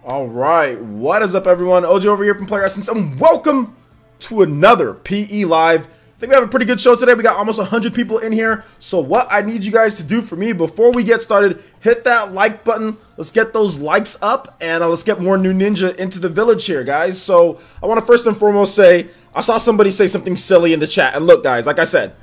All right, what is up, everyone? OJ over here from Player Essence, and welcome to another PE Live. I think we have a pretty good show today. We got almost 100 people in here. So what I need you guys to do for me before we get started, hit that like button. Let's get those likes up, and let's get more new ninja into the village here, guys. So I want to first and foremost say, I saw somebody say something silly in the chat. And look, guys, like I said,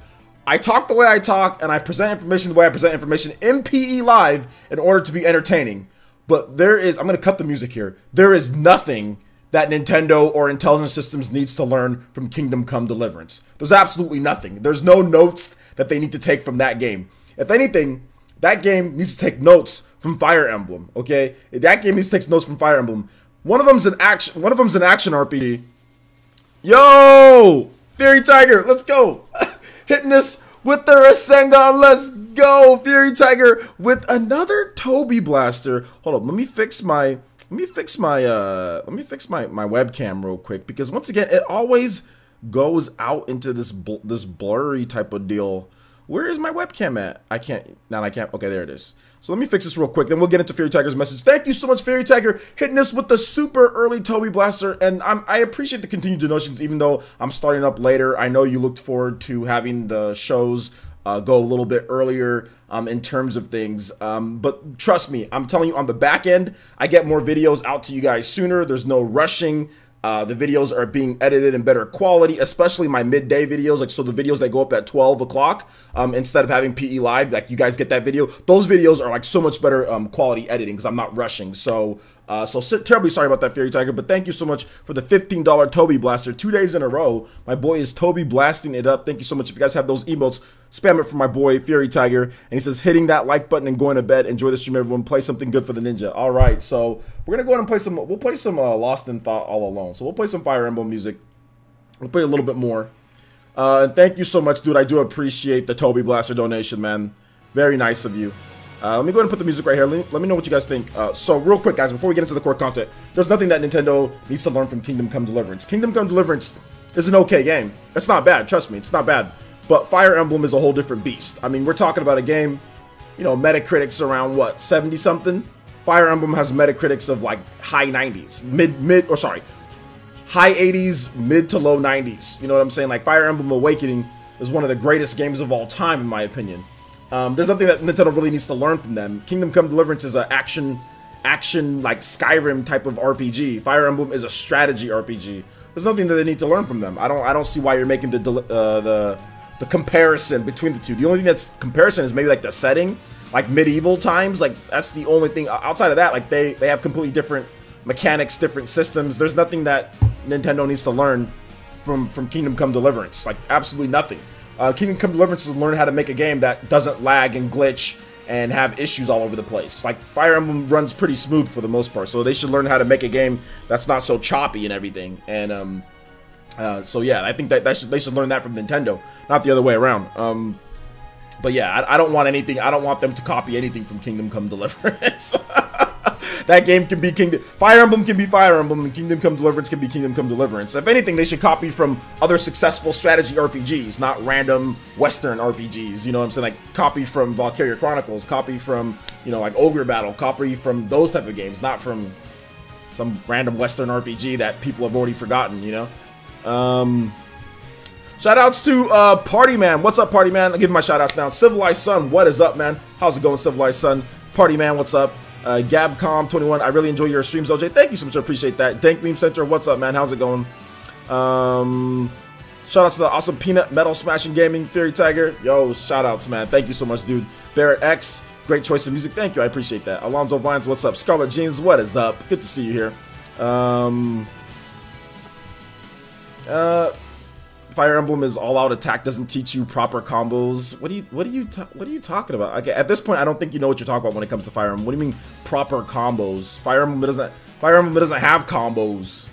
I talk the way I talk, and I present information the way I present information in PE Live in order to be entertaining. But there is, I'm going to cut the music here. There is nothing that Nintendo or Intelligent Systems needs to learn from Kingdom Come Deliverance. There's absolutely nothing. There's no notes that they need to take from that game. If anything, that game needs to take notes from Fire Emblem, okay? That game needs to take notes from Fire Emblem. One of them's an action RPG. Yo! Fairy Tiger, let's go. Hitting this with the Rasengan, let's go. Fairy Tiger with another Toby Blaster. Hold up, let me fix my webcam real quick, because once again it always goes out into this blurry type of deal. Where is my webcam at? I can't. Okay, there it is. So let me fix this real quick, then we'll get into Fairy Tiger's message. Thank you so much, Fairy Tiger, hitting us with the super early Toby Blaster, and I appreciate the continued donations, even though I'm starting up later. I know you looked forward to having the shows go a little bit earlier in terms of things, but trust me, I'm telling you, on the back end, I get more videos out to you guys sooner. There's no rushing. The videos are being edited in better quality, especially my midday videos, like so the videos that go up at 12 o'clock, instead of having PE Live, like you guys get that video. Those videos are like so much better quality editing because I'm not rushing. So terribly sorry about that, Fairy Tiger, but thank you so much for the $15 Toby Blaster 2 days in a row. My boy is Toby blasting it up. Thank you so much. If you guys have those emotes, spam it for my boy Fairy Tiger. And he says, hitting that like button and going to bed. Enjoy the stream, everyone. Play something good for the ninja. All right, so we're gonna go ahead and play some. We'll play some Lost in Thought All Alone. So we'll play some Fire Emblem music. We'll play a little bit more. And thank you so much, dude. I do appreciate the Toby Blaster donation, man. Very nice of you. Let me go ahead and put the music right here. Let me know what you guys think. So real quick, guys, before we get into the core content, there's nothing that Nintendo needs to learn from Kingdom Come Deliverance. Kingdom Come Deliverance is an okay game. It's not bad, trust me, it's not bad. But Fire Emblem is a whole different beast. I mean, we're talking about a game, you know, Metacritic's around, what, 70-something? Fire Emblem has Metacritics of, like, high 90s. High 80s, mid to low 90s. You know what I'm saying? Like, Fire Emblem Awakening is one of the greatest games of all time, in my opinion. There's nothing that Nintendo really needs to learn from them. Kingdom Come Deliverance is an action like Skyrim type of RPG. Fire Emblem is a strategy RPG. There's nothing that they need to learn from them. I don't see why you're making the comparison between the two. The only thing that's comparison is maybe like the setting, like medieval times. Like that's the only thing. Outside of that, like they have completely different mechanics, different systems. There's nothing that Nintendo needs to learn from Kingdom Come Deliverance. Like absolutely nothing. Kingdom Come Deliverance is learn how to make a game that doesn't lag and glitch and have issues all over the place. Like Fire Emblem runs pretty smooth for the most part, so they should learn how to make a game that's not so choppy and everything. And so yeah, I think that they should learn that from Nintendo, not the other way around. But yeah, I don't want anything. I don't want them to copy anything from Kingdom Come Deliverance. That game can be Fire Emblem can be Fire Emblem, and Kingdom Come Deliverance can be Kingdom Come Deliverance. If anything, they should copy from other successful strategy RPGs, not random Western RPGs. You know what I'm saying? Like copy from Valkyria Chronicles, copy from, you know, like Ogre Battle, copy from those type of games, not from some random Western RPG that people have already forgotten. You know. Shout outs to Party Man. What's up, Party Man? I'll give my shout outs now. Civilized Sun, what is up, man? How's it going, Civilized Sun? Party Man, what's up? Gabcom21, I really enjoy your streams, OJ. Thank you so much, I appreciate that. Dank Meme Center, what's up, man? How's it going? Shout out to the awesome Peanut Metal Smashing Gaming, Fairy Tiger. Yo, shout outs, man. Thank you so much, dude. Barrett X, great choice of music. Thank you, I appreciate that. Alonzo Vines, what's up? Scarlet James, what is up? Good to see you here. Fire Emblem is all-out attack, doesn't teach you proper combos. What are you talking about? Okay, at this point, I don't think you know what you're talking about when it comes to Fire Emblem. What do you mean proper combos? Fire Emblem doesn't have combos.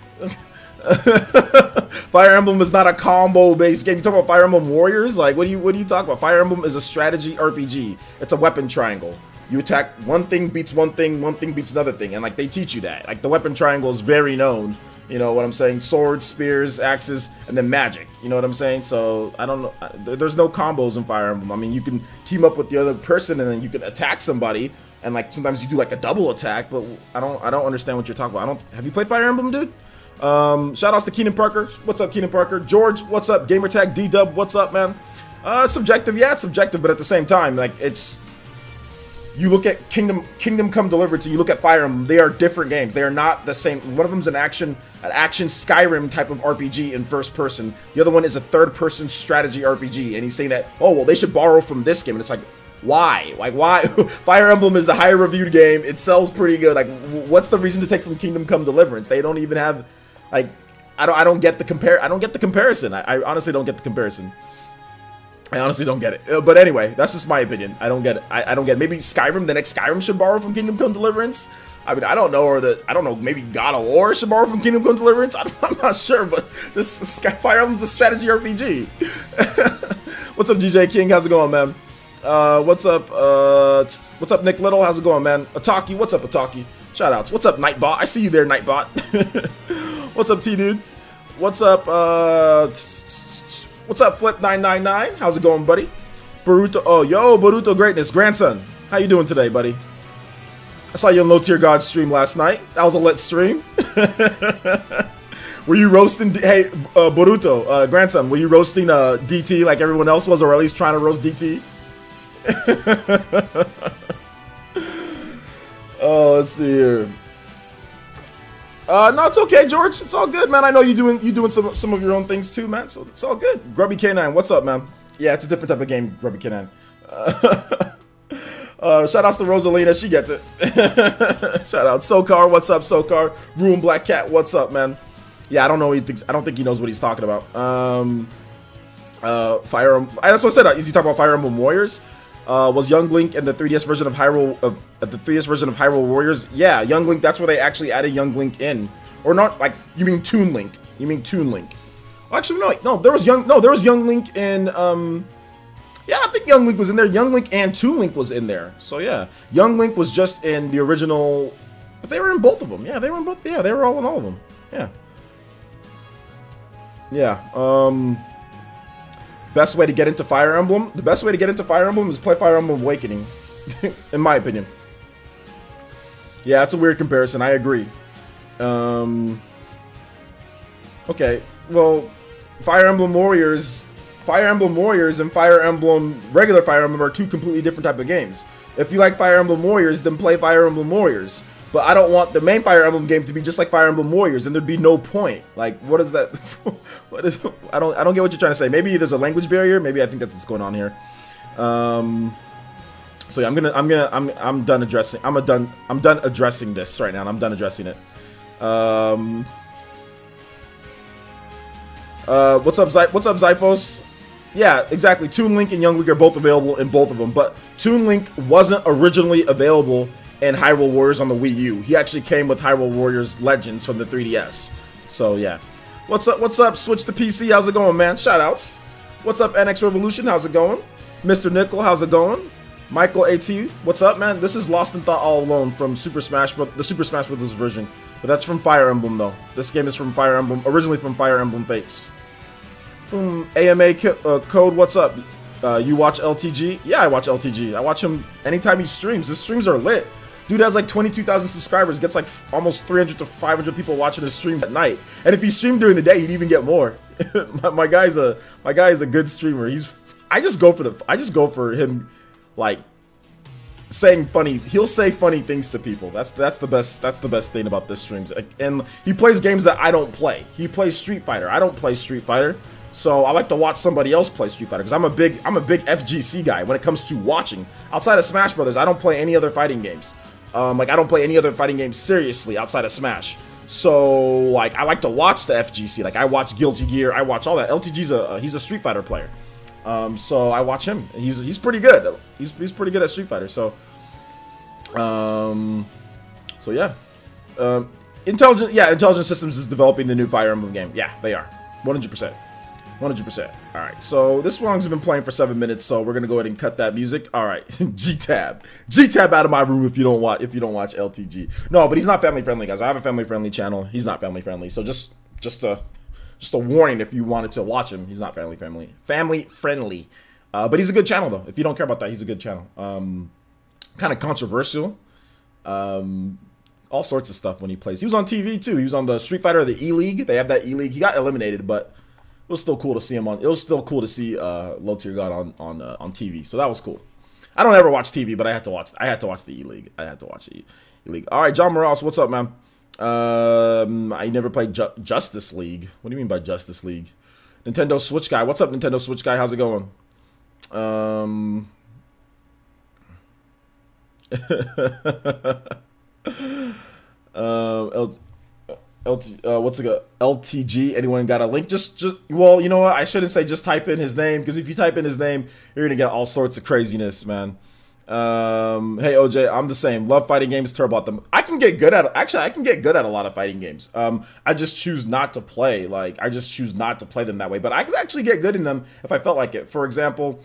Fire Emblem is not a combo-based game. You talk about Fire Emblem Warriors? Like, what are you talking about? Fire Emblem is a strategy RPG. It's a weapon triangle. You attack one thing beats one thing beats another thing, and like they teach you that. Like the weapon triangle is very known. You know what I'm saying? Swords, spears, axes, and then magic. You know what I'm saying? So, I don't know. There's no combos in Fire Emblem. I mean, you can team up with the other person, and then you can attack somebody, and like sometimes you do like a double attack, but I don't understand what you're talking about. Have you played Fire Emblem, dude? Shout outs to Keenan Parker. What's up, Keenan Parker? George, what's up? Gamertag D-Dub, what's up, man? Subjective, yeah, it's subjective, but at the same time, like it's, you look at Kingdom Come Deliverance and you look at Fire Emblem, they are different games. They are not the same. One of them is an action Skyrim type of RPG in first person. The other one is a third person strategy RPG. And he's saying that, oh, well, they should borrow from this game. And it's like, why? Like, why? Fire Emblem is the higher reviewed game. It sells pretty good. Like, what's the reason to take from Kingdom Come Deliverance? They don't even have, like, I don't get the comparison. I honestly don't get the comparison. I honestly don't get it. But anyway, that's just my opinion. I don't get it. I don't get it. Maybe Skyrim, the next Skyrim should borrow from Kingdom Come Deliverance. I mean, I don't know, I don't know, maybe God of War should borrow from Kingdom Come Deliverance. I'm not sure, but this Fire Emblem's a strategy RPG. What's up, DJ King? How's it going, man? What's up, Nick Little? How's it going, man? Ataki, what's up, Ataki? Shoutouts. What's up, Nightbot? I see you there, Nightbot. What's up, T-Dude? What's up, Flip999? How's it going, buddy? Boruto, oh, yo, Boruto Greatness, grandson. How you doing today, buddy? I saw you on Low Tier God stream last night. That was a lit stream. Were you roasting, hey, Boruto, grandson, were you roasting DT like everyone else was, or at least trying to roast DT? Oh, let's see here. No, it's okay, George. It's all good, man. I know you doing some of your own things too, man. So it's all good. Grubby K9, what's up, man? Yeah, it's a different type of game, Grubby K9. Shout outs to Rosalina, she gets it. Shout out Sokar, what's up, Sokar? Ruin Black Cat, what's up, man? Yeah, I don't know. I don't think he knows what he's talking about. Fire Emblem. That's what I said. Is he talking about Fire Emblem Warriors? Was Young Link in the 3DS version of Hyrule Warriors? Yeah, Young Link. That's where they actually added Young Link in, or not? Like you mean Toon Link? You mean Toon Link? Well, actually, no. There was Young Link in. Yeah, I think Young Link was in there. Young Link and Toon Link was in there. So yeah, Young Link was just in the original, but they were in both of them. Yeah, they were in both. Yeah, they were all in all of them. Yeah. Yeah. Best way to get into Fire Emblem? The best way to get into Fire Emblem is play Fire Emblem Awakening, in my opinion. Yeah, it's a weird comparison. I agree. Okay, well, Fire Emblem Warriors and Fire Emblem, regular Fire Emblem are two completely different type of games. If you like Fire Emblem Warriors, then play Fire Emblem Warriors. But I don't want the main Fire Emblem game to be just like Fire Emblem Warriors, and there'd be no point. Like, what is that? I don't get what you're trying to say. Maybe there's a language barrier. Maybe I think that's what's going on here. So yeah, I'm done addressing. I'm done addressing this right now. And I'm done addressing it. What's up, Zyphos? Yeah, exactly. Toon Link and Young Link are both available in both of them, but Toon Link wasn't originally available in Hyrule Warriors on the Wii U. He actually came with Hyrule Warriors Legends from the 3DS. So yeah. What's up, Switch to PC? How's it going, man? Shoutouts. What's up, NX Revolution? How's it going? Mr. Nickel, how's it going? Michael AT, what's up, man? This is Lost in Thought All Alone from the Super Smash Bros. Version. But that's from Fire Emblem, though. This game is from Fire Emblem, originally from Fire Emblem Fates. AMA Code, what's up? You watch LTG? Yeah, I watch LTG. I watch him anytime he streams. His streams are lit. Dude has like 22,000 subscribers, gets like almost 300 to 500 people watching his streams at night. And if he streamed during the day, he'd even get more. my guy is a good streamer. I just go for him, like saying funny. He'll say funny things to people. That's the best thing about this streams. And he plays games that I don't play. He plays Street Fighter. I don't play Street Fighter. So I like to watch somebody else play Street Fighter because I'm a big FGC guy when it comes to watching. Outside of Smash Brothers, I don't play any other fighting games. Like I don't play any other fighting games seriously outside of Smash. So like I like to watch the FGC. Like I watch Guilty Gear, I watch all that. LTG's he's a Street Fighter player. So I watch him. He's pretty good. He's pretty good at Street Fighter. So so yeah. Intelligent Systems is developing the new Fire Emblem game. Yeah, they are. 100%. 100%. Alright, so this song's been playing for 7 minutes, so we're gonna go ahead and cut that music. Alright, G-Tab out of my room if you don't watch LTG. No, but he's not family friendly, guys. I have a family friendly channel. He's not family friendly. So just a warning if you wanted to watch him. He's not family friendly. But he's a good channel though. If you don't care about that, he's a good channel. kind of controversial. All sorts of stuff when he plays. He was on TV too. He was on the Street Fighter, the E League. They have that E League. He got eliminated, but it was still cool to see him on. It was still cool to see Low Tier God on TV. So that was cool. I don't ever watch TV, but I had to watch. I had to watch the E League. I had to watch the E League. All right, John Morales, what's up, man? I never played Justice League. What do you mean by Justice League? Nintendo Switch guy, what's up, Nintendo Switch guy? How's it going? What's it? LTG. Anyone got a link? Just well, you know what? I shouldn't say just type in his name, because if you type in his name, you're gonna get all sorts of craziness, man. Hey OJ, I'm the same. Love fighting games, terrible at them. I can get good at I can get good at a lot of fighting games. I just choose not to play. Like, I just choose not to play them that way. But I could actually get good in them if I felt like it. For example,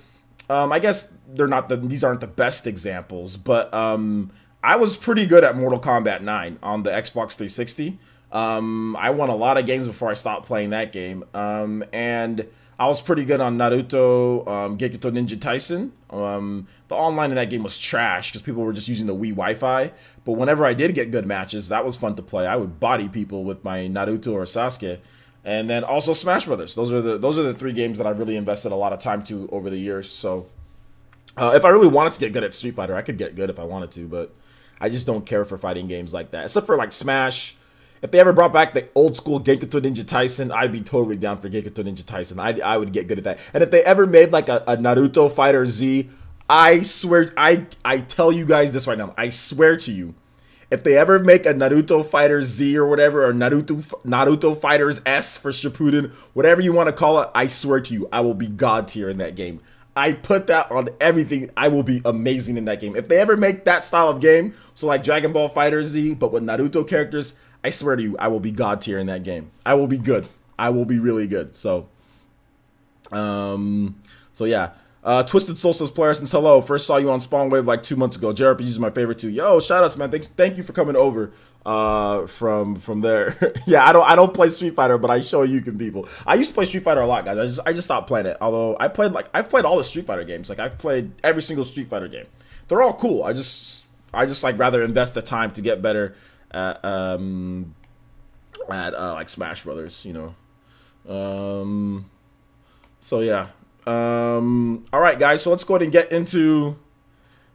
I guess these aren't the best examples, but I was pretty good at Mortal Kombat 9 on the Xbox 360. I won a lot of games before I stopped playing that game. And I was pretty good on Naruto, Gekito Ninja Tyson. The online in that game was trash because people were just using the Wii Wi-Fi. But whenever I did get good matches, that was fun to play. I would body people with my Naruto or Sasuke. And then also Smash Brothers. Those are the three games that I really invested a lot of time to over the years. So if I really wanted to get good at Street Fighter, I could get good if I wanted to. But I just don't care for fighting games like that. Except for like Smash. If they ever brought back the old school Gekito Ninja Tyson, I'd be totally down for Gekito Ninja Tyson. I would get good at that. And if they ever made like a Naruto Fighter Z, I swear, I tell you guys this right now. I swear to you, if they ever make a Naruto Fighter Z or whatever, or Naruto Fighters S for Shippuden, whatever you want to call it, I swear to you, I will be God tier in that game. I put that on everything. I will be amazing in that game. If they ever make that style of game, so like Dragon Ball Fighter Z, but with Naruto characters, I swear to you, I will be God tier in that game. I will be good. I will be really good. So yeah. Twisted Soul says, player since hello. First saw you on Spawn Wave like 2 months ago. JRPG is my favorite too. Yo, shout outs, man. Thank you for coming over from there. Yeah, I don't play Street Fighter, but I show you can people. I used to play Street Fighter a lot, guys. I just stopped playing it. Although I've played all the Street Fighter games. Like, I've played every single Street Fighter game. They're all cool. I just like rather invest the time to get better at like Smash Brothers, you know. So yeah. All right, guys. So let's go ahead and get into.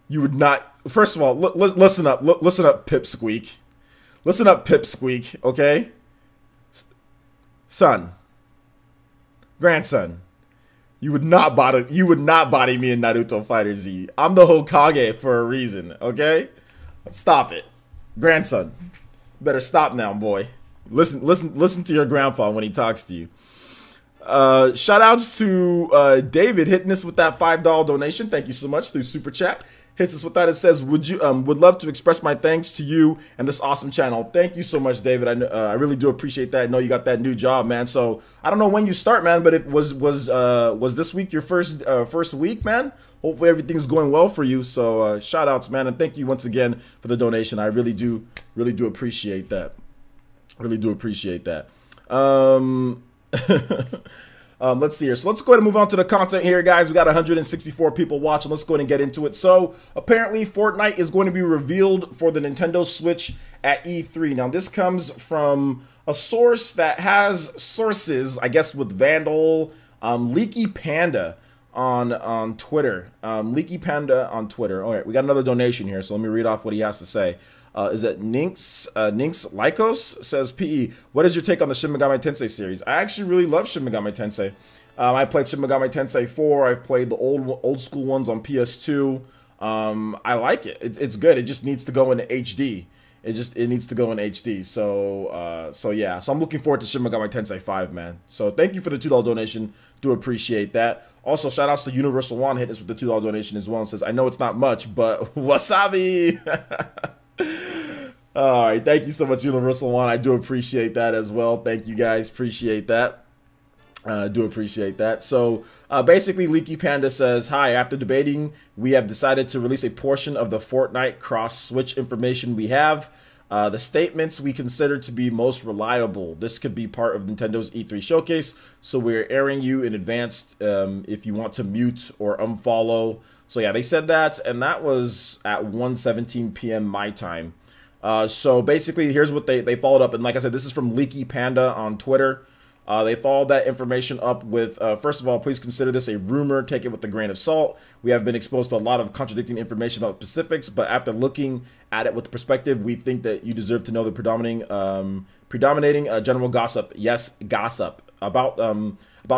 You would not. First of all, listen up. Listen up, Pipsqueak. Listen up, Pipsqueak. Okay, son, grandson. You would not body me in Naruto Fighter Z. I'm the Hokage for a reason. Okay, stop it, grandson. Better stop now, boy. Listen to your grandpa when he talks to you. Shout outs to David hitting us with that $5 donation. Thank you so much through Super Chat. Hits us with that. It says, would love to express my thanks to you and this awesome channel. Thank you so much, David. I really do appreciate that. I know you got that new job, man. So I don't know when you start, man, but it was this week your first week, man? Hopefully everything's going well for you. So shout outs, man, and thank you once again for the donation. I really do appreciate that. Really do appreciate that. Let's see here. So let's go ahead and move on to the content here, guys. We got 164 people watching. Let's go ahead and get into it. So apparently Fortnite is going to be revealed for the Nintendo Switch at E3. Now this comes from a source that has sources, I guess, with Vandal, Leaky Panda on Twitter. Leaky Panda on Twitter. All right, we got another donation here, so let me read off what he has to say. Is that Ninx Lycos says, PE, what is your take on the Shin Megami Tensei series? I actually really love Shin Megami Tensei. I played Shin Megami Tensei 4. I've played the old school ones on PS2. I like it. It's good. It just needs to go into HD. It needs to go in HD. So yeah. So I'm looking forward to Shin Megami Tensei 5, man. So thank you for the $2 donation. Do appreciate that. Also, shout outs to Universal One, hit us with the $2 donation as well, and says, I know it's not much, but wasabi. All right, thank you so much, Universal One. I do appreciate that as well. Thank you guys, appreciate that. Do appreciate that. So basically, Leaky Panda says, hi, after debating, we have decided to release a portion of the Fortnite cross-switch information we have. The statements we consider to be most reliable. This could be part of Nintendo's E3 showcase, so we're airing you in advance if you want to mute or unfollow So yeah, they said that, and that was at 1:17 p.m. my time. So basically, here's what they followed up, and like I said, this is from Leaky Panda on Twitter. They followed that information up with, first of all, please consider this a rumor. Take it with a grain of salt. We have been exposed to a lot of contradicting information about specifics, but after looking at it with perspective, we think that you deserve to know the predominating general gossip. Yes, gossip. About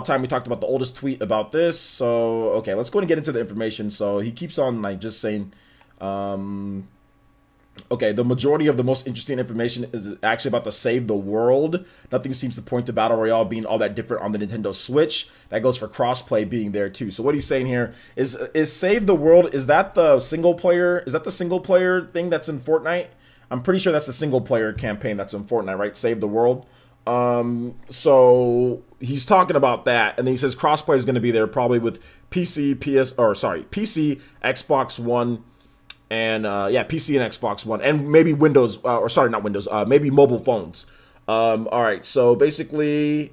time we talked about the oldest tweet about this. So, okay, let's go and get into the information. So he keeps on like just saying, okay, the majority of the most interesting information is actually about the Save the World. Nothing seems to point to Battle Royale being all that different on the Nintendo Switch. That goes for crossplay being there too. So what he's saying here is Save the World, is that the single player? Is that the single player thing that's in Fortnite? I'm pretty sure that's the single player campaign that's in Fortnite, right? Save the World. So he's talking about that, and then he says crossplay is going to be there probably with PC, PC, Xbox One, and yeah, PC and Xbox One, and maybe Windows, or sorry, not Windows, maybe mobile phones. All right, so basically,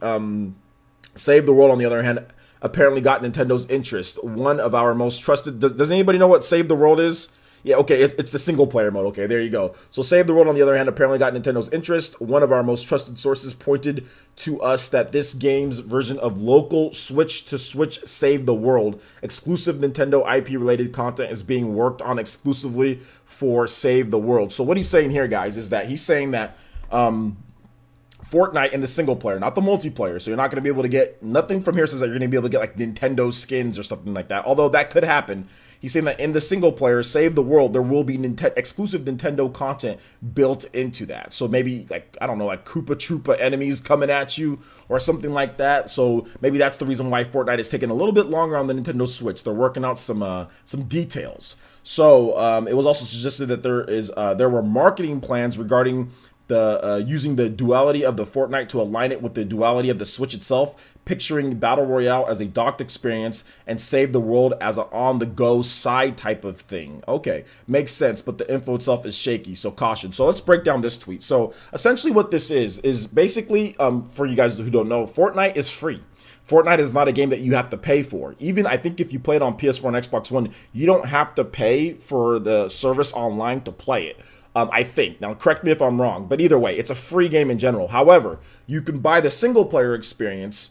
Save the World, on the other hand, apparently got Nintendo's interest. One of our most trusted. Does anybody know what Save the World is? Yeah, okay, it's the single player mode. Okay, there you go. So Save the World, on the other hand, apparently got Nintendo's interest. One of our most trusted sources pointed to us that this game's version of local Switch-to-Switch Save the World exclusive Nintendo IP-related content is being worked on exclusively for Save the World. So what he's saying here, guys, is that he's saying that Fortnite in the single player, not the multiplayer. So you're not going to be able to get, nothing from here says that you're going to be able to get like Nintendo skins or something like that. Although that could happen. He's saying that in the single player, Save the World, there will be exclusive Nintendo content built into that. So maybe, like, I don't know, like Koopa Troopa enemies coming at you or something like that. So maybe that's the reason why Fortnite is taking a little bit longer on the Nintendo Switch. They're working out some details. So it was also suggested that there were marketing plans regarding the using the duality of the Fortnite to align it with the duality of the Switch itself, picturing Battle Royale as a docked experience and Save the World as an on-the-go side type of thing. Okay, makes sense, but the info itself is shaky, so caution. So let's break down this tweet. So essentially what this is basically, for you guys who don't know, Fortnite is free. Fortnite is not a game that you have to pay for. Even, I think, if you play it on PS4 and Xbox One, you don't have to pay for the service online to play it. I think. Now, correct me if I'm wrong, but either way, it's a free game in general. However, you can buy the single-player experience,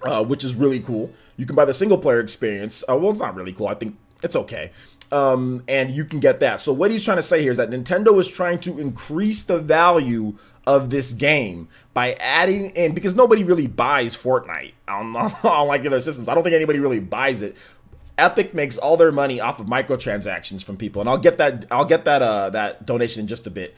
which is really cool. You can buy the single-player experience. Well, it's not really cool. I think it's okay. And you can get that. So what he's trying to say here is that Nintendo is trying to increase the value of this game by adding in, because nobody really buys Fortnite on like other systems. I don't think anybody really buys it. Epic makes all their money off of microtransactions from people, and I'll get that donation in just a bit.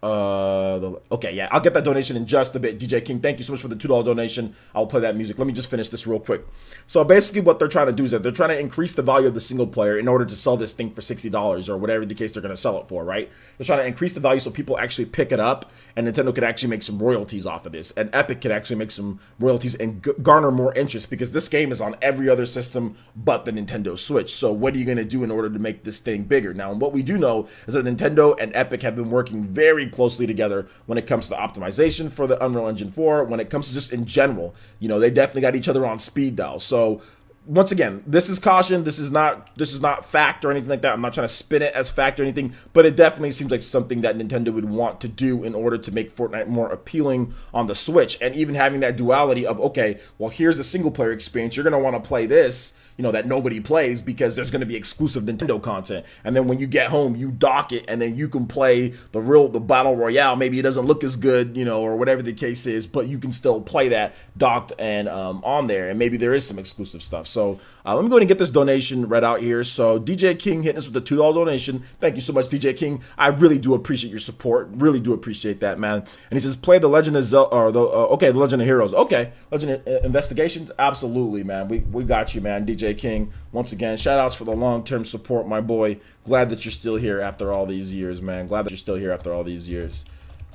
Okay, yeah, I'll get that donation in just a bit. DJ King, thank you so much for the $2 donation. I'll play that music. Let me just finish this real quick. So basically what they're trying to do is that they're trying to increase the value of the single player in order to sell this thing for $60 or whatever the case they're going to sell it for, right? They're trying to increase the value so people actually pick it up, and Nintendo could actually make some royalties off of this, and Epic could actually make some royalties and garner more interest, because this game is on every other system but the Nintendo Switch. So what are you going to do in order to make this thing bigger? Now, what we do know is that Nintendo and Epic have been working very closely together when it comes to optimization for the Unreal Engine 4, when it comes to just in general. You know, they definitely got each other on speed dial. So once again, this is caution. This is not fact or anything like that. I'm not trying to spin it as fact or anything, but it definitely seems like something that Nintendo would want to do in order to make Fortnite more appealing on the Switch, and even having that duality of, okay, well, here's a single player experience. You're going to want to play this, you know, that nobody plays, because there's going to be exclusive Nintendo content. And then when you get home, you dock it, and then you can play the Battle Royale. Maybe it doesn't look as good, you know, or whatever the case is, but you can still play that docked and on there. And maybe there is some exclusive stuff. So let me go ahead and get this donation read out here. So DJ King hitting us with a $2 donation. Thank you so much, DJ King. I really do appreciate your support. Really do appreciate that, man. And he says, play the Legend of Zelda, or okay, the Legend of Heroes. Okay, Legend of Investigations. Absolutely, man. We got you, man. DJ King, once again, shout outs for the long-term support, my boy. Glad that you're still here after all these years, man. Glad that you're still here after all these years.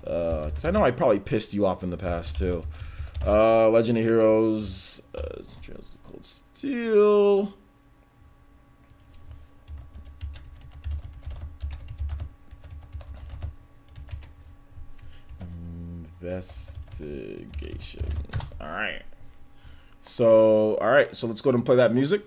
Because I know I probably pissed you off in the past too. Legend of Heroes, Trails of Cold Steel. Investigation. All right. So, so let's go ahead and play that music.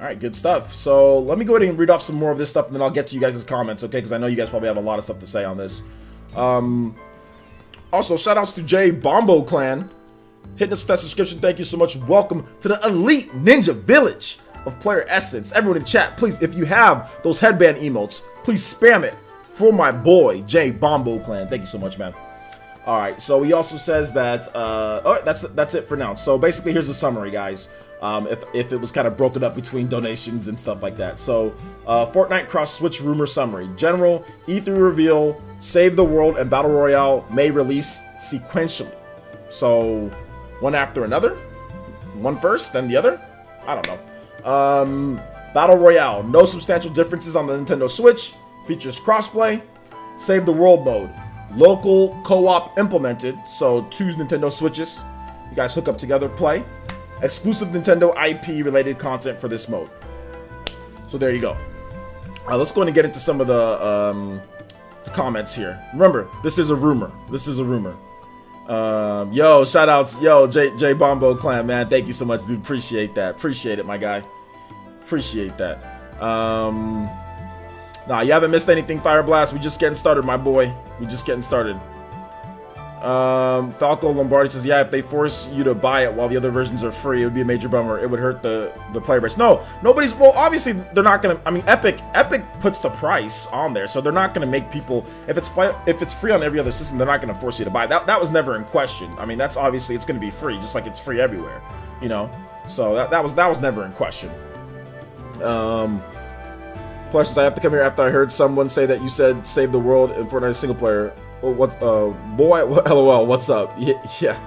right, good stuff. So let me go ahead and read off some more of this stuff, and then I'll get to you guys' comments, okay? Because I know you guys probably have a lot of stuff to say on this. Also, shout-outs to J Bombo Clan. Hitting us with that subscription, thank you so much. Welcome to the elite ninja village of Player Essence. Everyone in chat, please, if you have those headband emotes, please spam it for my boy, J Bombo Clan. Thank you so much, man. All right, so he also says that, oh, that's it for now. So basically, here's the summary, guys. If it was kind of broken up between donations and stuff like that. So, Fortnite cross-switch rumor summary. General, E3 reveal, Save the World, and Battle Royale may release sequentially. So, one after another? One first, then the other? I don't know. Battle Royale, no substantial differences on the Nintendo Switch. Features crossplay. Save the World mode. Local co-op implemented, so 2 Nintendo Switches. You guys hook up together, play. Exclusive Nintendo IP related content for this mode. So there you go. Let's go ahead and get into some of the comments here. Remember, this is a rumor. This is a rumor. Yo, shout outs. Yo, J Bombo Clan, man. Thank you so much, dude. Appreciate that. Appreciate it, my guy. Appreciate that. Nah, you haven't missed anything, Fire Blast. We just getting started, my boy. We just getting started. Falco Lombardi says, yeah, if they force you to buy it while the other versions are free, it would be a major bummer. It would hurt the player base. No, nobody's, well, obviously they're not gonna, I mean, Epic puts the price on there, so they're not gonna make people, if it's free on every other system, they're not gonna force you to buy it. That was never in question. I mean, that's obviously, it's gonna be free, just like it's free everywhere, you know? So that was never in question. Plus, I have to come here after I heard someone say that you said save the world in Fortnite single player. What, boy, lol, what's up? Yeah.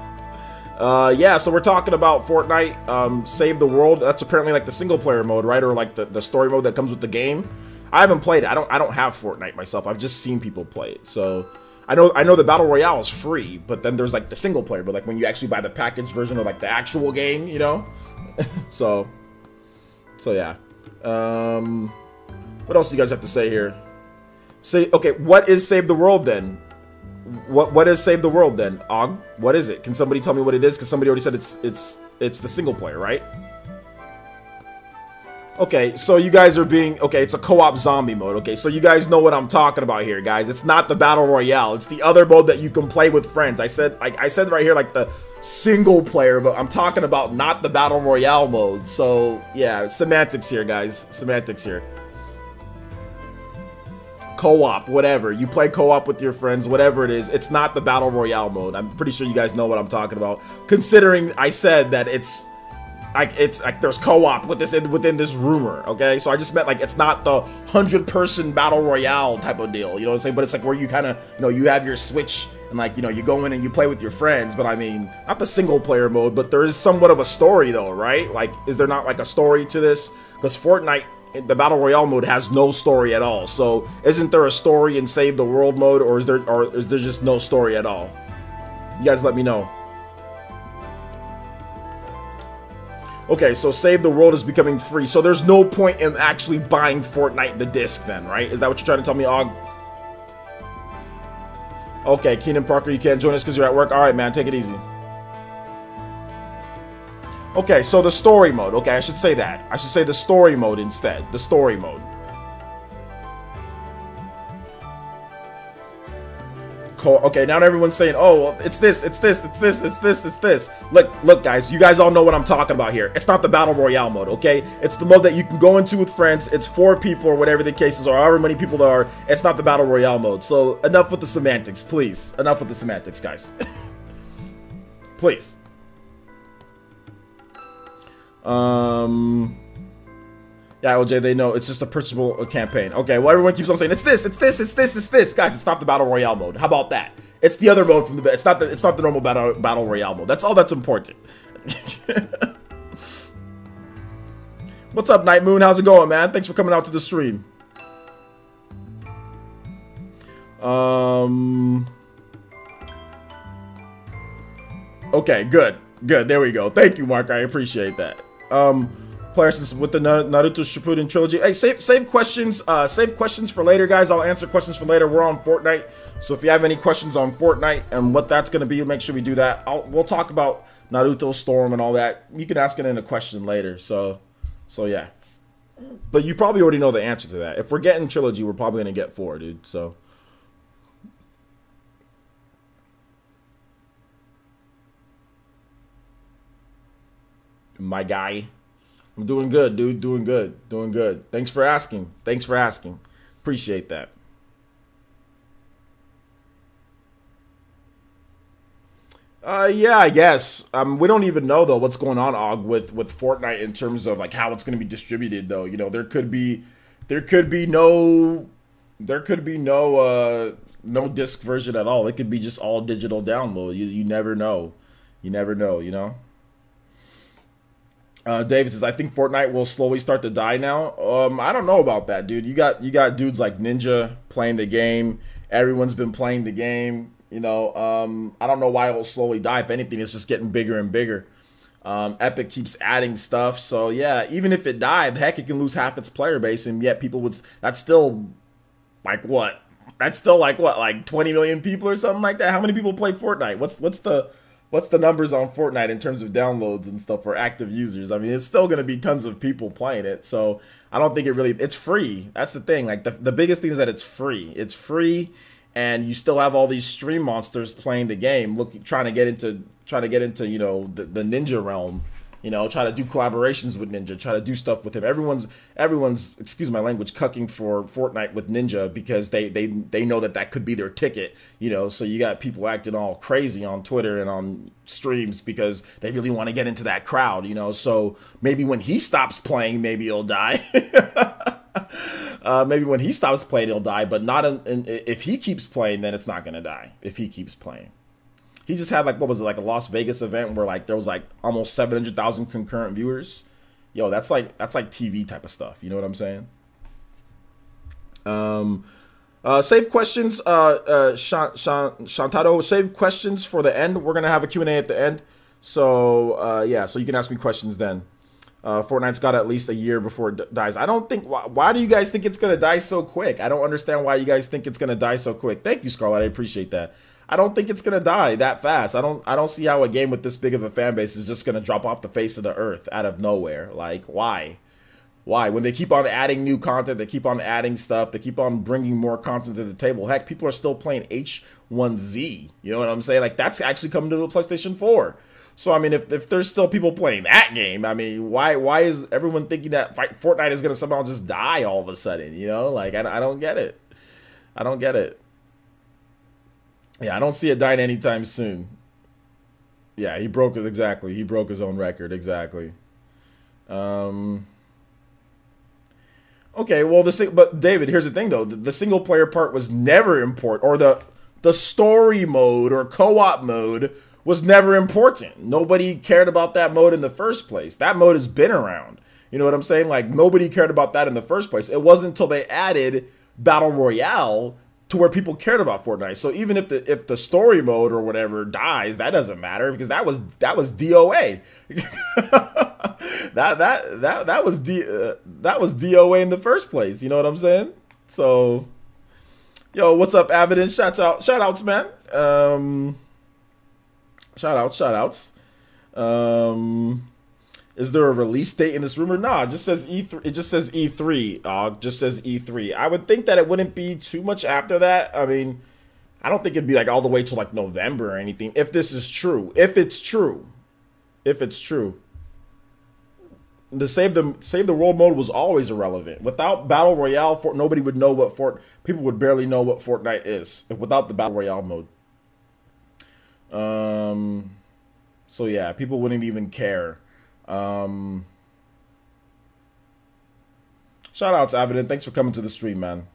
Yeah, so we're talking about Fortnite, Save the World. That's apparently like the single player mode, right? Or like the story mode that comes with the game. I haven't played it. I don't have Fortnite myself. I've just seen people play it. So I know the Battle Royale is free, but then there's like the single player, but like when you actually buy the packaged version of like the actual game, you know? so yeah. What else do you guys have to say here? Okay, what is Save the World then? What is Save the World then? Og, what is it? Can somebody tell me what it is? Because somebody already said it's the single player, right? Okay, so you guys are being, okay, it's a co-op zombie mode. Okay, so you guys know what I'm talking about here, guys. It's not the Battle Royale. It's the other mode that you can play with friends. I said right here like the single player, but I'm talking about not the Battle Royale mode. So yeah, semantics here, guys. Semantics here. Co-op, whatever. You play co-op with your friends, whatever it is. It's not the Battle Royale mode. I'm pretty sure you guys know what I'm talking about. Considering I said that it's like there's co-op within this rumor, okay? So I just meant like it's not the 100-person Battle Royale type of deal, you know what I'm saying? But it's like where you kind of, you know, you have your Switch and like, you know, you go in and you play with your friends, but I mean, not the single player mode, but there is somewhat of a story though, right? Like, is there not like a story to this? Because Fortnite, the Battle Royale mode has no story at all. So isn't there a story in Save the World mode, or is there just no story at all? You guys let me know. Okay, so Save the World is becoming free. So there's no point in actually buying Fortnite the disc then, right? Is that what you're trying to tell me, Og? Okay, Keenan Parker, you can't join us because you're at work. All right, man, take it easy. Okay, so the story mode. Okay, I should say that. I should say the story mode instead. The story mode. Cool. Okay, now everyone's saying, oh, it's this, it's this, it's this, it's this, it's this. Look, guys, you guys all know what I'm talking about here. It's not the Battle Royale mode, okay? It's the mode that you can go into with friends. It's 4 people or whatever the case is, or however many people there are. It's not the Battle Royale mode. So enough with the semantics, please. Enough with the semantics, guys. Please. Yeah, OJ, they know it's just a purchasable campaign. Okay, well, everyone keeps on saying it's this, it's this, it's this, it's this. Guys, it's not the Battle Royale mode. How about that? It's the other mode from the, it's not the normal Battle Royale mode. That's all that's important. What's up, Night Moon? How's it going, man? Thanks for coming out to the stream. Okay, good. There we go. Thank you, Mark. I appreciate that. Players with the Naruto Shippuden trilogy. Hey, save questions. Save questions for later, guys. I'll answer questions for later. We're on Fortnite, so if you have any questions on Fortnite and what that's gonna be, make sure we do that. We'll talk about Naruto Storm and all that. You can ask it in a question later. So yeah. But you probably already know the answer to that. If we're getting trilogy, we're probably gonna get 4, dude. So. My guy. I'm doing good, dude. Doing good. Doing good. Thanks for asking. Thanks for asking. Appreciate that. Yeah, I guess. We don't even know though what's going on, Og, with Fortnite in terms of like how it's going to be distributed. Though, you know, there could be no, no disc version at all. It could be just all digital download. You never know. You never know. You know. David says, I think Fortnite will slowly start to die now. I don't know about that, dude. You got dudes like Ninja playing the game. Everyone's been playing the game. You know, I don't know why it will slowly die. If anything, it's just getting bigger and bigger. Epic keeps adding stuff. So yeah, even if it died, heck, it can lose half its player base, and yet people would. That's still like what? That's still like what? Like 20 million people or something like that. How many people play Fortnite? What's the numbers on Fortnite in terms of downloads and stuff for active users? I mean, it's still going to be tons of people playing it. So I don't think it's free. That's the thing. Like the biggest thing is that it's free. It's free, and you still have all these stream monsters playing the game, trying to get into you know the ninja realm. You know, try to do collaborations with Ninja, try to do stuff with him. Everyone's, excuse my language, cucking for Fortnite with Ninja because they know that could be their ticket. You know, so you got people acting all crazy on Twitter and on streams because they really want to get into that crowd. You know, so maybe when he stops playing, maybe he'll die. Maybe when he stops playing, he'll die. But not if he keeps playing, then it's not gonna die. If he keeps playing. He just had like, what was it, like a Las Vegas event where like there was like almost 700,000 concurrent viewers. Yo, that's like TV type of stuff. You know what I'm saying? Save questions. Shantado, save questions for the end. We're gonna have a Q&A at the end. So yeah, so you can ask me questions then. Fortnite's got at least a year before it dies. I don't think. Why do you guys think it's gonna die so quick? I don't understand why you guys think it's gonna die so quick. Thank you, Scarlett. I appreciate that. I don't think it's gonna die that fast. I don't see how a game with this big of a fan base is just gonna drop off the face of the earth out of nowhere. Like, why? Why? When they keep on adding new content, they keep on adding stuff, they keep on bringing more content to the table. Heck, people are still playing H1Z. You know what I'm saying? Like, that's actually coming to the PlayStation 4. So, I mean, if there's still people playing that game, I mean, why is everyone thinking that Fortnite is gonna somehow just die all of a sudden? You know, like, I don't get it. I don't get it. Yeah, I don't see it dying anytime soon. Yeah, he broke it, exactly. He broke his own record, exactly. Okay, well, but David, here's the thing though: the single player part was never important, or the story mode or co-op mode was never important. Nobody cared about that mode in the first place. That mode has been around. You know what I'm saying? Like, nobody cared about that in the first place. It wasn't until they added Battle Royale to where people cared about Fortnite. So even if the story mode or whatever dies, that doesn't matter because that was DOA. that was DOA in the first place. You know what I'm saying? So, yo, what's up, Avidence? Shout outs, man. Shout outs. Is there a release date in this rumor? Nah, it just says E3. It just says E3. Just says E3. I would think that it wouldn't be too much after that. I mean, I don't think it'd be like all the way to like November or anything. If this is true, if it's true, the save the world mode was always irrelevant. Without Battle Royale, nobody would know what people would barely know what Fortnite is without the Battle Royale mode. So yeah, people wouldn't even care. Shout out to Avident. Thanks for coming to the stream, man.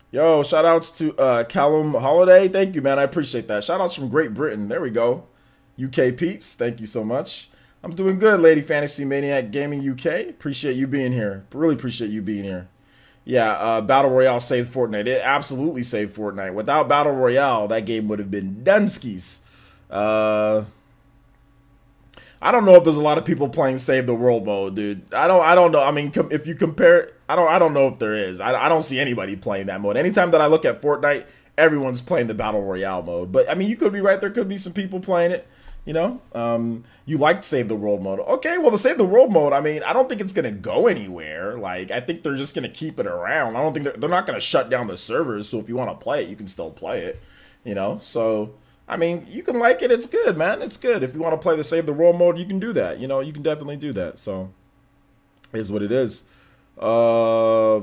Yo, shout outs to Callum Holiday. Thank you, man. I appreciate that. Shout outs from Great Britain. There we go. UK peeps. Thank you so much. I'm doing good, Lady Fantasy Maniac Gaming UK. Appreciate you being here. Really appreciate you being here. Yeah, Battle Royale saved Fortnite. It absolutely saved Fortnite. Without Battle Royale, that game would have been dunskies. I don't know if there's a lot of people playing Save the World mode, dude. I don't know. I mean, if you compare, I don't know if there is. I don't see anybody playing that mode. Anytime that I look at Fortnite, everyone's playing the Battle Royale mode. But I mean, you could be right. There could be some people playing it. You know, you liked Save the World mode. Okay, well, the Save the World mode, I mean, I don't think it's going to go anywhere. Like, I think they're just going to keep it around. I don't think they're not going to shut down the servers. So if you want to play it, you can still play it, you know? So, I mean, you can like it. It's good, man. It's good. If you want to play the Save the World mode, you can do that. You know, you can definitely do that. So, it is what it is. Yo,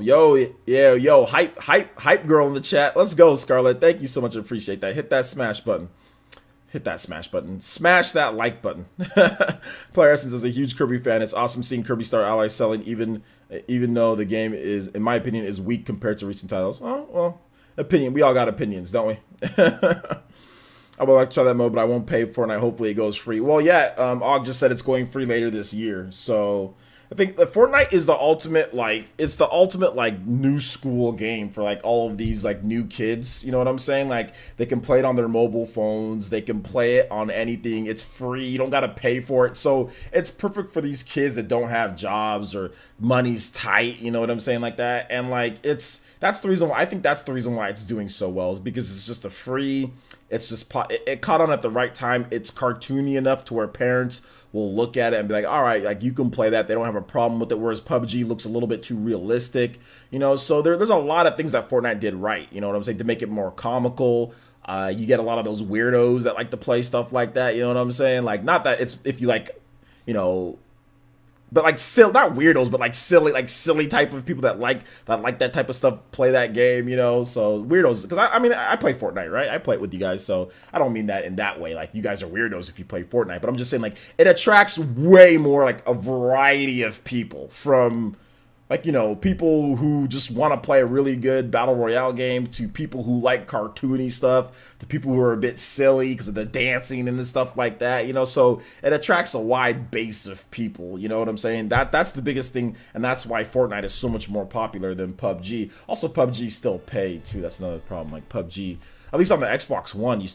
hype girl in the chat. Let's go, Scarlett. Thank you so much. I appreciate that. Hit that smash button. Hit that smash button. Smash that like button. Player Essence is a huge Kirby fan. It's awesome seeing Kirby Star Allies selling, even though the game is, in my opinion, is weak compared to recent titles. Oh, well, opinion. We all got opinions, don't we? I would like to try that mode, but I won't pay for it. Hopefully it goes free. Well, yeah, Og just said it's going free later this year. So I think the Fortnite is the ultimate, like, it's the ultimate, like, new school game for, like, all of these, like, new kids. You know what I'm saying? Like, they can play it on their mobile phones. They can play it on anything. It's free. You don't got to pay for it. So it's perfect for these kids that don't have jobs or money's tight. You know what I'm saying? Like that. And, like, that's the reason why, I think that's the reason why it's doing so well, is because it's just a free, it's just, it caught on at the right time. It's cartoony enough to where parents will look at it and be like, all right, like, you can play that. They don't have a problem with it, whereas PUBG looks a little bit too realistic, you know? So there's a lot of things that Fortnite did right, you know what I'm saying, to make it more comical. You get a lot of those weirdos that like to play stuff like that, you know what I'm saying? Like, not that it's, if you like, you know, but like not weirdos, but like silly type of people that like that type of stuff play that game, you know. So weirdos, because I mean I play Fortnite, right? I play it with you guys, so I don't mean that in that way. Like, you guys are weirdos if you play Fortnite, but I'm just saying, like, it attracts way more, like, a variety of people, from, like, you know, people who just want to play a really good battle royale game, to people who like cartoony stuff, to people who are a bit silly because of the dancing and the stuff like that, you know. So it attracts a wide base of people, you know what I'm saying? That's the biggest thing, and that's why Fortnite is so much more popular than PUBG. Also, PUBG still pay too. That's another problem. Like, PUBG, at least on the Xbox One, you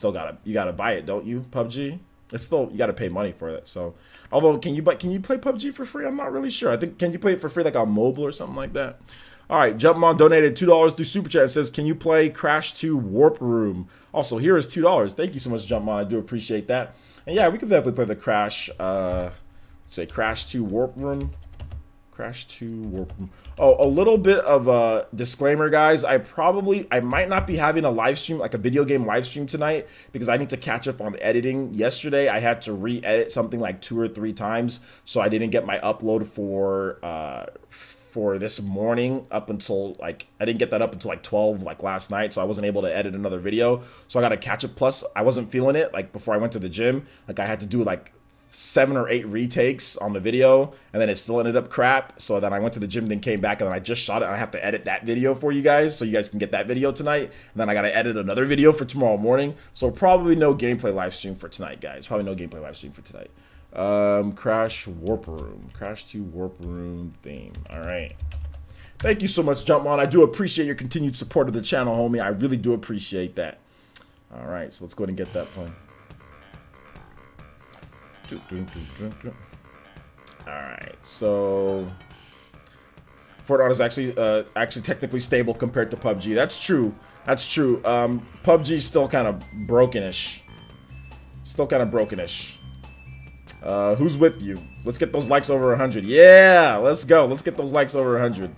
gotta buy it, don't you? PUBG, it's still, you gotta pay money for it. So, although, can you play PUBG for free? I'm not really sure. I think, can you play it for free, like, on mobile or something like that? All right, Jumpmon donated $2 through Super Chat and says, can you play Crash 2 Warp Room? Also, here is $2. Thank you so much, Jumpmon. I do appreciate that. And yeah, we could definitely play the Crash, say Crash 2 Warp Room. Crash 2 Warp Room. Oh, a little bit of a disclaimer, guys. I might not be having a live stream, like a video game live stream tonight, because I need to catch up on editing. Yesterday, I had to re-edit something like 2 or 3 times, so I didn't get my upload for this morning up until, like, I didn't get that up until like 12, like, last night, so I wasn't able to edit another video. So I got to catch up. Plus, I wasn't feeling it, like, before I went to the gym. Like, I had to do, like, 7 or 8 retakes on the video, and then it still ended up crap. So then I went to the gym, then came back, and then I just shot it, and I have to edit that video for you guys, so you guys can get that video tonight. And then I gotta edit another video for tomorrow morning. So probably no gameplay live stream for tonight, guys. Probably no gameplay live stream for tonight. Crash Warp Room. Crash 2 Warp Room theme. Alright. Thank you so much, Jumpmon. I do appreciate your continued support of the channel, homie. I really do appreciate that. Alright, so let's go ahead and get that playing. Alright, so Fortnite is actually technically stable compared to PUBG. That's true. That's true. PUBG's still kind of brokenish. Who's with you? Let's get those likes over 100. Yeah, let's go. Let's get those likes over 100.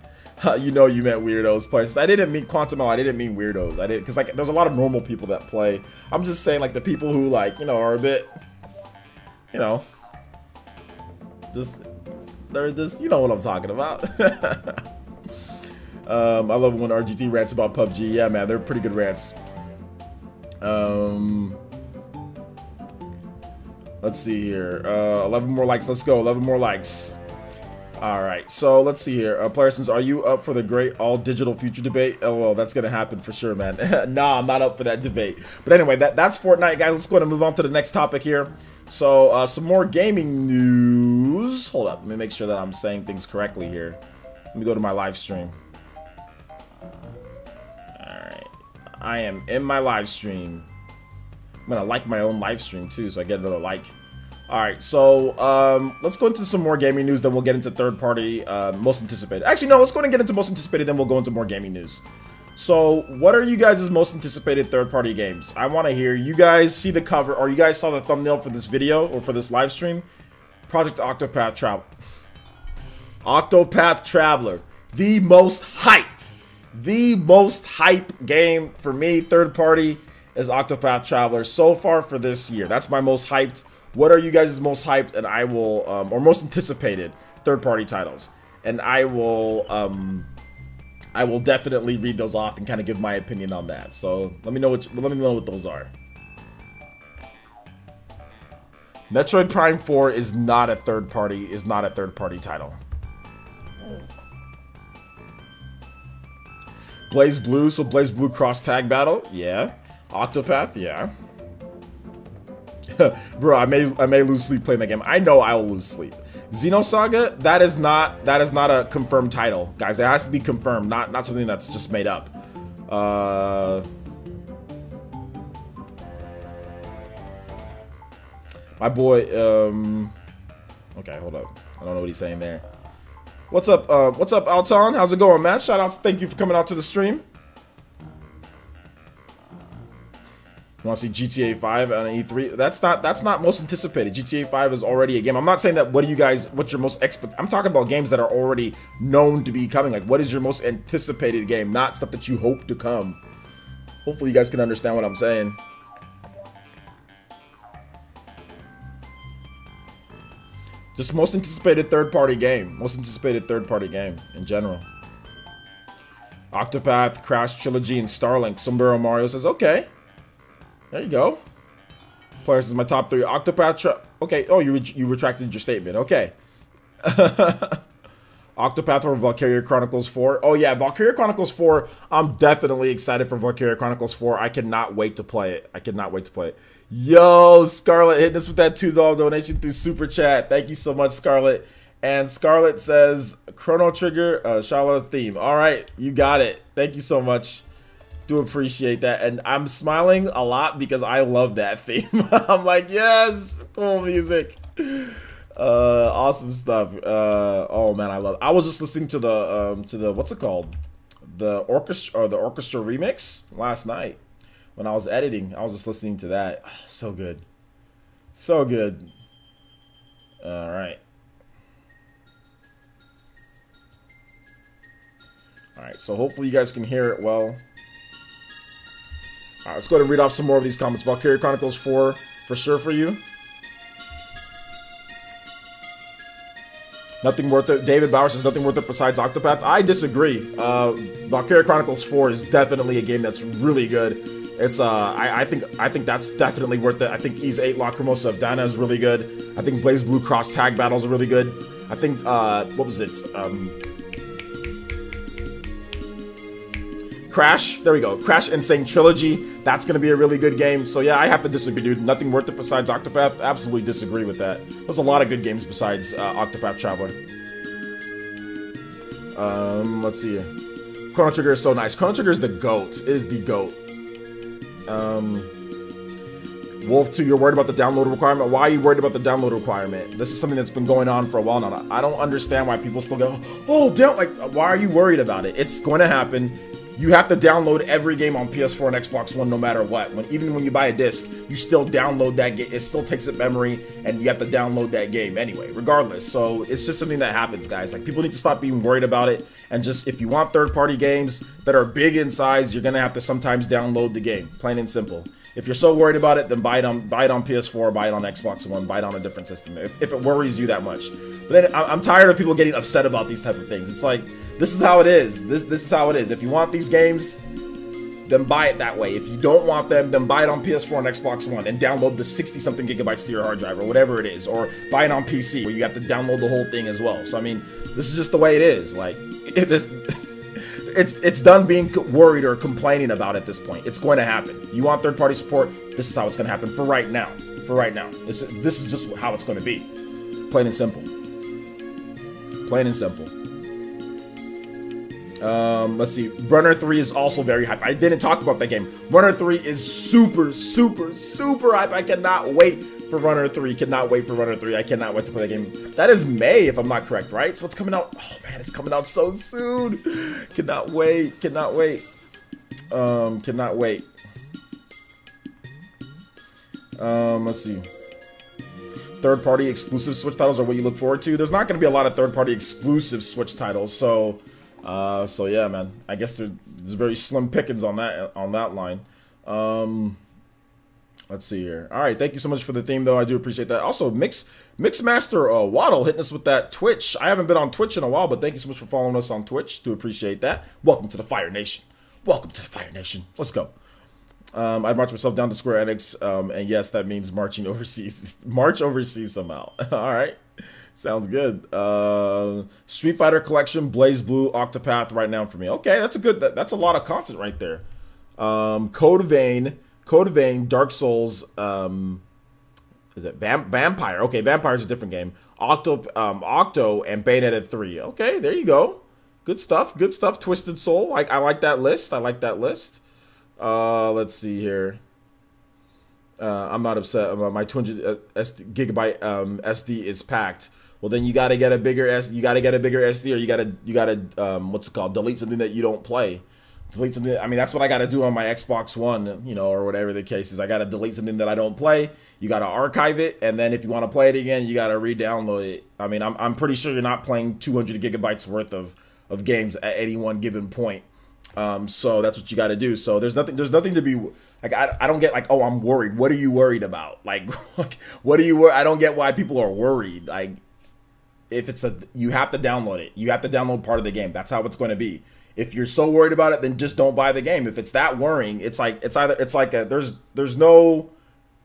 You know you meant weirdos places. I didn't mean Quantum. I didn't mean weirdos. I didn't, because, like, there's a lot of normal people that play. I'm just saying, like, the people who, like, you know, are a bit, you know, they're just, you know what I'm talking about. I love when RGT rants about PUBG. Yeah, man, they're pretty good rants. Let's see here. 11 more likes. Let's go. 11 more likes. All right. So let's see here. Playersons, are you up for the great all-digital future debate? LOL, that's gonna happen for sure, man. Nah, I'm not up for that debate. But anyway, that's Fortnite, guys. Let's go ahead and move on to the next topic here. So, some more gaming news. Hold up, let me make sure that I'm saying things correctly here. Let me go to my live stream. Alright. I am in my live stream. I'm gonna like my own live stream too, so I get another like. Alright, so, let's go into some more gaming news, then we'll get into third party, most anticipated. Actually, no, let's go ahead and get into most anticipated, then we'll go into more gaming news. So, what are you guys' most anticipated third-party games? I want to hear. You guys see the cover, or you guys saw the thumbnail for this video, or for this live stream? Project Octopath Traveler. Octopath Traveler. The most hype game for me, third-party, is Octopath Traveler so far for this year. That's my most hyped. What are you guys' most hyped, and I will, or most anticipated third-party titles? And I will definitely read those off and kind of give my opinion on that. So let me know what those are. Metroid Prime 4 is not a third party title. Blaze Blue, so Blaze Blue cross tag battle, yeah. Octopath, yeah. Bro, I may lose sleep playing that game. I know I will lose sleep. Xenosaga, that is not a confirmed title, guys. It has to be confirmed, not something that's just made up. My boy, okay, hold up. I don't know what he's saying there. What's up, Alton? How's it going, man? Shout outs, thank you for coming out to the stream. You want to see GTA 5 on E3? That's not most anticipated. GTA 5 is already a game. I'm not saying that. What's your most I'm talking about games that are already known to be coming. Like, what is your most anticipated game? Not stuff that you hope to come. Hopefully, you guys can understand what I'm saying. Just most anticipated third-party game. Most anticipated third-party game in general. Octopath, Crash Trilogy, and Starlink. Sombrero Mario says, okay. There you go. Players is my top 3. Octopath. Okay. Oh, you retracted your statement. Okay. Octopath or Valkyria Chronicles 4. Oh yeah, Valkyria Chronicles 4. I'm definitely excited for Valkyria Chronicles 4. I cannot wait to play it. I cannot wait to play it. Yo, Scarlett hitting us with that $2 donation through Super Chat. Thank you so much, Scarlett. And Scarlett says Chrono Trigger, Shala theme. All right, you got it. Thank you so much. Do appreciate that, and I'm smiling a lot because I love that theme. I'm like, yes, cool music. Awesome stuff. Oh man, I love it. I was just listening to the what's it called, the orchestra remix last night when I was editing. I was just listening to that. Oh, so good, so good. All right. So hopefully you guys can hear it well. Alright, let's go ahead and read off some more of these comments. Valkyria Chronicles 4, for sure for you. Nothing worth it. David Bauer says nothing worth it besides Octopath. I disagree. Valkyria Chronicles 4 is definitely a game that's really good. It's I think that's definitely worth it. I think Ys 8 Lacrimosa of Dana is really good. I think Blaze Blue Cross Tag Battles are really good. I think what was it? Crash, there we go. Crash Insane Trilogy, that's gonna be a really good game. So yeah, I have to disagree, dude. Nothing worth it besides Octopath. Absolutely disagree with that. There's a lot of good games besides Octopath Traveler. Let's see. Chrono Trigger is so nice. Chrono Trigger is the GOAT. It is the GOAT. Wolf 2, you're worried about the download requirement. Why are you worried about the download requirement? This is something that's been going on for a while now. I don't understand why people still go, oh, damn, like, why are you worried about it? It's going to happen. You have to download every game on PS4 and Xbox One no matter what. Even when you buy a disc, you still download that game. It still takes up memory, and you have to download that game anyway, regardless. So it's just something that happens, guys. Like, people need to stop being worried about it, and just, if you want third-party games that are big in size, you're gonna have to sometimes download the game, plain and simple. If you're so worried about it, then buy it on PS4, buy it on Xbox One, buy it on a different system, if it worries you that much. But then I'm tired of people getting upset about these type of things. It's like, this is how it is. This is how it is. If you want these games, then buy it that way. If you don't want them, then buy it on PS4 and Xbox One and download the 60-something gigabytes to your hard drive or whatever it is. Or buy it on PC where you have to download the whole thing as well. So, I mean, this is just the way it is. Like, it's done being worried or complaining about at this point. It's going to happen. You want third-party support, this is how it's going to happen for right now. For right now. This is just how it's going to be. Plain and simple. Plain and simple. Let's see. Runner 3 is also very hype. I didn't talk about that game. Runner 3 is super, super, super hype. I cannot wait for Runner 3. Cannot wait for Runner 3. I cannot wait to play that game. That is May, if I'm not correct, right? So it's coming out. Oh man, it's coming out so soon. Cannot wait. Cannot wait. Cannot wait. Let's see. Third-party exclusive Switch titles are what you look forward to. There's not going to be a lot of third-party exclusive Switch titles, so yeah, man. I guess there's very slim pickings on that line. Let's see here. All right, thank you so much for the theme, though. I do appreciate that. Also, Mixmaster Waddle hitting us with that Twitch. I haven't been on Twitch in a while, but thank you so much for following us on Twitch. Do appreciate that. Welcome to the Fire Nation. Welcome to the Fire Nation. Let's go. I'd march myself down to Square Enix, and yes, that means marching overseas. March overseas somehow. All right. Sounds good. Street Fighter Collection, Blaze Blue, Octopath right now for me. Okay, that's that's a lot of content right there. Code Vein, Dark Souls, is it Vampire? Okay, Vampire's a different game. Octo, and Bayonetta 3. Okay, there you go. Good stuff. Good stuff. Twisted Soul. I like that list. I like that list. Let's see here. I'm not upset about my 200 gigabyte SD is packed. Well, then you gotta get a bigger SD. You gotta get a bigger SD, or you gotta what's it called? Delete something that you don't play. Delete something. I mean, that's what I gotta do on my Xbox One, you know, or whatever the case is. I gotta delete something that I don't play. You gotta archive it, and then if you want to play it again, you gotta re-download it. I mean, I'm pretty sure you're not playing 200 gigabytes worth of games at any one given point. So that's what you got to do. So there's nothing to be like, I don't get like, oh, I'm worried. What are you worried about? Like, what are you worried? I don't get why people are worried. Like, if you have to download it. You have to download part of the game. That's how it's going to be. If you're so worried about it, then just don't buy the game. If it's that worrying, there's no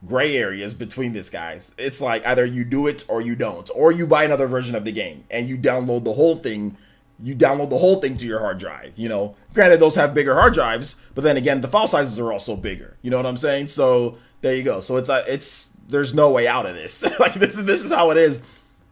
gray areas between this, guys. It's like either you do it or you don't, or you buy another version of the game and you download the whole thing. You download the whole thing to your hard drive, you know. Granted, those have bigger hard drives, but then again, the file sizes are also bigger. You know what I'm saying? So there you go. So there's no way out of this. Like this is how it is.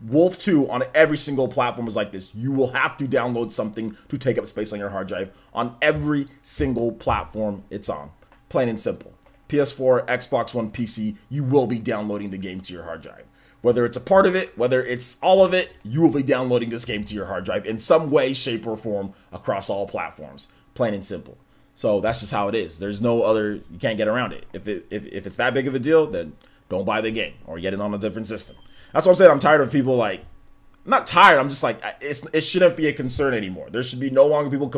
Wolf 2 on every single platform is like this. You will have to download something to take up space on your hard drive on every single platform it's on. Plain and simple. PS4, Xbox One, PC, you will be downloading the game to your hard drive. Whether it's a part of it, whether it's all of it, you will be downloading this game to your hard drive in some way, shape, or form across all platforms. Plain and simple. So that's just how it is. There's no other, you can't get around it. If it's that big of a deal, then don't buy the game or get it on a different system. That's what I'm saying. I'm tired of people like, I'm not tired. I'm just like, it shouldn't be a concern anymore. There should be no longer people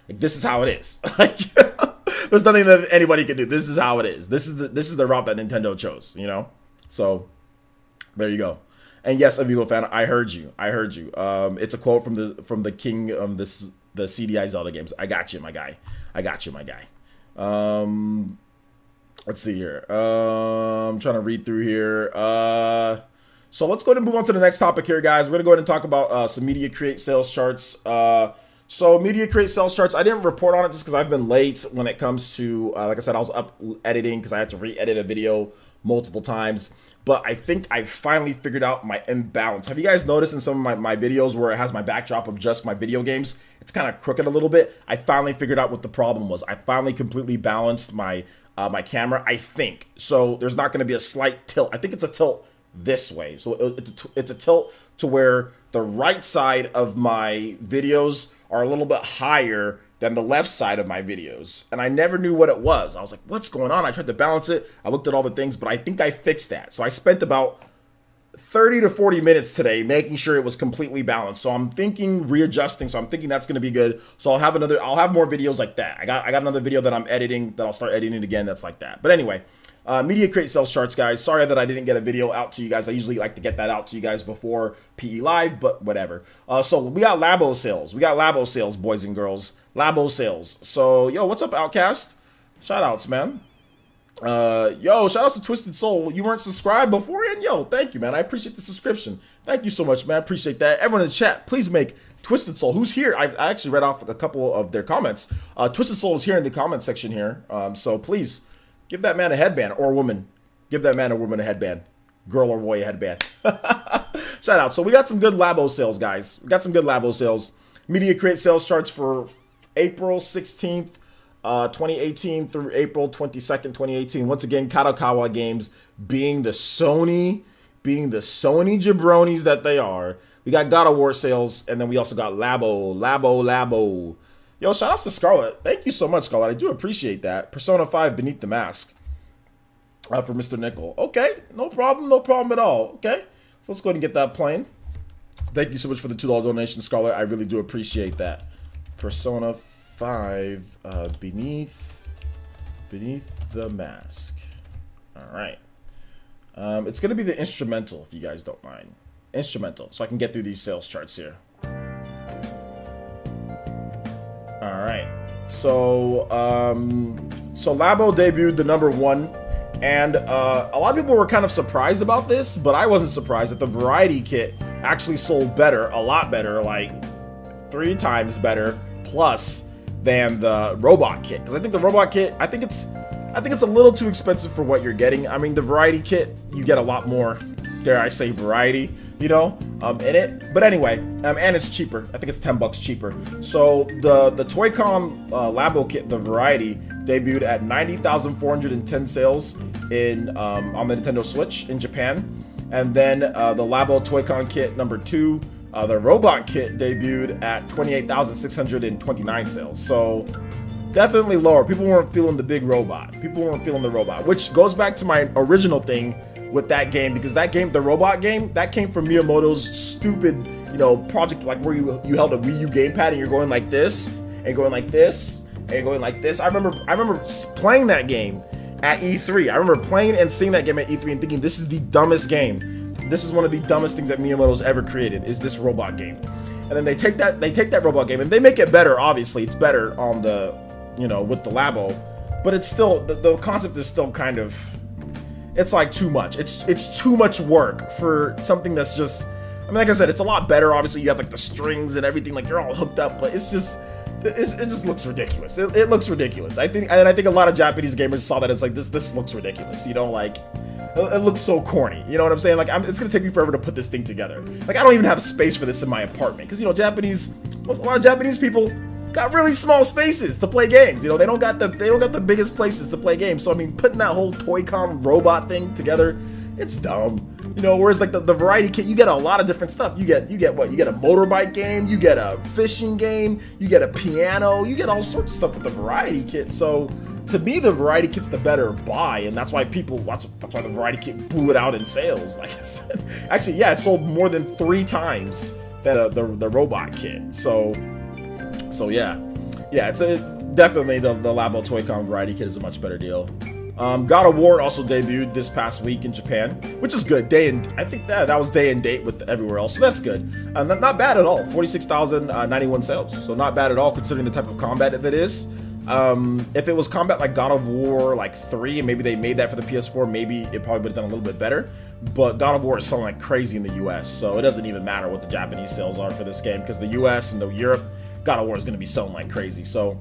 like, this is how it is. Like, there's nothing that anybody can do. This is how it is. This is the route that Nintendo chose, you know? So there you go. And yes, Amiibo fan, I heard you. It's a quote from the king of the CDI Zelda games. I got you, my guy. Let's see here. I'm trying to read through here. So let's go ahead and move on to the next topic here, guys. We're gonna go ahead and talk about some Media Create sales charts. So Media Create sales charts, I didn't report on it just because I've been late when it comes to, like I said, I was up editing because I had to re-edit a video multiple times. But I think I finally figured out my imbalance. Have you guys noticed in some of my videos where it has my backdrop of just my video games? It's kind of crooked a little bit. I finally figured out what the problem was. I finally completely balanced my my camera, I think. So there's not going to be a slight tilt. I think it's a tilt this way. So it's a tilt to where the right side of my videos are a little bit higher than the left side of my videos. And I never knew what it was. I was like, what's going on? I tried to balance it. I looked at all the things, but I think I fixed that. So I spent about 30 to 40 minutes today making sure it was completely balanced. So I'm thinking readjusting. So I'm thinking that's going to be good. So I'll have more videos like that. I got another video that I'm editing that I'll start editing again. That's like that. But anyway, Media Create sales charts, guys. Sorry that I didn't get a video out to you guys. I usually like to get that out to you guys before PE Live, but whatever. So we got Labo sales. We got Labo sales, boys and girls. Labo sales. So, yo, what's up, Outcast? Shout outs, man. Yo, shout outs to Twisted Soul. You weren't subscribed before, and yo, thank you, man. I appreciate the subscription. Thank you so much, man. I appreciate that. Everyone in the chat, please make Twisted Soul, who's here. I actually read off a couple of their comments. Twisted Soul is here in the comment section here. So please give that man a headband, or woman. Give that man or woman a headband. Girl or boy a headband. Shout out. So we got some good Labo sales, guys. We got some good Labo sales. Media Create sales charts for April 16th, 2018 through April 22nd, 2018. Once again, Kadokawa Games being the Sony jabronis that they are. We got God of War sales, and then we also got Labo. Yo, shout outs to Scarlet. Thank you so much, Scarlet. I do appreciate that. Persona 5 Beneath the Mask. For Mr. Nickel. Okay, no problem at all. Okay, so let's go ahead and get that playing. Thank you so much for the $2 donation, Scarlet. I really do appreciate that. Persona 5 Beneath the Mask. Alright. It's going to be the instrumental, if you guys don't mind. Instrumental, so I can get through these sales charts here. Alright. So Labo debuted the #1. And a lot of people were kind of surprised about this, but I wasn't surprised that the Variety Kit actually sold better, a lot better, like 3 times better, plus than the Robot Kit. Because I think the Robot Kit, I think it's a little too expensive for what you're getting. I mean, the Variety Kit, you get a lot more, dare I say, variety, you know, in it. But anyway, and it's cheaper. I think it's $10 cheaper. So the Toy-Con Labo Kit, the Variety, debuted at 90,410 sales in on the Nintendo Switch in Japan, and then the Labo Toy-Con Kit #2, the Robot Kit, debuted at 28,629 sales. So definitely lower. People weren't feeling the big robot. People weren't feeling the robot, which goes back to my original thing with that game, because that game, the robot game, that came from Miyamoto's stupid, you know, project, like where you held a Wii U gamepad and you're going like this and going like this and going like this. I remember playing that game at E3. I remember playing and seeing that game at E3 and thinking, this is the dumbest game. This is one of the dumbest things that Miyamoto's ever created, is this robot game. And then they take that robot game and they make it better. Obviously, it's better on the, you know, with the Labo, but it's still, the concept is still kind of, it's like too much. It's too much work for something that's just, I mean, like I said, it's a lot better. Obviously, you have like the strings and everything, like you're all hooked up, but it just looks ridiculous. It looks ridiculous. I think a lot of Japanese gamers saw that. It's like, this looks ridiculous. You know, like, it looks so corny. You know what I'm saying? Like, it's gonna take me forever to put this thing together. Like, I don't even have space for this in my apartment, because, you know, a lot of Japanese people got really small spaces to play games. You know, they don't got the biggest places to play games. So I mean, putting that whole Toy-Con robot thing together, it's dumb. You know, whereas like the Variety Kit, you get a lot of different stuff. You get what? You get a motorbike game, you get a fishing game, you get a piano, you get all sorts of stuff with the Variety Kit. So to me, the Variety Kit's the better buy, and that's why that's why the Variety Kit blew it out in sales. Like I said, actually, yeah, it sold more than 3 times the Robot Kit. So yeah, it's definitely the Labo Toy-Con Variety Kit is a much better deal. God of War also debuted this past week in Japan, which is good. I think that was day and date with everywhere else, so that's good. Not bad at all. 46,091 sales, so not bad at all considering the type of combat that it is. If it was combat like God of War like 3, and maybe they made that for the PS4, maybe it probably would have done a little bit better. But God of War is selling like crazy in the US, so it doesn't even matter what the Japanese sales are for this game, because the US and the Europe, God of War is going to be selling like crazy. So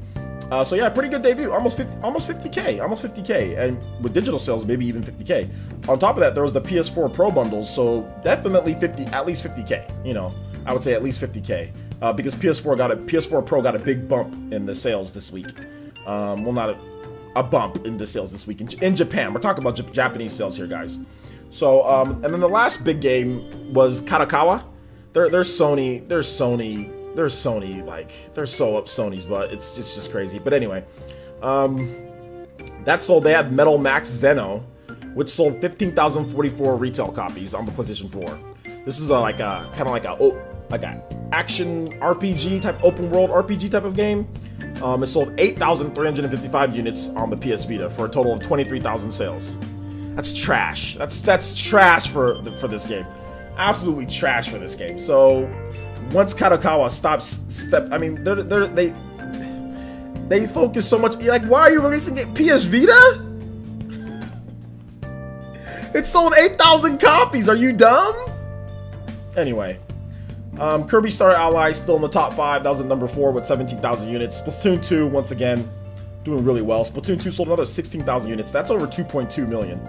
yeah, pretty good debut. Almost 50K, and with digital sales, maybe even 50K. On top of that, there was the PS4 Pro bundles, so definitely at least 50K. You know, I would say at least 50K, because PS4 Pro got a big bump in the sales this week. Well, not a bump in the sales this week in Japan. We're talking about Japanese sales here, guys. So, and then the last big game was Kadokawa. They're Sony. Like, they're so up Sony's butt. It's just crazy. But anyway, that sold. They had Metal Max Xeno, which sold 15,044 retail copies on the PlayStation 4. This is like a kind of like a action RPG type, open world RPG type of game. It sold 8,355 units on the PS Vita for a total of 23,000 sales. That's trash. That's trash for this game. Absolutely trash for this game. So once Kadokawa I mean, they focus so much. Like, why are you releasing it PS Vita? It sold 8,000 copies. Are you dumb? Anyway, Kirby Star Allies still in the top 5. That was at number 4 with 17,000 units. Splatoon 2 once again doing really well. Splatoon 2 sold another 16,000 units. That's over 2.2 million.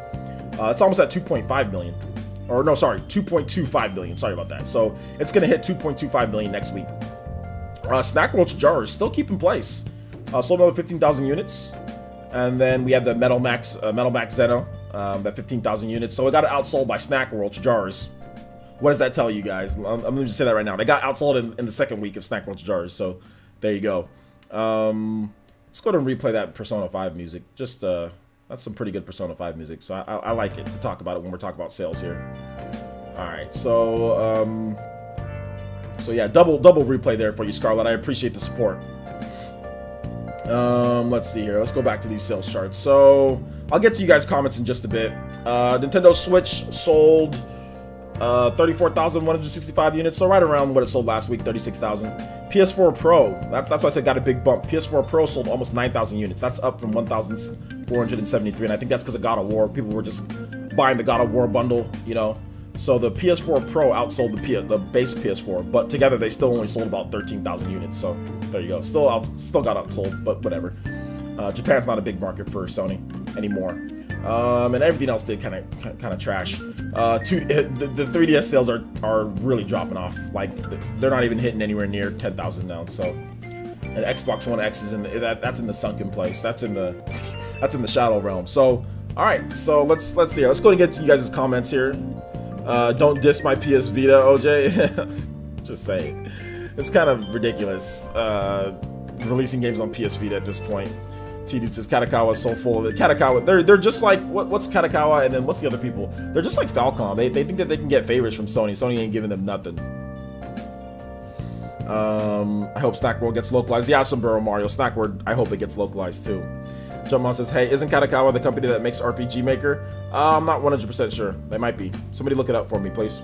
It's almost at 2.5 million. Or no, sorry, 2.25 billion. Sorry about that. So it's gonna hit 2.25 billion next week. Snack Roach Jars still keeping place. Sold another 15,000 units, and then we have the Metal Max Xeno, that 15,000 units. So it got outsold by Snack Roach Jars. What does that tell you guys? I'm gonna just say that right now. They got outsold in the second week of Snack Roach Jars. So there you go. Let's go ahead and replay that Persona 5 music. Just that's some pretty good Persona 5 music, so I like it to talk about it when we're talking about sales here. All right, so yeah, double replay there for you, Scarlett. I appreciate the support. Let's see here. Let's go back to these sales charts. So I'll get to you guys' comments in just a bit. Nintendo Switch sold 34,165 units, so right around what it sold last week, 36,000. PS4 Pro, that's why I said got a big bump. PS4 Pro sold almost 9,000 units. That's up from 1,473, and I think that's because of God of War. People were just buying the God of War bundle, you know. So the PS4 Pro outsold the base PS4, but together they still only sold about 13,000 units. So there you go. Still got outsold, but whatever. Japan's not a big market for Sony anymore. And everything else did kind of trash. The 3DS sales are really dropping off. Like they're not even hitting anywhere near 10,000 now. So, and Xbox One X is that's in the sunken place. That's in the shadow realm. So, all right. So let's see. Let's go and get to you guys' comments here. Don't diss my PS Vita, OJ. Just saying, it's kind of ridiculous releasing games on PS Vita at this point. T-Dude says Katakawa is so full of it. Katakawa, they're just like what's Katakawa, and then what's the other people? They're just like Falcom. They think that they can get favors from Sony. Sony ain't giving them nothing. I hope Snack World gets localized. Yeah, Sombrero Mario. Snack World, I hope it gets localized too. Jumpmon says, hey, isn't Katakawa the company that makes RPG Maker? I'm not 100% sure. They might be. Somebody look it up for me, please.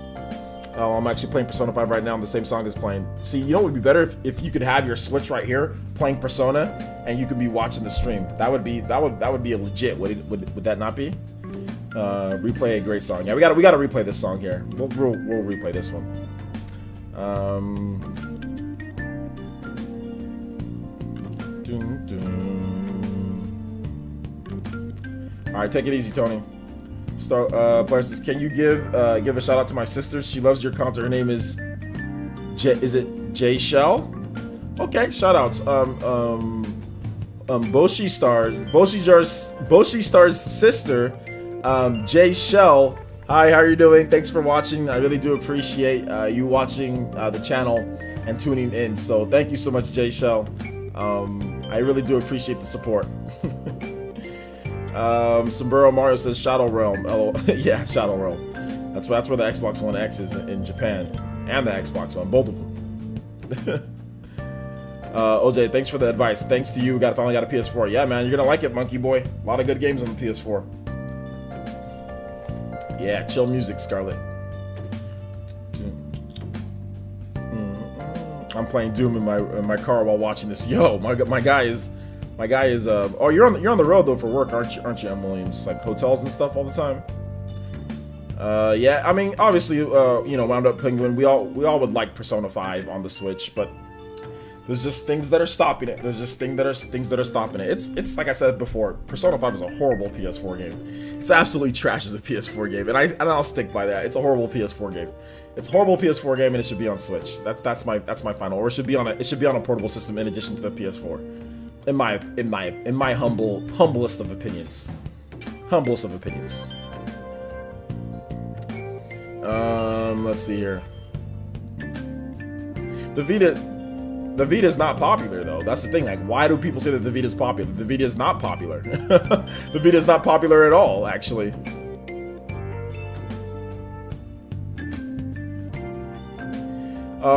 I'm actually playing Persona 5 right now, and the same song is playing. See, you know what would be better if you could have your Switch right here playing Persona, and you could be watching the stream. That would be a legit. Would that not be? Replay a great song. Yeah, we gotta replay this song here. We'll replay this one. All right, take it easy, Tony. Player says, can you give a shout out to my sister? She loves your content. Her name is Jay Shell? Okay, shout outs. Boshi Star's sister, Jay Shell. Hi, how are you doing? Thanks for watching. I really do appreciate you watching the channel and tuning in. So thank you so much, Jay Shell. I really do appreciate the support. Sombrero Mario says Shadow Realm. Oh, yeah, Shadow Realm. That's where the Xbox One X is in Japan, and the Xbox One, both of them. OJ, thanks for the advice. Thanks to you, finally got a PS4. Yeah, man, you're gonna like it, Monkey Boy. A lot of good games on the PS4. Yeah, chill music, Scarlet. I'm playing Doom in my car while watching this. Yo, my guy is. Oh, you're on the road though for work, aren't you, M. Williams? Like hotels and stuff all the time. Yeah, I mean, obviously, you know, Wound Up Penguin. We all would like Persona 5 on the Switch, but there's just things that are stopping it. There's just things that are stopping it. It's like I said before, Persona 5 is a horrible PS4 game. It's absolutely trash as a PS4 game, and I'll stick by that. It's a horrible PS4 game. It's a horrible PS4 game, and it should be on Switch. That's my final. Or it should be on a portable system in addition to the PS4. In my humblest of opinions. Humblest of opinions. Let's see here. The Vita is not popular though. That's the thing. Like, why do people say that the Vita is popular? The Vita is not popular. The Vita is not popular at all, actually.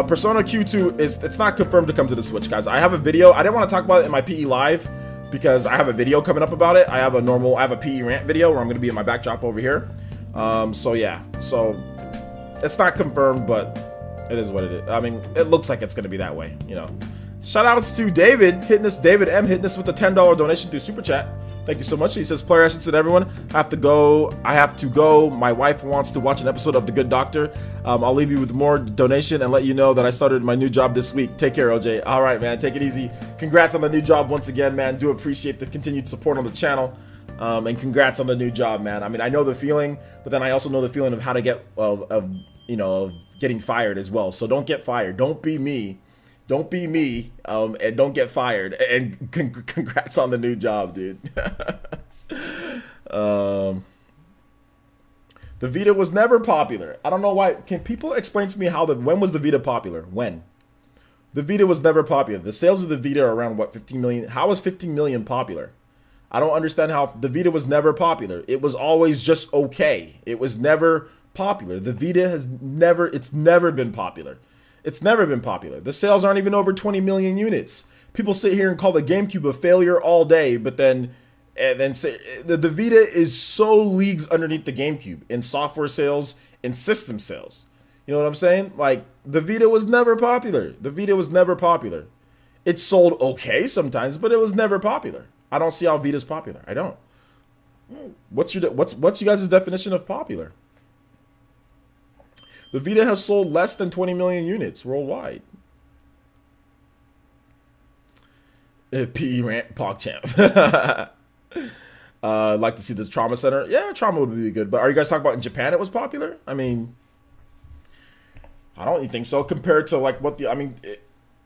Persona Q2 it's not confirmed to come to the Switch, guys. I have a video. I didn't want to talk about it in my PE live because I have a video coming up about it. I have a PE rant video where I'm going to be in my backdrop over here. So yeah. So it's not confirmed, but it is what it is. I mean, it looks like it's going to be that way, you know. Shout outs to David M hitting us with a $10 donation through Super Chat. Thank you so much. He says, player essence and everyone, I have to go. My wife wants to watch an episode of The Good Doctor. I'll leave you with more donation and let you know that I started my new job this week. Take care, OJ. All right, man. Take it easy. Congrats on the new job once again, man. Do appreciate the continued support on the channel. And congrats on the new job, man. I mean, I know the feeling, but then I also know the feeling of how to get, of getting fired as well. So don't get fired. Don't be me. Don't be me, and don't get fired. And congrats on the new job, dude. The Vita was never popular. I don't know why. Can people explain to me when was the Vita popular? When The Vita was never popular. The sales of the Vita are around, what, 15 million? How is 15 million popular? I don't understand how. The Vita was never popular. It was always just okay. It was never popular. The Vita has never, it's never been popular. It's never been popular. The sales aren't even over 20 million units. People sit here and call the GameCube a failure all day, but then say the Vita is so leagues underneath the GameCube in software sales and system sales. You know what I'm saying? Like, the Vita was never popular. The Vita was never popular. It sold okay sometimes, but it was never popular. I don't see how Vita's popular. I don't. What's you guys' definition of popular? The Vita has sold less than 20 million units worldwide. P. Rant PogChamp. I'd like to see this Trauma Center. Yeah, Trauma would be good. But are you guys talking about in Japan it was popular? I mean, I don't even think so. Compared to like what the, I mean,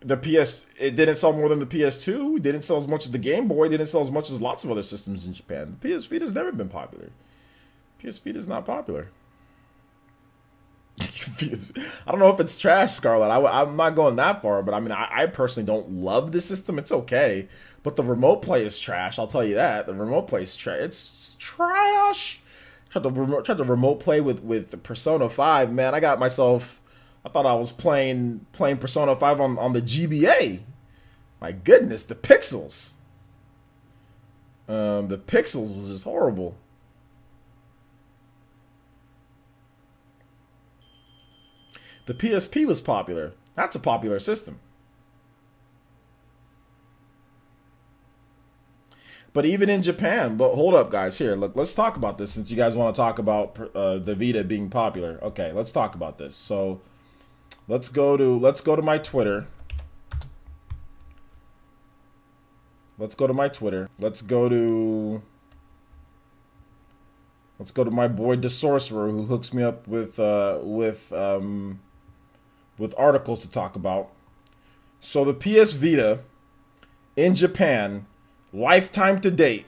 the PS, it didn't sell more than the PS2. It didn't sell as much as the Game Boy. It didn't sell as much as lots of other systems in Japan. The PS Vita's never been popular. PS Vita's not popular. I don't know if it's trash, Scarlett. I'm not going that far, but I mean, I personally don't love the system. It's okay, but the remote play is trash. I'll tell you that. The remote play is trash. It's trash. Tried to remote play with Persona 5. Man, I got myself. I thought I was playing Persona 5 on the GBA. My goodness, the pixels. The pixels was just horrible. The PSP was popular. That's a popular system. But even in Japan, but hold up, guys. Here, look, let's talk about this since you guys want to talk about the Vita being popular. Okay, let's talk about this. So, let's go to my Twitter. Let's go to my Twitter. Let's go to my boy the Sorcerer, who hooks me up with articles to talk about. So the PS Vita in Japan, lifetime to date.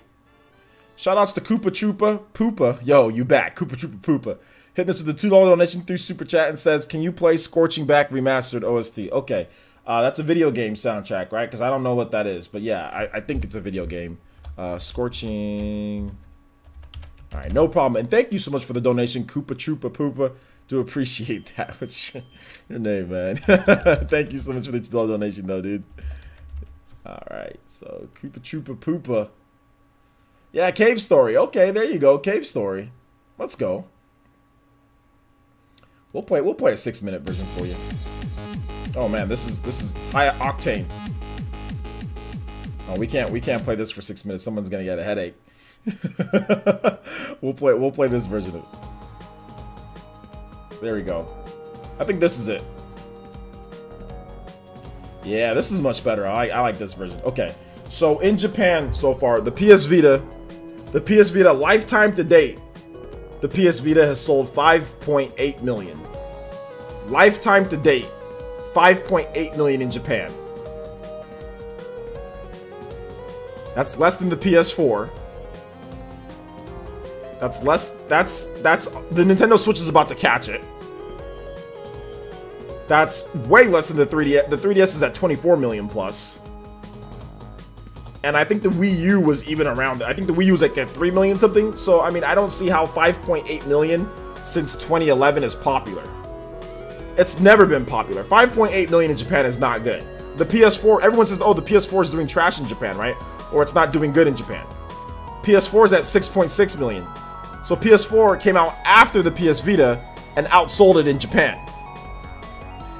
Shoutouts to Koopa Troopa Poopa. Yo, you back. Koopa Troopa Poopa. Hitting us with a $2 donation through Super Chat and says, can you play Scorching Back Remastered OST? Okay. That's a video game soundtrack, right? Because I don't know what that is. But yeah, I think it's a video game. Scorching. All right, no problem. And thank you so much for the donation, Koopa Troopa Poopa. Do appreciate that. What's your name, man? Thank you so much for the $2 donation, though, dude. All right, so Koopa Troopa Poopa. Yeah, Cave Story. Okay, there you go, Cave Story. Let's go. We'll play a 6-minute version for you. Oh man, this is high octane. Oh, we can't play this for 6 minutes. Someone's gonna get a headache. We'll play this version of it. There we go. I think this is it. Yeah, this is much better. I like this version. Okay, so in Japan so far, the PS Vita lifetime to date, the PS Vita has sold 5.8 million. Lifetime to date, 5.8 million in Japan. That's less than the PS4. That's the Nintendo Switch is about to catch it. That's way less than the 3DS. The 3DS is at 24 million plus. And I think the Wii U was even around it. I think the Wii U was like at 3 million something. So, I mean, I don't see how 5.8 million since 2011 is popular. It's never been popular. 5.8 million in Japan is not good. The PS4, everyone says, oh, the PS4 is doing trash in Japan, right? Or it's not doing good in Japan. PS4 is at 6.6 million. So PS4 came out after the PS Vita and outsold it in Japan.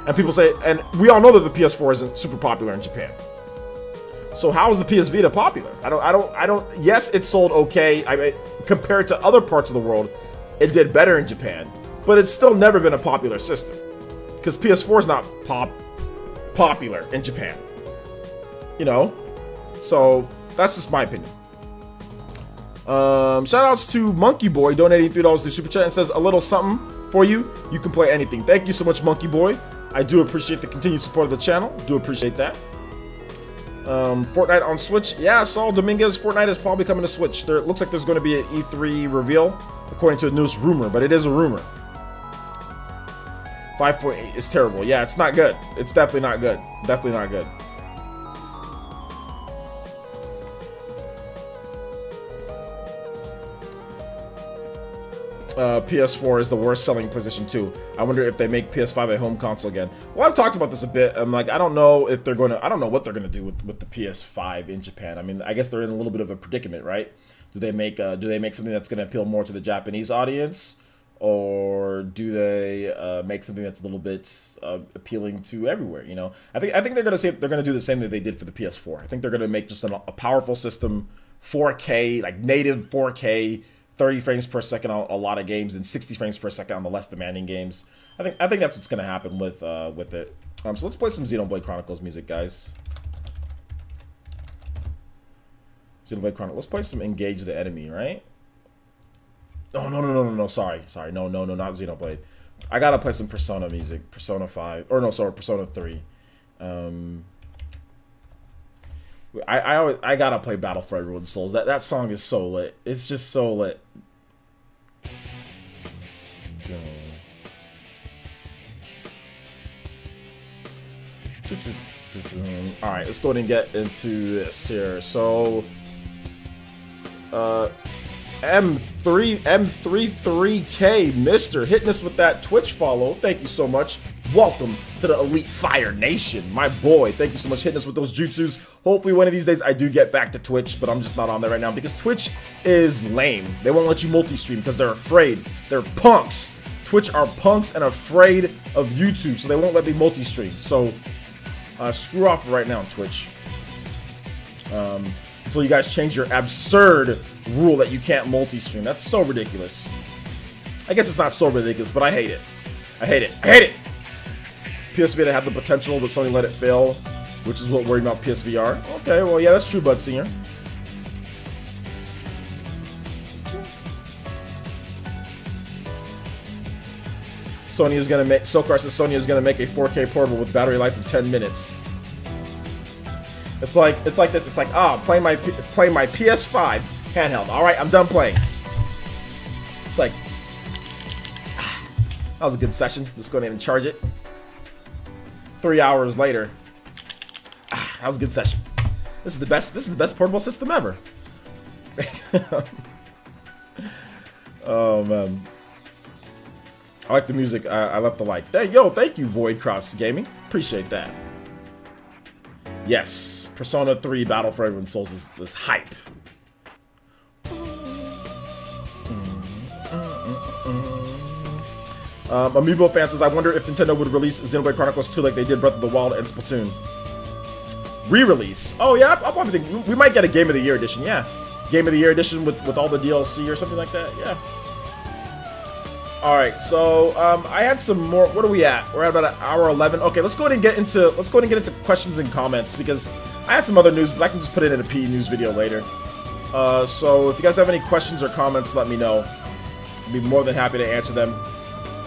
And people say, and we all know that the PS4 isn't super popular in Japan. So how is the PS Vita popular? Yes, it sold okay. I mean, compared to other parts of the world, it did better in Japan. But it's still never been a popular system. Because PS4 is not popular in Japan. You know? So, that's just my opinion. Shoutouts to Monkey Boy donating $3 through Super Chat and says, a little something for you. You can play anything. Thank you so much, Monkey Boy. I do appreciate the continued support of the channel. Do appreciate that. Fortnite on Switch. Yeah, Saul Dominguez, Fortnite is probably coming to Switch. There looks like there's going to be an E3 reveal, according to a news rumor, but it is a rumor. 5.8 is terrible. Yeah, it's not good. It's definitely not good. Definitely not good. PS4 is the worst selling PlayStation 2. I wonder if they make PS5 a home console again. Well, I've talked about this a bit. I'm like, I don't know if they're going to, I don't know what they're going to do with the PS5 in Japan. I mean, I guess they're in a little bit of a predicament, right? Do they make something that's going to appeal more to the Japanese audience, or do they make something that's a little bit appealing to everywhere? You know, I think they're going to say they're going to do the same that they did for the PS4. I think they're going to make just a powerful system, 4K, like native 4K. 30 frames per second on a lot of games and 60 frames per second on the less demanding games. I think that's what's gonna happen with it. So let's play some Xenoblade Chronicles music, guys. Xenoblade Chronicles. Let's play some Engage the Enemy, right? Oh no. Sorry. No, not Xenoblade. I gotta play some Persona music. Persona 5. Or no, sorry, Persona 3. I gotta play Battle for Everyone's Souls. That song is so lit. It's just so lit. Alright, let's go ahead and get into this here. So M33K Mister hitting us with that Twitch follow. Thank you so much. Welcome to the Elite Fire Nation, my boy. Thank you so much hitting us with those jutsus. Hopefully one of these days I do get back to Twitch, but I'm just not on there right now because Twitch is lame. They won't let you multi-stream because they're afraid. They're punks. Twitch are punks and afraid of YouTube, so they won't let me multi-stream. So screw off right now on Twitch. Until you guys change your absurd rule that you can't multi-stream. That's so ridiculous. I guess it's not so ridiculous, but I hate it. I hate it. I hate it. PS Vita had the potential, but Sony let it fail, which is what worried about PSVR. Okay, well, yeah, that's true, Bud Senior. Sony is gonna make Sokar says Sony is gonna make a 4K portable with battery life of 10 minutes. It's like this. It's like play my PS5 handheld. All right, I'm done playing. It's like that was a good session. Just go ahead and charge it. 3 hours later, that was a good session. This is the best. This is the best portable system ever. Oh man, I like the music. I left the like. Hey, yo, thank you, Void Cross Gaming. Appreciate that. Yes, Persona 3 Battle for Everyone's Souls is hype. Amiibo fan says, I wonder if Nintendo would release Xenoblade Chronicles 2 like they did Breath of the Wild and Splatoon. Re-release. Oh yeah, I'll probably think we might get a Game of the Year edition. Yeah, Game of the Year edition with all the DLC or something like that. Yeah. All right, so I had some more. What are we at? We're at about an hour 11. Okay, let's go ahead and get into questions and comments because I had some other news, but I can just put it in a PE news video later. So if you guys have any questions or comments, let me know. I'd be more than happy to answer them.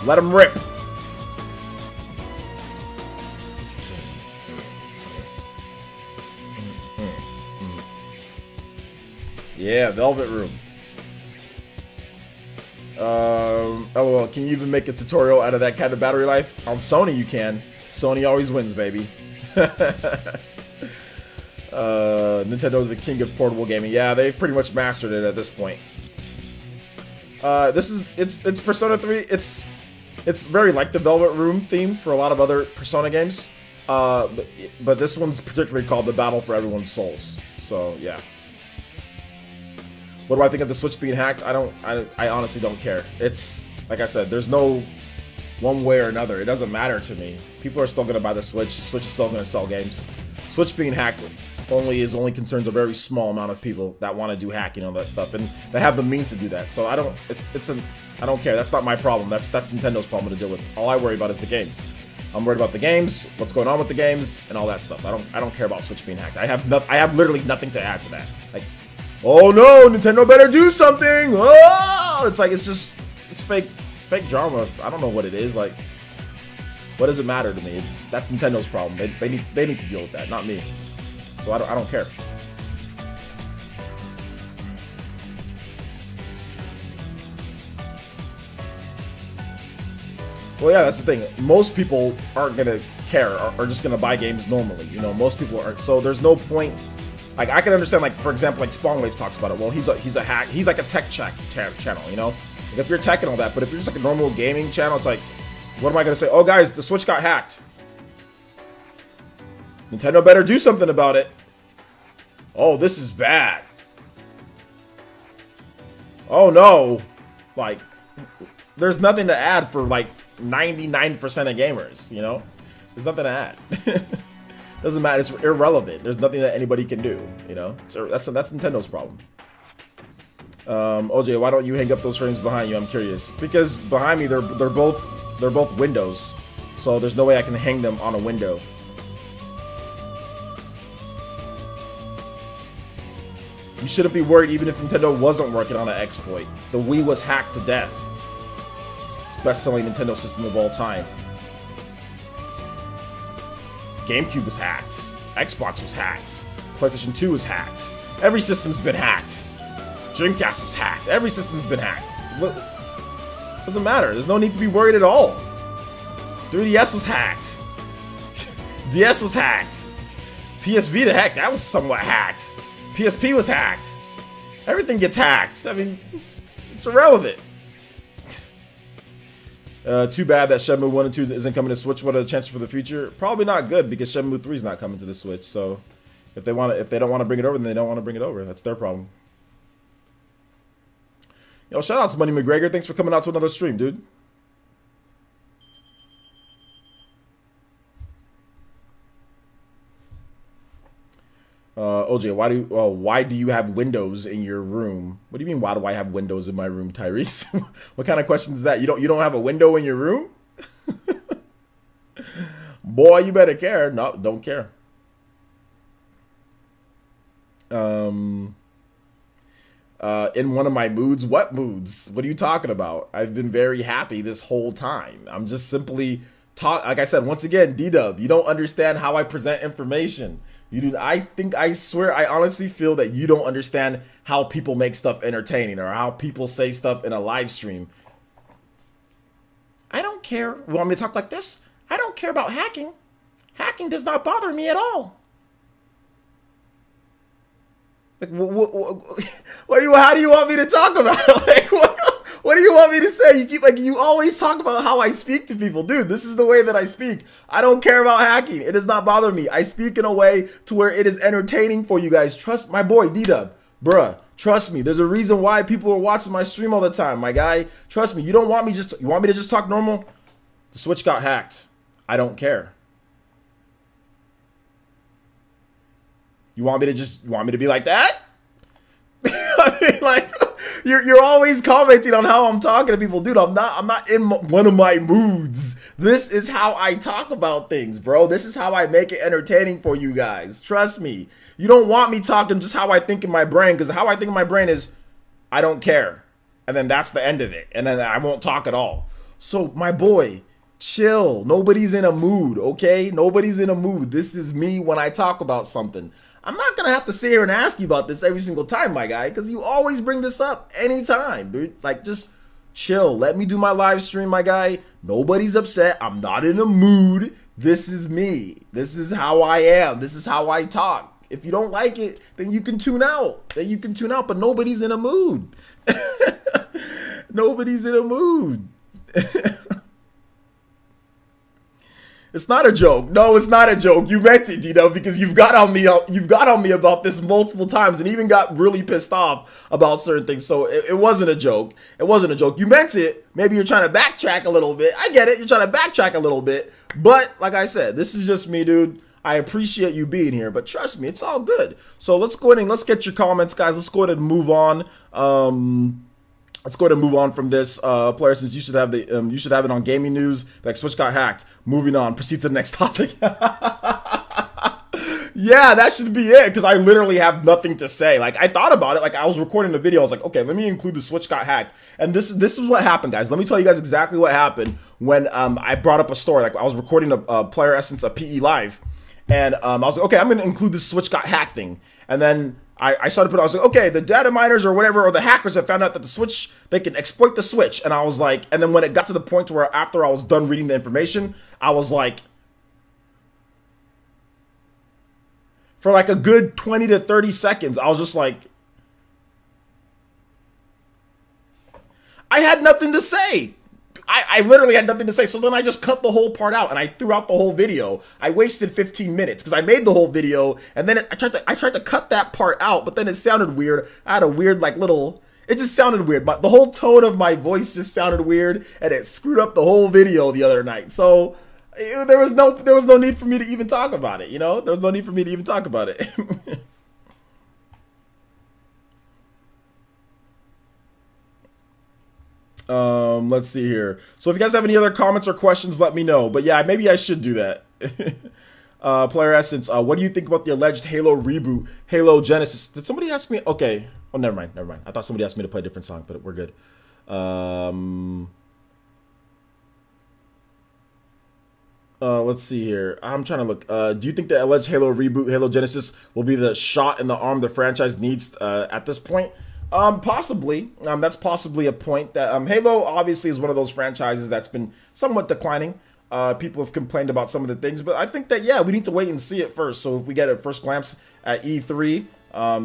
Let them rip. Yeah, Velvet Room. LOL, can you even make a tutorial out of that kind of battery life? On Sony you can. Sony always wins, baby. Nintendo's the king of portable gaming. Yeah, they've pretty much mastered it at this point. It's Persona 3. It's very like the Velvet Room theme for a lot of other Persona games. But this one's particularly called the Battle for Everyone's Souls. So, yeah. What do I think of the Switch being hacked? I honestly don't care. It's, like I said, there's no one way or another. It doesn't matter to me. People are still going to buy the Switch. Switch is still going to sell games. Switch being hacked only concerns a very small amount of people that want to do hacking and all that stuff, and they have the means to do that. So I don't care. That's not my problem. That's Nintendo's problem to deal with. All I worry about is the games. I'm worried about the games, what's going on with the games, and all that stuff. I don't care about Switch being hacked. I have literally nothing to add to that. Like, oh no, Nintendo better do something! Oh! It's fake drama. I don't know what it is. Like, what does it matter to me? That's Nintendo's problem. They need to deal with that, not me. So I don't care. Well, yeah, that's the thing. Most people aren't gonna care, or are just gonna buy games normally. You know, most people aren't. So there's no point. Like, I can understand, like, for example, like Spawnwave talks about it. Well, he's a hack. He's like a tech channel, you know. Like, if you're tech and all that, but if you're just like a normal gaming channel, it's like, what am I gonna say? Oh, guys, the Switch got hacked. Nintendo better do something about it. Oh, this is bad. Oh no, like, there's nothing to add for like 99% of gamers, you know? There's nothing to add. Doesn't matter, it's irrelevant. There's nothing that anybody can do, you know? That's Nintendo's problem. OJ, why don't you hang up those frames behind you? I'm curious. Because behind me, they're both windows. So there's no way I can hang them on a window. You shouldn't be worried even if Nintendo wasn't working on an exploit. The Wii was hacked to death. It's the best-selling Nintendo system of all time. GameCube was hacked. Xbox was hacked. PlayStation 2 was hacked. Every system's been hacked. Dreamcast was hacked. Every system's been hacked. Doesn't matter. There's no need to be worried at all. 3DS was hacked. DS was hacked. PS Vita, heck, that was somewhat hacked. PSP was hacked. Everything gets hacked. I mean, it's irrelevant. Too bad that Shenmue 1 and 2 isn't coming to Switch. What are the chances for the future? Probably not good because Shenmue 3 is not coming to the Switch. So if they don't want to bring it over, then they don't want to bring it over. That's their problem. Yo, shout out to Money McGregor. Thanks for coming out to another stream, dude. OJ, why do you have windows in your room? What do you mean, why do I have windows in my room, Tyrese? What kind of question is that? You don't have a window in your room? Boy, you better care. No, don't care. In one of my moods? What moods? What are you talking about? I've been very happy this whole time. I'm just simply like I said, once again, D-Dub, you don't understand how I present information. You do. I swear, I honestly feel that you don't understand how people make stuff entertaining or how people say stuff in a live stream. I don't care. You want me to talk like this? I don't care about hacking. Hacking does not bother me at all. Like, how do you want me to talk about it? Like, what do you want me to say? You always talk about how I speak to people. Dude, this is the way that I speak. I don't care about hacking. It does not bother me. I speak in a way to where it is entertaining for you guys. Trust my boy, D-Dub. Bruh, trust me. There's a reason why people are watching my stream all the time, my guy. Trust me. You want me to just talk normal? The Switch got hacked. I don't care. You want me to be like that? I mean, like, you're always commenting on how I'm talking to people. Dude, I'm not in one of my moods. This is how I talk about things, bro. This is how I make it entertaining for you guys. Trust me. You don't want me talking just how I think in my brain, because how I think in my brain is, I don't care. And then that's the end of it. And then I won't talk at all. So, my boy, chill. Nobody's in a mood, okay? Nobody's in a mood. This is me when I talk about something. I'm not going to have to sit here and ask you about this every single time, my guy, because you always bring this up anytime, dude. Like, just chill. Let me do my live stream, my guy. Nobody's upset. I'm not in a mood. This is me. This is how I am. This is how I talk. If you don't like it, then you can tune out. But nobody's in a mood. Nobody's in a mood. It's not a joke. No, it's not a joke. You meant it, Dino, because you've got on me about this multiple times and even got really pissed off about certain things. So it wasn't a joke. It wasn't a joke. You meant it. Maybe you're trying to backtrack a little bit. I get it. You're trying to backtrack a little bit. But like I said, this is just me, dude. I appreciate you being here, but trust me, it's all good. So let's go ahead and let's get your comments, guys. Let's go ahead and move on. Let's go ahead and move on from this player, since you should have it on gaming news. Like, Switch got hacked. Moving on. Proceed to the next topic. Yeah, that should be it, because I literally have nothing to say. Like, I thought about it. Like, I was recording the video. I was like, okay, let me include the Switch got hacked. And this is what happened, guys. Let me tell you guys exactly what happened when I brought up a story. Like, I was recording a Player Essence, a PE Live. And I was like, okay, I'm going to include this Switch got hacked thing. And then I started putting, I was like, okay, the data miners or whatever, or the hackers have found out that the Switch, they can exploit the Switch. And I was like, and then when it got to the point where after I was done reading the information, I was like, for like a good 20 to 30 seconds, I was just like, I had nothing to say. I literally had nothing to say. So then I just cut the whole part out and I threw out the whole video. I wasted 15 minutes because I made the whole video and then I tried to cut that part out, but then it sounded weird. I had a weird like little, it just sounded weird. But the whole tone of my voice just sounded weird and it screwed up the whole video the other night. So there was no need for me to even talk about it, you know? There was no need for me to even talk about it. Let's see here. So if you guys have any other comments or questions, let me know. But yeah, maybe I should do that. Player Essence, what do you think about the alleged Halo reboot, Halo Genesis? Did somebody ask me? Okay. Oh, never mind. Never mind. I thought somebody asked me to play a different song, but we're good. Let's see here. I'm trying to look. Do you think the alleged Halo reboot, Halo Genesis, will be the shot in the arm the franchise needs at this point? Possibly. That's possibly a point. That Halo obviously is one of those franchises that's been somewhat declining. People have complained about some of the things, but I think that, yeah, we need to wait and see it first. So if we get a first glance at E3,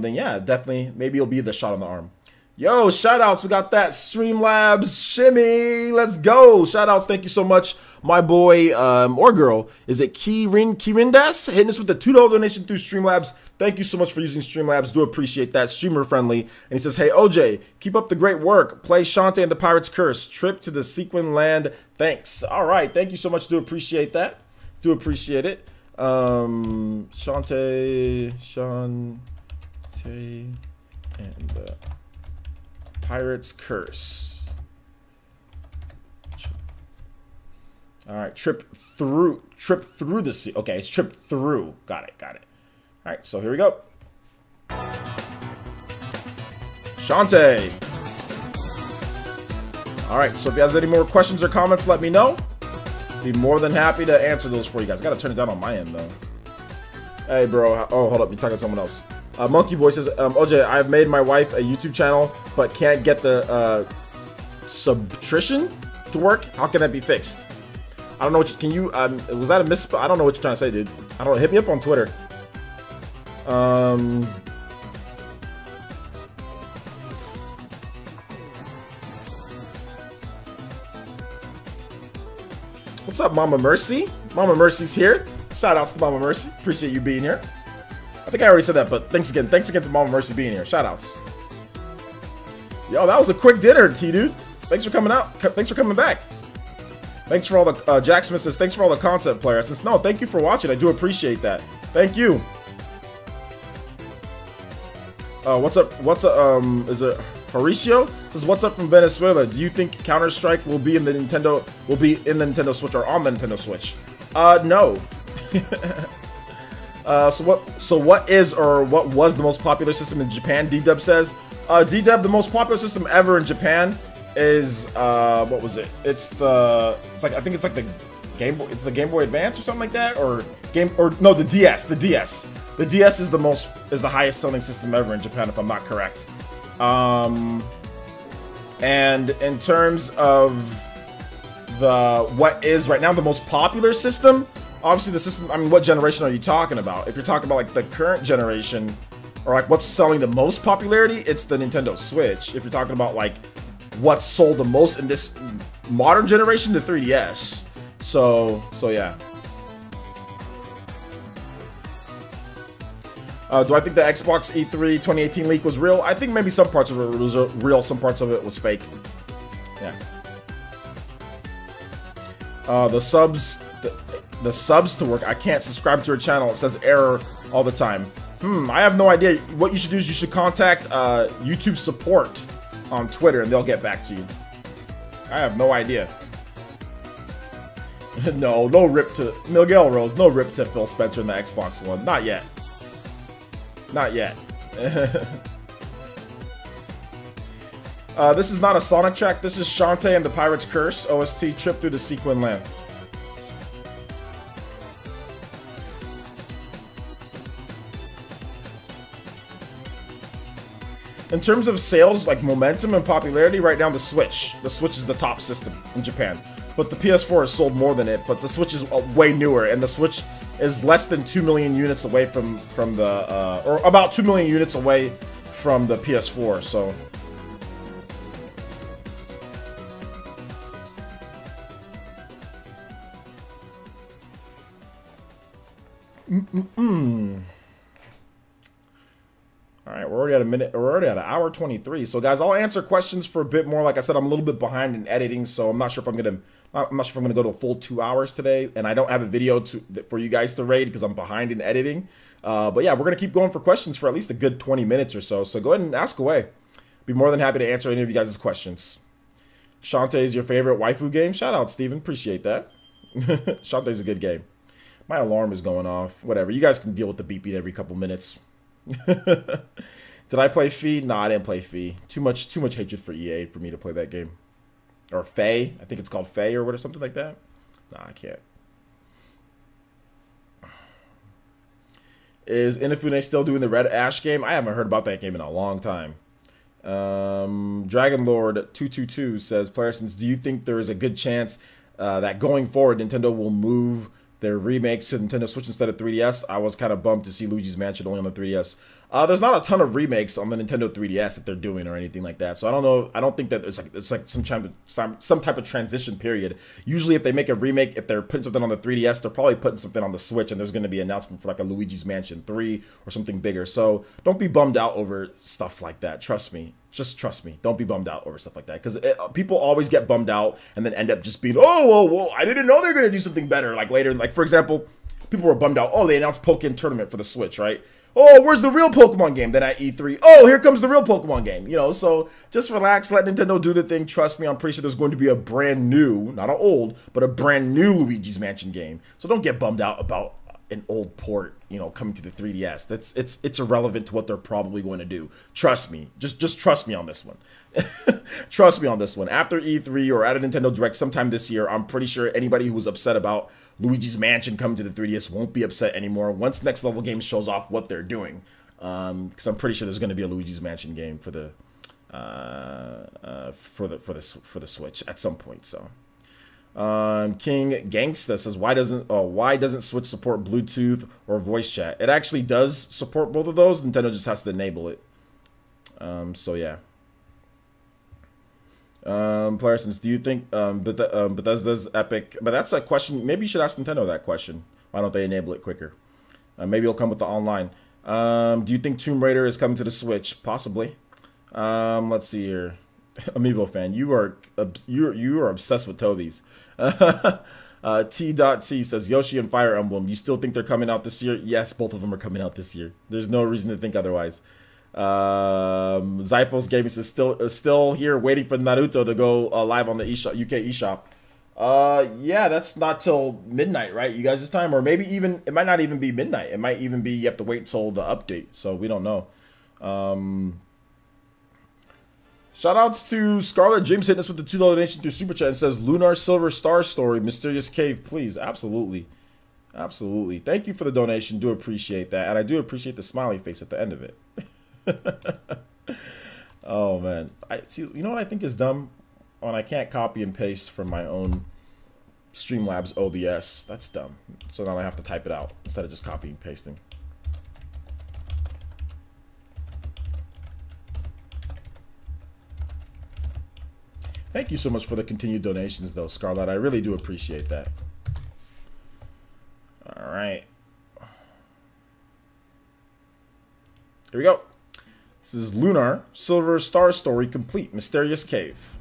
then yeah, definitely, maybe it'll be the shot on the arm. Yo, shoutouts, we got that Streamlabs shimmy, let's go. Shoutouts, thank you so much, my boy or girl. Is it Kirindas hitting us with the $2 donation through Streamlabs? Thank you so much for using Streamlabs. Do appreciate that. Streamer friendly. And he says, hey OJ, keep up the great work. Play Shantae and the Pirate's Curse. Trip to the Sequin Land. Thanks. All right, thank you so much. Do appreciate that. Do appreciate it. Shantae and the Pirate's Curse. All right, trip through the sea. Okay, it's trip through. Got it. All right, so here we go. Shantae. All right, so if you guys have any more questions or comments, let me know. Be more than happy to answer those for you guys. Gotta turn it down on my end though. Hey, bro. Oh, hold up. You're talking to someone else. Monkey Boy says, OJ, I've made my wife a YouTube channel, but can't get the subscription to work. How can that be fixed? I don't know what you, can you, was that a misspell? I don't know what you're trying to say, dude. I don't know. Hit me up on Twitter. What's up, Mama Mercy? Mama Mercy's here. Shout outs to Mama Mercy. Appreciate you being here. I think I already said that, but thanks again. Thanks again to Mama Mercy being here. Shout outs. Yo, that was a quick dinner, T-Dude. Thanks for coming out. Thanks for coming back. Thanks for all the, Jack Smith says, thanks for all the content, player. I says, no, thank you for watching. I do appreciate that. Thank you. What's up? Is it Horatio? Says, what's up from Venezuela? Do you think Counter-Strike will be in the Nintendo Switch or on the Nintendo Switch? No. So what is or what was the most popular system in Japan? D-Dub says. D-Dub, the most popular system ever in Japan is what was it? I think it's like the Game Boy. It's the Game Boy Advance or something like that, no, the DS. The DS. The DS is the highest selling system ever in Japan, if I'm not correct. And in terms of what is right now the most popular system, obviously the system, I mean, what generation are you talking about? If you're talking about like the current generation, or like what's selling the most popularity, it's the Nintendo Switch. If you're talking about like what's sold the most in this modern generation, the 3DS. So yeah. Do I think the Xbox E3 2018 leak was real? I think maybe some parts of it was real, some parts of it was fake. Yeah. The subs to work. I can't subscribe to your channel. It says error all the time. I have no idea. What you should do is you should contact YouTube support on Twitter and they'll get back to you. I have no idea. No rip to Miguel Rose. No rip to Phil Spencer in the Xbox One. Not yet. Not yet. This is not a Sonic track. This is Shantae and the Pirate's Curse OST Trip Through the Sequin Land. In terms of sales, like momentum and popularity, right now the Switch. The Switch is the top system in Japan. But the PS4 has sold more than it, but the Switch is way newer, and the Switch is less than 2 million units away from the, or about 2 million units away from the PS4, so. Alright, we're already at a minute, we're already at an hour 23. So guys, I'll answer questions for a bit more. Like I said, I'm a little bit behind in editing, so I'm not sure if I'm gonna go to a full 2 hours today, and I don't have a video for you guys to raid because I'm behind in editing. But yeah, we're gonna keep going for questions for at least a good 20 minutes or so. So go ahead and ask away. Be more than happy to answer any of you guys' questions. Shantae is your favorite waifu game? Shout out, Steven. Appreciate that. Shantae's a good game. My alarm is going off. Whatever. You guys can deal with the beeping every couple minutes. Did I play Fee? Nah, I didn't play Fee. Too much hatred for EA for me to play that game. Or Faye. I think it's called Faye or something like that. Nah, I can't. Is Inafune still doing the Red Ash game? I haven't heard about that game in a long time. Dragon Lord 222 says, Playersons, do you think there is a good chance that going forward Nintendo will move their remakes to Nintendo Switch instead of 3DS? I was kind of bummed to see Luigi's Mansion only on the 3DS. There's not a ton of remakes on the Nintendo 3DS that they're doing or anything like that. So I don't know. I don't think that it's like some type of transition period. Usually, if they make a remake, if they're putting something on the 3DS, they're probably putting something on the Switch, and there's going to be an announcement for like a Luigi's Mansion 3 or something bigger. So don't be bummed out over stuff like that. Trust me. Just trust me. Don't be bummed out over stuff like that, because people always get bummed out and then end up just being, oh, whoa, I didn't know they're going to do something better. Like later, like for example, people were bummed out. Oh, they announced Pokken Tournament for the Switch, right? Oh, where's the real Pokemon game? Then at E3, oh, here comes the real Pokemon game. You know, so just relax, let Nintendo do the thing. Trust me, I'm pretty sure there's going to be a brand new, not an old, but a brand new Luigi's Mansion game. So don't get bummed out about an old port, you know, coming to the 3DS. It's irrelevant to what they're probably going to do. Trust me. Just trust me on this one. Trust me on this one. After E3 or at a Nintendo Direct sometime this year, I'm pretty sure anybody who was upset about Luigi's Mansion coming to the 3DS won't be upset anymore once Next Level Games shows off what they're doing. Because I'm pretty sure there's going to be a Luigi's Mansion game for the Switch at some point. So, King Gangsta says, why doesn't Switch support Bluetooth or voice chat? It actually does support both of those. Nintendo just has to enable it. So yeah. Playersons, do you think Bethesda's Epic? But that's a question. Maybe you should ask Nintendo that question. Why don't they enable it quicker? Maybe it'll come with the online. Do you think Tomb Raider is coming to the Switch? Possibly. Let's see here. Amiibo fan, you are obsessed with Toby's. T.T says, Yoshi and Fire Emblem, you still think they're coming out this year? Yes, both of them are coming out this year. There's no reason to think otherwise. Zyphos Gaming is still here waiting for Naruto to go live on the UK eShop. Yeah, that's not till midnight, right? You guys' time, or maybe even it might not even be midnight. It might even be you have to wait till the update. So we don't know. Shout outs to Scarlett James hitting us with the $2 donation through Super Chat and says, Lunar Silver Star Story, Mysterious Cave, please. Absolutely. Absolutely. Thank you for the donation. Do appreciate that. And I do appreciate the smiley face at the end of it. Oh, man. See, you know what I think is dumb? When I can't copy and paste from my own Streamlabs OBS. That's dumb. So now I have to type it out instead of just copying and pasting. Thank you so much for the continued donations, though, Scarlett. I really do appreciate that. All right. Here we go. This is Lunar Silver Star Story Complete, Mysterious Cave.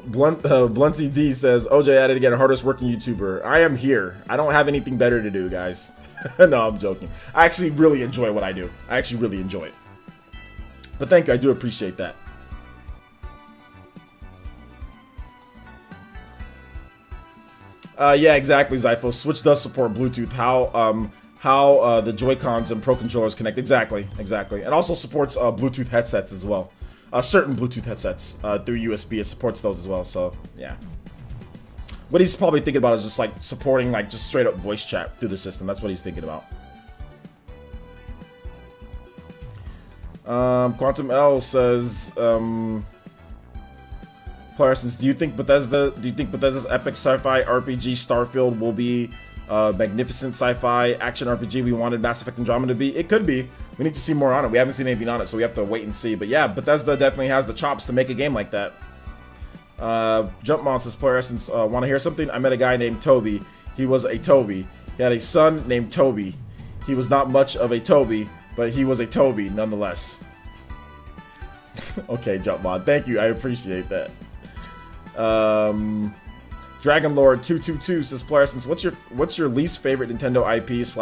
Blunty D says, OJ at it again, hardest working YouTuber. I am here. I don't have anything better to do, guys. No, I'm joking. I actually really enjoy what I do. I actually really enjoy it. But thank you. I do appreciate that. Yeah, exactly, Zypho. Switch does support Bluetooth. How the Joy-Cons and Pro Controllers connect. Exactly. It also supports Bluetooth headsets as well. Certain Bluetooth headsets through USB. It supports those as well, so yeah. what he's probably thinking about is just like supporting like just straight up voice chat through the system. That's what he's thinking about. Quantum L says, Parsons, do you think Bethesda's epic sci-fi RPG Starfield will be a magnificent sci-fi action RPG we wanted Mass Effect Andromeda to be? It could be. We need to see more on it. We haven't seen anything on it, so we have to wait and see. But yeah, Bethesda definitely has the chops to make a game like that. Jumpmon says, Player Essence, want to hear something? I met a guy named Toby. He was a Toby. He had a son named Toby. He was not much of a Toby, but he was a Toby nonetheless. Okay, Jumpmon, thank you. I appreciate that. Dragon Lord 222 says, Player Essence, what's your least favorite Nintendo IP /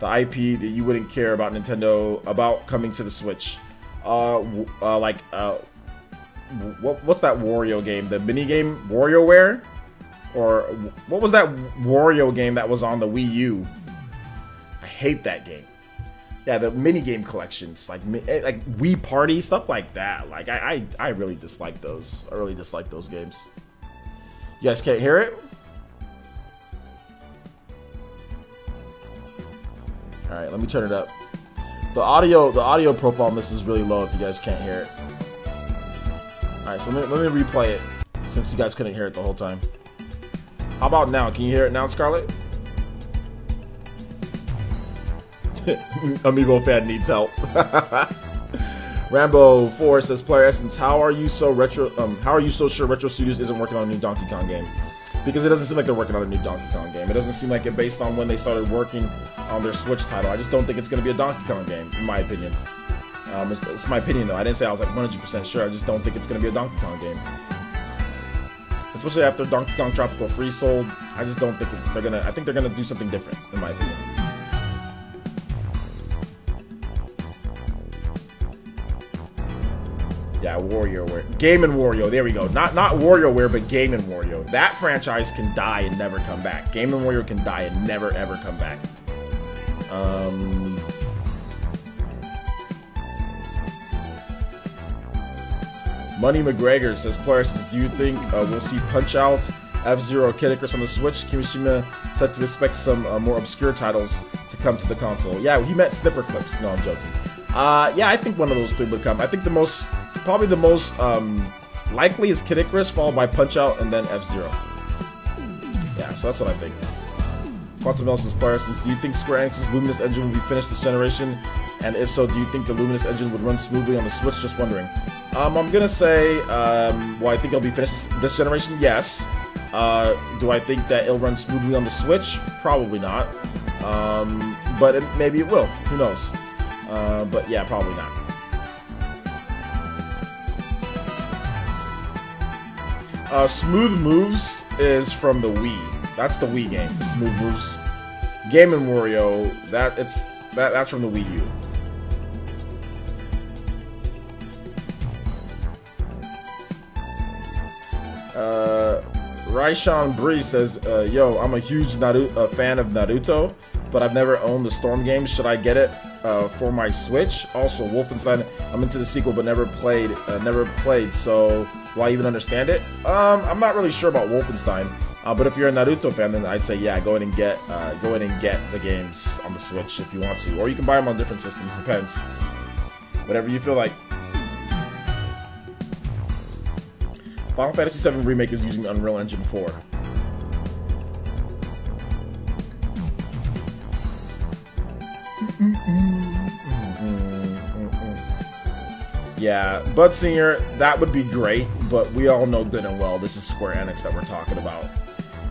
the IP that you wouldn't care about Nintendo about coming to the Switch? What's that Wario game? The mini game WarioWare? Or what was that Wario game that was on the Wii U? I hate that game. Yeah, the mini game collections, like Wii Party, stuff like that. Like I really dislike those. I really dislike those games. You guys can't hear it? All right, let me turn it up. The audio profile on this is really low if you guys can't hear it. All right, so let me replay it since you guys couldn't hear it the whole time. How about now? Can you hear it now, Scarlett? Amiibo fan needs help. Rambo 4 says, Player Essence, how are you so sure Retro Studios isn't working on a new Donkey Kong game? Because it doesn't seem like they're working on a new Donkey Kong game. It doesn't seem like it based on when they started working on their Switch title. I just don't think it's going to be a Donkey Kong game, in my opinion. It's my opinion, though. I didn't say I was like 100% sure. I just don't think it's going to be a Donkey Kong game. Especially after Donkey Kong Tropical Freeze sold, I just don't think they're going to... I think they're going to do something different, in my opinion. Yeah, WarioWare. Game & Wario. There we go. Not WarioWare, but Game & Wario. That franchise can die and never come back. Game & Wario can die and never, ever come back. Money McGregor says, Player Essence, do you think we'll see Punch-Out, F-Zero, Kid Icarus on the Switch? Kimishima said to expect some more obscure titles to come to the console. Yeah, he meant snipper clips. No, I'm joking. Yeah, I think one of those three would come. I think probably the most likely is Kid Icarus, followed by Punch-Out, and then F-Zero. Yeah, so that's what I think. Quantum Bell says, Player Essence, do you think Square Enix's Luminous engine will be finished this generation? And if so, do you think the Luminous engine would run smoothly on the Switch? Just wondering. I'm gonna say, well, I think it'll be finished this generation, yes. Do I think that it'll run smoothly on the Switch? Probably not. But maybe it will. Who knows? But yeah, probably not. Smooth Moves is from the Wii. That's the Wii game. Smooth Moves. Game & Wario. That's from the Wii U. Raishan Bree says, yo, I'm a huge fan of Naruto, but I've never owned the Storm game. Should I get it for my Switch? Also, Wolfenstein, I'm into the sequel, but never played, so will I even understand it? I'm not really sure about Wolfenstein, but if you're a Naruto fan, then I'd say, yeah, go ahead and get the games on the Switch if you want to, or you can buy them on different systems, depends. Whatever you feel like. Final Fantasy VII Remake is using Unreal Engine 4. Yeah, Bud Senior, that would be great, but we all know good and well this is Square Enix that we're talking about.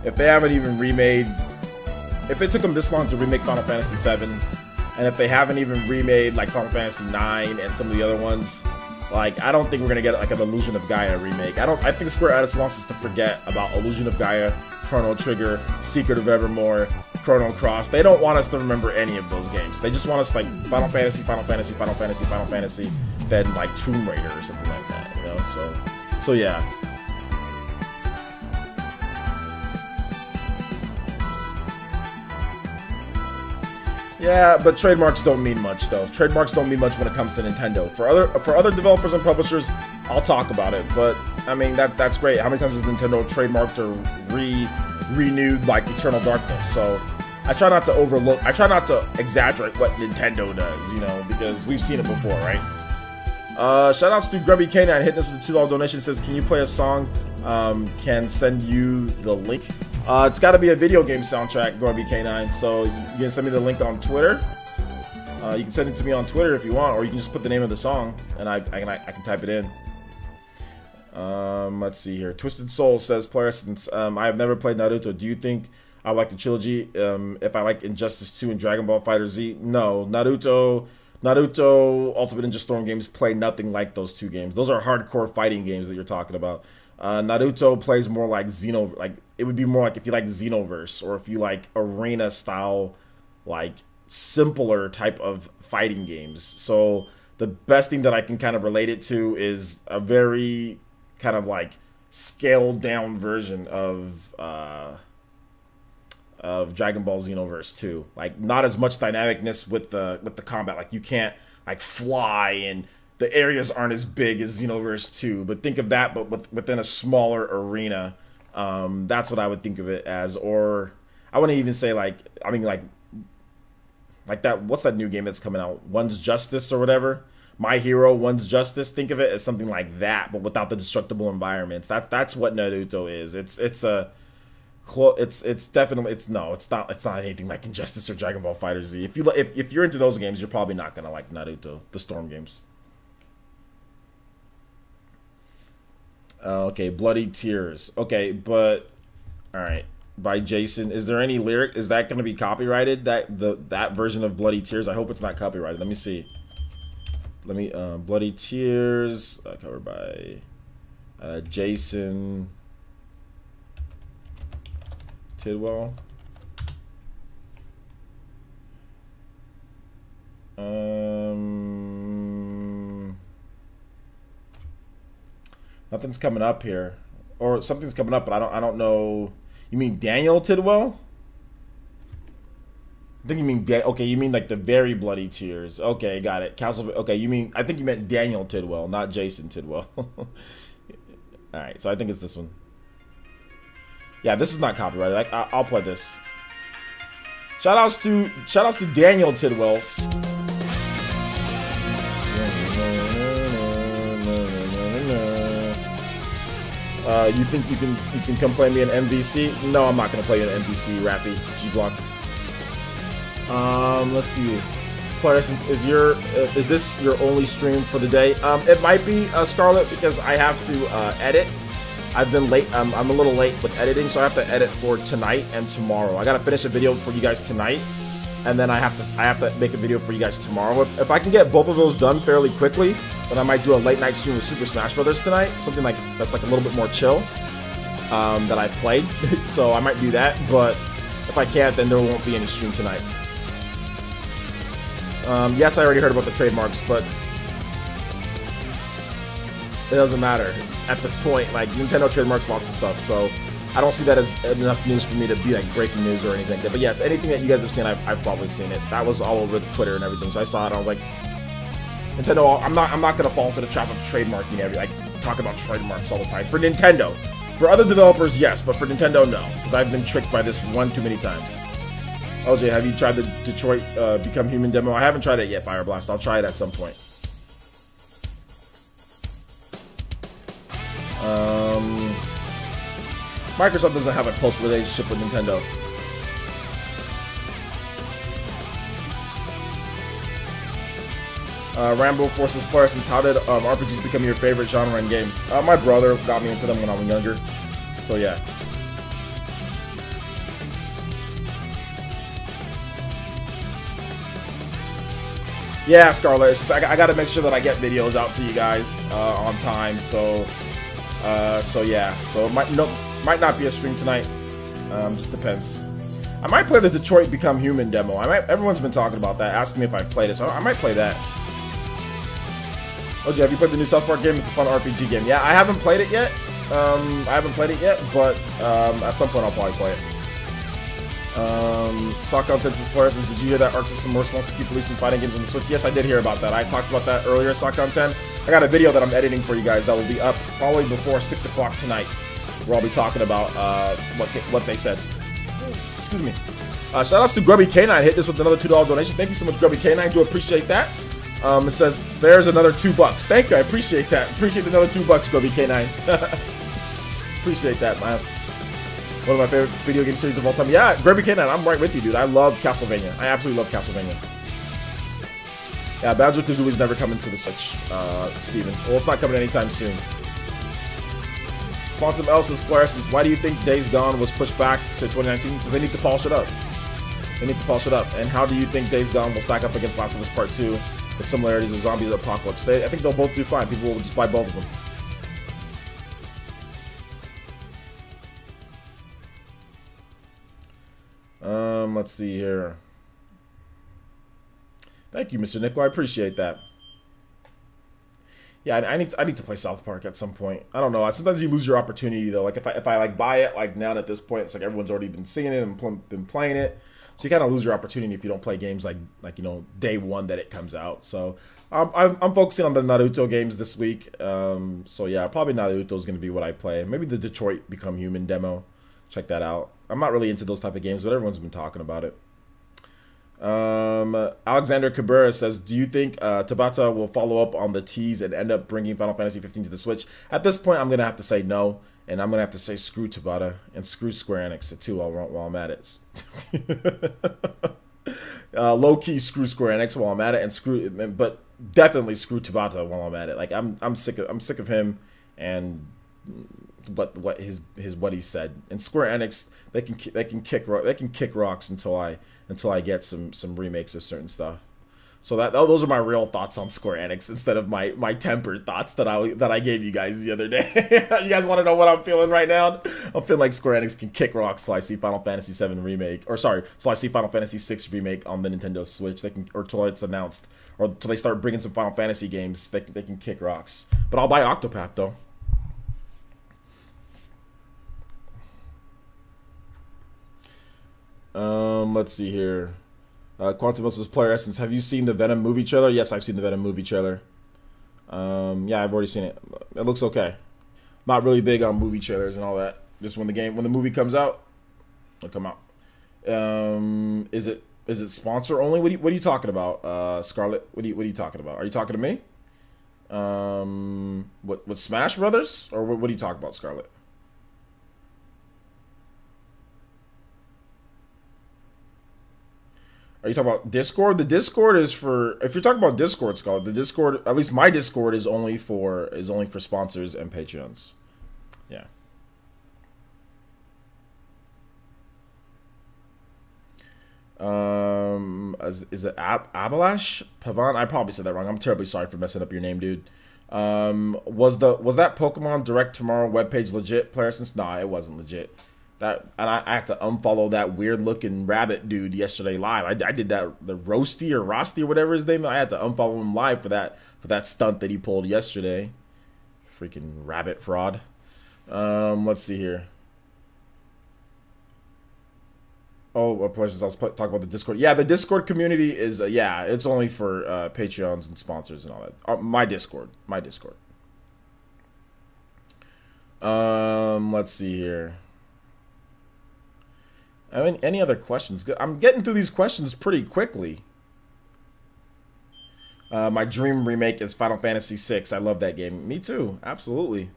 If they haven't even remade... If it took them this long to remake Final Fantasy VII, and if they haven't even remade like Final Fantasy IX and some of the other ones... Like, I don't think we're gonna get like an Illusion of Gaia remake. I think Square Enix wants us to forget about Illusion of Gaia, Chrono Trigger, Secret of Evermore, Chrono Cross. They don't want us to remember any of those games. They just want us like Final Fantasy, then like Tomb Raider or something like that, you know? So yeah. Yeah, but trademarks don't mean much, though. Trademarks don't mean much when it comes to Nintendo. For other developers and publishers, I'll talk about it. But I mean, that's great. How many times has Nintendo trademarked or renewed like Eternal Darkness? So I try not to exaggerate what Nintendo does, you know, because we've seen it before, right? Shoutouts to Grubby K9 hitting us with a $2 donation. Says, can you play a song? Can send you the link. It's got to be a video game soundtrack, Grubby K9. So you can send me the link on Twitter. You can send it to me on Twitter if you want, or you can just put the name of the song and I can type it in. Let's see here. Twisted Soul says, player, since I have never played Naruto, do you think I like the trilogy if I like Injustice 2 and Dragon Ball FighterZ? No, Naruto, Ultimate Ninja Storm games play nothing like those two games. Those are hardcore fighting games that you're talking about. Naruto plays more like it would be more like if you like Xenoverse, or if you like arena style, like simpler type of fighting games. So the best thing that I can kind of relate it to is a very kind of like scaled down version of Dragon Ball Xenoverse 2. Like not as much dynamicness with the combat. Like you can't like fly, and the areas aren't as big as Xenoverse 2. But think of that, but within a smaller arena. That's what I would think of it as. Or I wouldn't even say like, I mean like that. What's that new game that's coming out? One's Justice or whatever. My Hero, One's Justice. Think of it as something like that, but without the destructible environments. That's what Naruto is. It's definitely it's not anything like Injustice or Dragon Ball FighterZ. If you're into those games, you're probably not gonna like Naruto, the Storm games. Okay, Bloody Tears. Okay, but all right. By Jason, is there any lyric? Is that going to be copyrighted? That version of Bloody Tears? I hope it's not copyrighted. Let me see. Let me Bloody Tears covered by Jason Tidwell. Nothing's coming up here, or something's coming up, but I don't know. You mean Daniel Tidwell? I think you mean okay. You mean like the very Bloody Tears? Okay, got it. Castle. Okay, you mean I think you meant Daniel Tidwell, not Jason Tidwell. All right, so I think it's this one. Yeah, this is not copyrighted. I'll play this. Shoutouts to Daniel Tidwell. You think you can come play me in MVC? No, I'm not gonna play you in MVC, Rappy, G-Block. Let's see. Player Essence, is this your only stream for the day? It might be Scarlet, because I have to edit. I've been late. I'm a little late with editing, so I have to edit for tonight and tomorrow. I gotta finish a video for you guys tonight, and then I have to make a video for you guys tomorrow. If I can get both of those done fairly quickly, then I might do a late night stream with Super Smash Brothers tonight. Something like that's like a little bit more chill that I played. So I might do that. But if I can't, then there won't be any stream tonight. Yes, I already heard about the trademarks, but it doesn't matter at this point. Like Nintendo trademarks lots of stuff, so I don't see that as enough news for me to be like breaking news or anything. But yes, anything that you guys have seen, I've probably seen it. That was all over Twitter and everything, so I saw it. And I was like, Nintendo, I'm not gonna fall into the trap of trademarking like talk about trademarks all the time. For Nintendo, for other developers, yes, but for Nintendo, no, because I've been tricked by this one too many times. LJ, have you tried the Detroit Become Human demo? I haven't tried it yet, Fire Blast. I'll try it at some point. Microsoft doesn't have a close relationship with Nintendo. Rambo Forces Parsons, how did RPGs become your favorite genre in games? My brother got me into them when I was younger, so yeah. Yeah, Scarlett, it's just, I gotta make sure that I get videos out to you guys on time, so yeah. So it might not be a stream tonight. Just depends. I might play the Detroit Become Human demo. Everyone's been talking about that, asking me if I played it, so I might play that. OJ, have you played the new South Park game? It's a fun RPG game. Yeah, I haven't played it yet. But at some point I'll probably play it. Sock Content says, players, did you hear that Arc System Works wants to keep releasing fighting games on the Switch? Yes, I did hear about that. I talked about that earlier, Sock Content. I got a video that I'm editing for you guys that will be up probably before 6 o'clock tonight, where I'll be talking about what they said. Excuse me. Shout outs to Grubby K9. Hit this with another $2 donation. Thank you so much, Grubby K9. Do appreciate that. It says there's another $2. Thank you. I appreciate that. Appreciate another $2, Grubby K9. Appreciate that, man. One of my favorite video game series of all time. Yeah, Grubby K9. I'm right with you, dude. I love Castlevania. I absolutely love Castlevania. Yeah, Banjo-Kazooie is never coming to the Switch, Steven. Well, it's not coming anytime soon. Quantum L says, why do you think Days Gone was pushed back to 2019? Because they need to polish it up. They need to polish it up. And how do you think Days Gone will stack up against Last of Us Part 2 with similarities of Zombies Apocalypse? I think they'll both do fine. People will just buy both of them. Let's see here. Thank you, Mr. Nickel. I appreciate that. Yeah, I need to play South Park at some point. I don't know. Sometimes you lose your opportunity though. Like if I like buy it like now at this point, it's like everyone's already been seeing it and been playing it. So you kind of lose your opportunity if you don't play games like you know, day one that it comes out. So I'm focusing on the Naruto games this week. So yeah, probably Naruto is going to be what I play. Maybe the Detroit Become Human demo. Check that out. I'm not really into those type of games, but everyone's been talking about it. Alexander Cabrera says, do you think Tabata will follow up on the tease and end up bringing Final Fantasy 15 to the Switch? At this point, I'm going to have to say no. And I'm going to have to say screw Tabata and screw Square Enix too while I'm at it. Low-key screw Square Enix while I'm at it, but definitely screw Tabata while I'm at it. Like I'm sick of him and what he said. And Square Enix, they can kick rocks until I get some remakes of certain stuff. So those are my real thoughts on Square Enix instead of my tempered thoughts that I gave you guys the other day. You guys want to know what I'm feeling right now? I'm feeling like Square Enix can kick rocks till I see Final Fantasy 7 remake, or sorry, till I see Final Fantasy 6 remake on the Nintendo Switch. They can, or till it's announced, or till they start bringing some Final Fantasy games. They can kick rocks. But I'll buy Octopath though. Let's see here. Quantum vs. Player Essence. Have you seen the Venom movie trailer? Yes, I've seen the Venom movie trailer. Yeah, I've already seen it. It looks okay. Not really big on movie trailers and all that. Just when the movie comes out, it'll come out. Is it sponsor only? What are you talking about, Scarlett? What are you talking about? Are you talking to me? What Smash Brothers, or what are you talking about, Scarlett? Are you talking about Discord? The Discord is for, if you're talking about Discord, Scarlett, the Discord, at least my Discord is only for sponsors and Patreons. Yeah. Is it Abalash Pavan? I probably said that wrong. I'm terribly sorry for messing up your name, dude. Was that Pokemon Direct Tomorrow webpage legit, player? Since nah, it wasn't legit. And I had to unfollow that weird looking rabbit dude yesterday live. I did that, the Roasty or whatever his name. I had to unfollow him live for that stunt that he pulled yesterday. Freaking rabbit fraud. Let's see here. Oh, pleasures. I'll talk about the Discord. Yeah, the Discord community is yeah, it's only for Patreons and sponsors and all that. My Discord. Let's see here. I mean, any other questions? I'm getting through these questions pretty quickly. My dream remake is Final Fantasy VI. I love that game. Me too. Absolutely.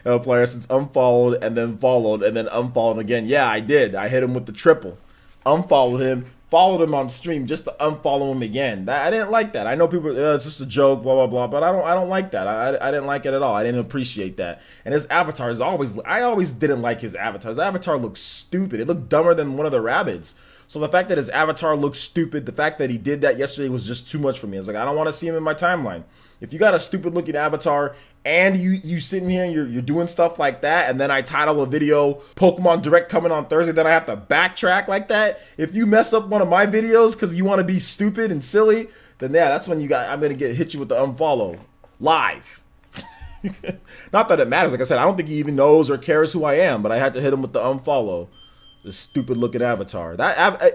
No player since unfollowed and then followed and then unfollowed again. Yeah, I did. I hit him with the triple. Unfollowed him. Followed him on stream just to unfollow him again. I didn't like that. I know people, it's just a joke, blah blah blah, but I don't like that. I didn't like it at all. I didn't appreciate that. And his avatar is I always didn't like his avatar. His avatar looked stupid. It looked dumber than one of the rabbits. So the fact that his avatar looked stupid, the fact that he did that yesterday was just too much for me. I was like, I don't want to see him in my timeline. If you got a stupid looking avatar and you sitting here and you're doing stuff like that, and then I title a video Pokemon Direct coming on Thursday, then I have to backtrack like that. If you mess up one of my videos because you want to be stupid and silly, then yeah, that's when I'm gonna hit you with the unfollow live. Not that it matters. Like I said, I don't think he even knows or cares who I am, but I had to hit him with the unfollow. This stupid looking avatar.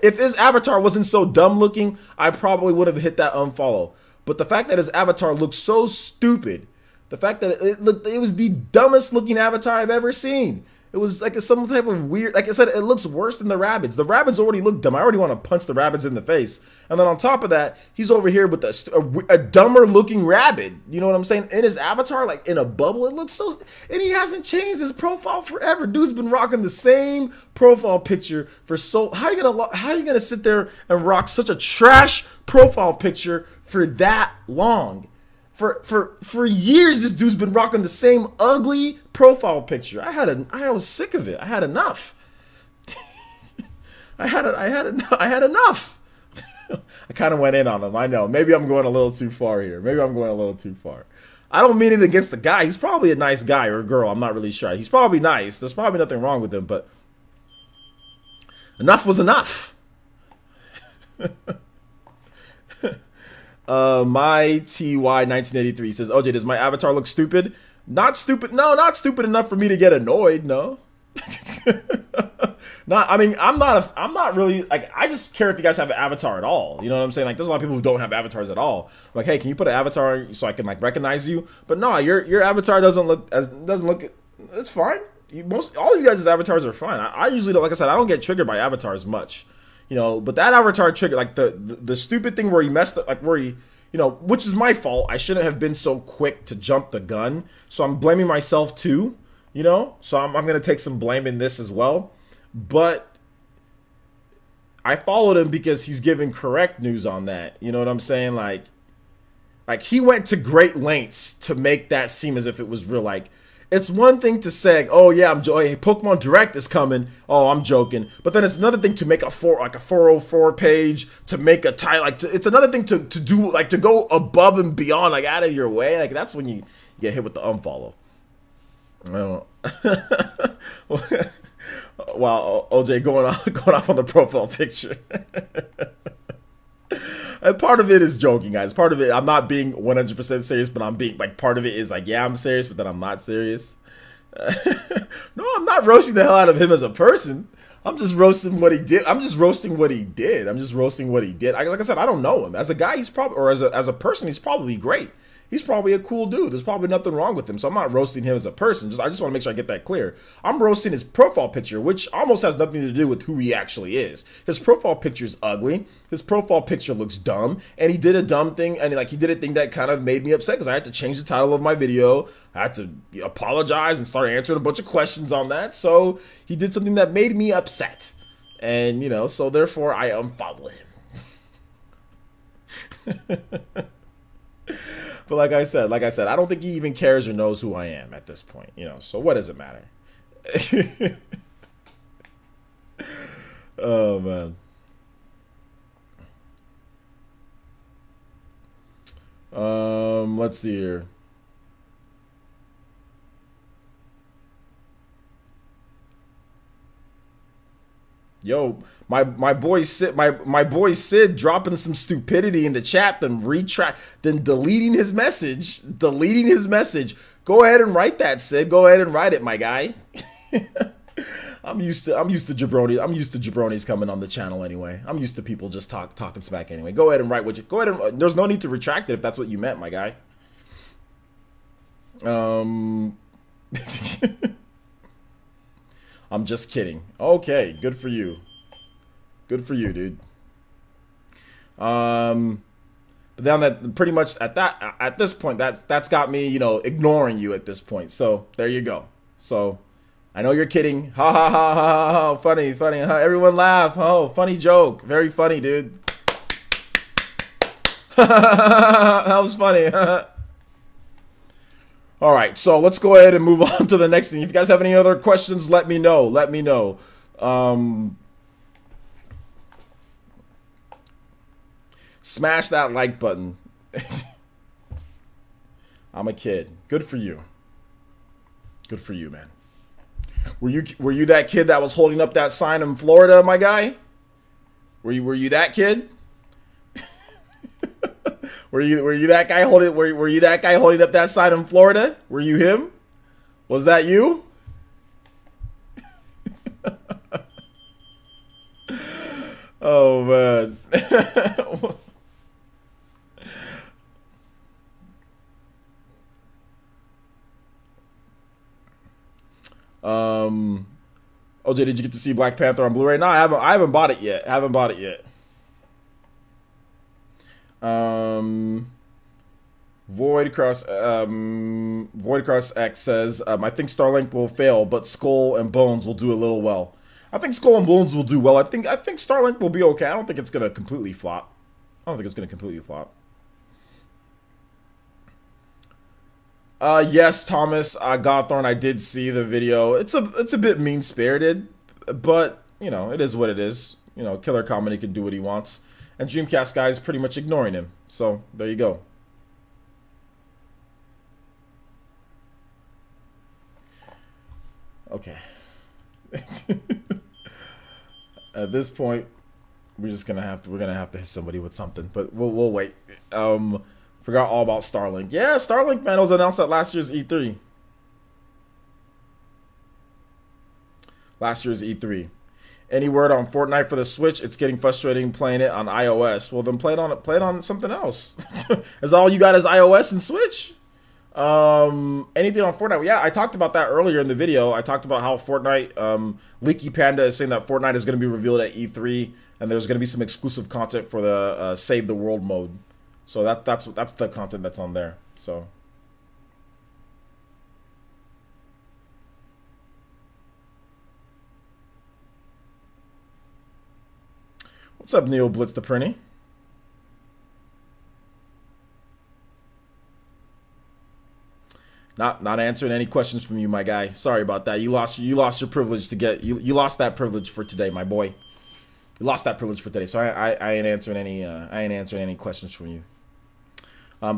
If his avatar wasn't so dumb looking, I probably would have hit that unfollow. But the fact that his avatar looks so stupid, the fact that it was the dumbest looking avatar I've ever seen. It was like some type of weird, like I said, it looks worse than the rabbits. The rabbits already look dumb. I already want to punch the rabbits in the face. And then on top of that, he's over here with a dumber looking rabbit. You know what I'm saying? In his avatar, like in a bubble, it looks so, and he hasn't changed his profile forever. Dude's been rocking the same profile picture for so, how you gonna sit there and rock such a trash profile picture for that long? For years, this dude's been rocking the same ugly profile picture. I was sick of it. I had enough. I had enough. I kind of went in on him. I know. Maybe I'm going a little too far here. Maybe I'm going a little too far. I don't mean it against the guy. He's probably a nice guy or a girl. I'm not really sure. He's probably nice. There's probably nothing wrong with him, but enough was enough. My TY 1983 says, OJ, does my avatar look stupid? Not stupid. No, not stupid enough for me to get annoyed. No. I mean, I'm not really, like, I just care if you guys have an avatar at all. You know what I'm saying? Like, there's a lot of people who don't have avatars at all. I'm like, hey, can you put an avatar so I can like recognize you? But no, your avatar doesn't look, it's fine. All of you guys' avatars are fine. I usually don't, like I said, I don't get triggered by avatars much. You know, but that avatar trigger, like the stupid thing where he messed up, like where he, you know, which is my fault. I shouldn't have been so quick to jump the gun. So I'm blaming myself too, you know. So I'm going to take some blame in this as well. But I followed him because he's giving correct news on that. You know what I'm saying? Like he went to great lengths to make that seem as if it was real. Like, it's one thing to say, oh yeah, hey, Pokemon Direct is coming. Oh, I'm joking. But then it's another thing to make a 404 page, to make a title. Like, it's another thing to do, like, to go above and beyond, like, out of your way. Like, that's when you get hit with the unfollow. Well, wow, OJ going off on the profile picture. And part of it is joking, guys. Part of it, I'm not being 100% serious, but I'm being, like, part of it is like, yeah, I'm serious, but then I'm not serious. No, I'm not roasting the hell out of him as a person. I'm just roasting what he did. I'm just roasting what he did. Like I said, I don't know him. As a guy, he's probably, or as a person, he's probably great. He's probably a cool dude. There's probably nothing wrong with him. So I'm not roasting him as a person. I just want to make sure I get that clear. I'm roasting his profile picture, which almost has nothing to do with who he actually is. His profile picture is ugly. His profile picture looks dumb. And he did a dumb thing. And he did a thing that kind of made me upset because I had to change the title of my video. I had to apologize and start answering a bunch of questions on that. So he did something that made me upset. And, you know, so therefore I unfollow him. But like I said, I don't think he even cares or knows who I am at this point, you know. So what does it matter? Oh man. Let's see here. Yo, my boy Sid dropping some stupidity in the chat, then deleting his message. Go ahead and write that, Sid. Go ahead and write it, my guy. I'm used to jabroni. I'm used to jabronis coming on the channel anyway. I'm used to people just talking smack anyway. Go ahead and write what you. Go ahead and. There's no need to retract it if that's what you meant, my guy. I'm just kidding. Okay, good for you. Good for you, dude. But then that pretty much at this point that's got me, you know, ignoring you at this point. So there you go. So I know you're kidding. Ha ha ha ha ha. Funny. Ha. Everyone laugh. Oh, funny joke. Very funny, dude. That was funny. All right, so let's go ahead and move on to the next thing. If you guys have any other questions, let me know. Smash that like button. I'm a kid. Good for you. Good for you, man. Were you that kid that was holding up that sign in Florida, my guy? Were you that kid? Were you that guy holding? Were you that guy holding up that sign in Florida? Were you him? Was that you? Oh man. OJ, did you get to see Black Panther on Blu-ray? No, I haven't bought it yet. I haven't bought it yet. Void Cross X says, I think Starlink will fail, but Skull and Bones will do a little well. I think Skull and Bones will do well. I think Starlink will be okay. I don't think it's gonna completely flop. I don't think it's gonna completely flop. Yes, Thomas, Godthorn, I did see the video. It's a bit mean-spirited, but you know, it is what it is. You know, Killer Comedy can do what he wants. And Dreamcast guy is pretty much ignoring him. So, there you go. Okay. At this point, we're gonna have to hit somebody with something, but we'll wait. Forgot all about Starlink. Yeah, Starlink, man, it was announced at last year's E3. Last year's E3. Any word on Fortnite for the Switch? It's getting frustrating playing it on iOS. Well, then play it on something else. Is all you got is iOS and Switch? Anything on Fortnite? Yeah, I talked about that earlier in the video. I talked about how Fortnite, Leaky Panda is saying that Fortnite is going to be revealed at E3, and there's going to be some exclusive content for the Save the World mode. So that's the content that's on there. So. What's up, Neo Blitz the Prinny? Not answering any questions from you, my guy. Sorry about that. You lost your privilege to get you lost that privilege for today, my boy. You lost that privilege for today. So I ain't answering any questions from you.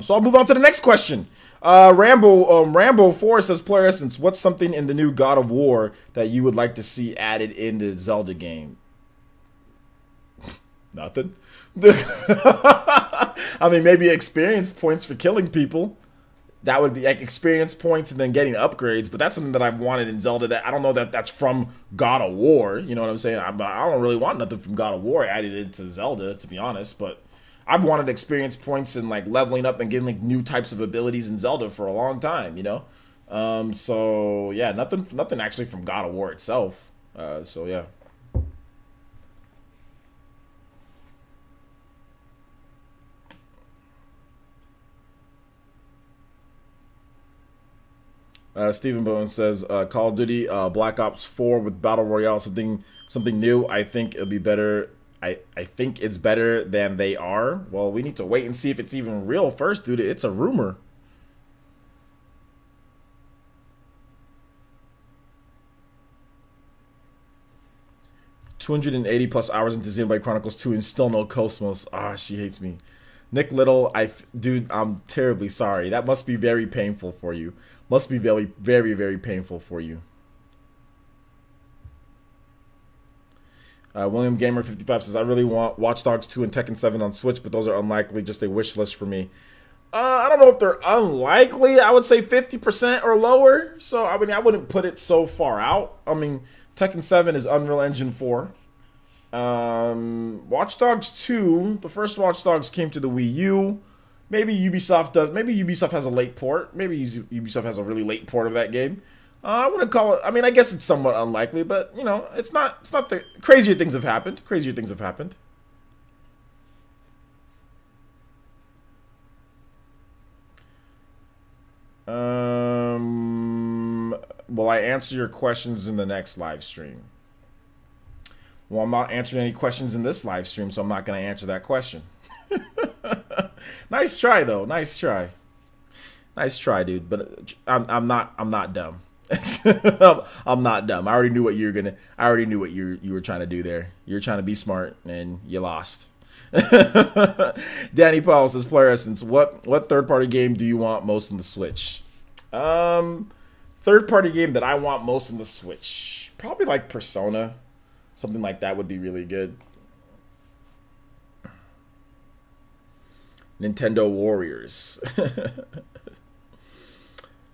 So I'll move on to the next question. Rambo 4 says, Player Essence, what's something in the new God of War that you would like to see added in the Zelda game? Nothing. I mean, maybe experience points for killing people. That would be like experience points and then getting upgrades. But that's something that I've wanted in Zelda that I don't know that that's from God of War. You know what I'm saying? I don't really want nothing from God of War added into Zelda, to be honest. But I've wanted experience points and like leveling up and getting like new types of abilities in Zelda for a long time, you know? So yeah, nothing actually from God of War itself. So yeah. Stephen Bowen says, Call of Duty Black Ops 4 with Battle Royale, something new. I think it'll be better. I think it's better than they are. Well, we need to wait and see if it's even real first, dude. It's a rumor. +280 hours into Xenoblade Chronicles 2 and still no Cosmos. Ah, she hates me. Nick Little, dude, I'm terribly sorry. That must be very painful for you. Must be very, very, very painful for you. William Gamer 55 says, I really want Watch Dogs 2 and Tekken 7 on Switch, but those are unlikely, just a wish list for me. I don't know if they're unlikely. I would say 50% or lower. So, I mean, I wouldn't put it so far out. I mean, Tekken 7 is Unreal Engine 4. Watch Dogs 2, the first Watch Dogs came to the Wii U. Maybe Ubisoft does. Maybe Ubisoft has a late port. Maybe Ubisoft has a really late port of that game. I wouldn't call it. I mean, I guess it's somewhat unlikely, but you know, it's not. It's not the crazier things have happened. Crazier things have happened. Will I answer your questions in the next live stream? Well, I'm not answering any questions in this live stream, so I'm not going to answer that question. Nice try, though. Nice try. Nice try, dude. But I'm not dumb. I'm not dumb. I already knew what you were gonna. I already knew what you were trying to do there. You're trying to be smart, and you lost. Danny Powell says, Player Essence, what third-party game do you want most on the Switch? Third-party game that I want most on the Switch, probably like Persona. Something like that would be really good. Nintendo Warriors.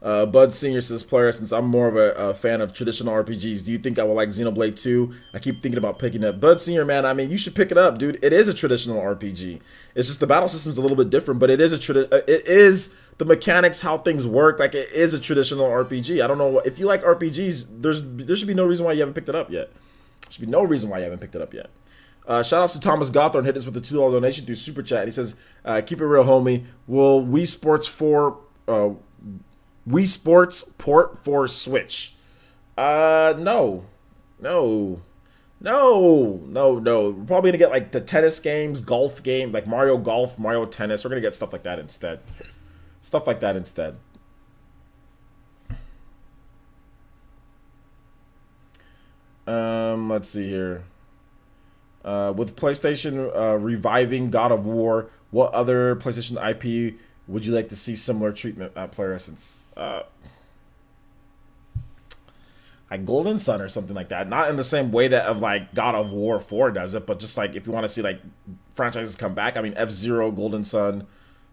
Bud Senior says, player, since I'm more of a fan of traditional RPGs, do you think I will like Xenoblade 2? I keep thinking about picking it up. Bud Senior, man, I mean, you should pick it up, dude. It is a traditional RPG. It's just the battle system's a little bit different, but it is it is the mechanics, how things work. Like, it is a traditional RPG. I don't know if you like RPGs. There should be no reason why you haven't picked it up yet. There should be no reason why you haven't picked it up yet. Shout outs to Thomas Gothorn, hit us with a $2 donation through Super Chat. He says, keep it real, homie. Will Wii Sports port for Switch? No. We're probably gonna get like the tennis games, golf game, like Mario Golf, Mario Tennis. We're gonna get stuff like that instead. Let's see here. With PlayStation reviving God of War, what other PlayStation IP would you like to see similar treatment at Player Essence? Like Golden Sun or something like that. Not in the same way that of like God of War 4 does it, but just like if you want to see like franchises come back. I mean, F-Zero, Golden Sun,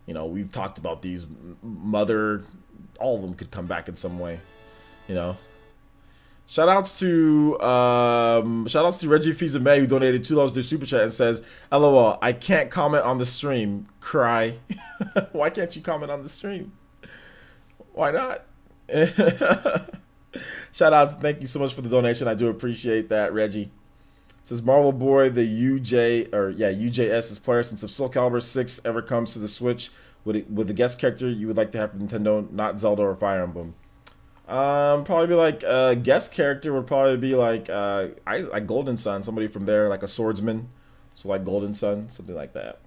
you know, we've talked about these. Mother, all of them could come back in some way, you know. Shoutouts to Reggie Fizame, who donated $2 through Super Chat and says, LOL, I can't comment on the stream. Cry. Why can't you comment on the stream? Why not? Shoutouts, thank you so much for the donation. I do appreciate that, Reggie. It says Marvel Boy, the UJS's player, since if Soul Calibur 6 ever comes to the Switch, with the guest character you would like to have from Nintendo, not Zelda or Fire Emblem. Probably be like guest character would probably be like Golden Sun, somebody from there, like a swordsman, so like Golden Sun, something like that.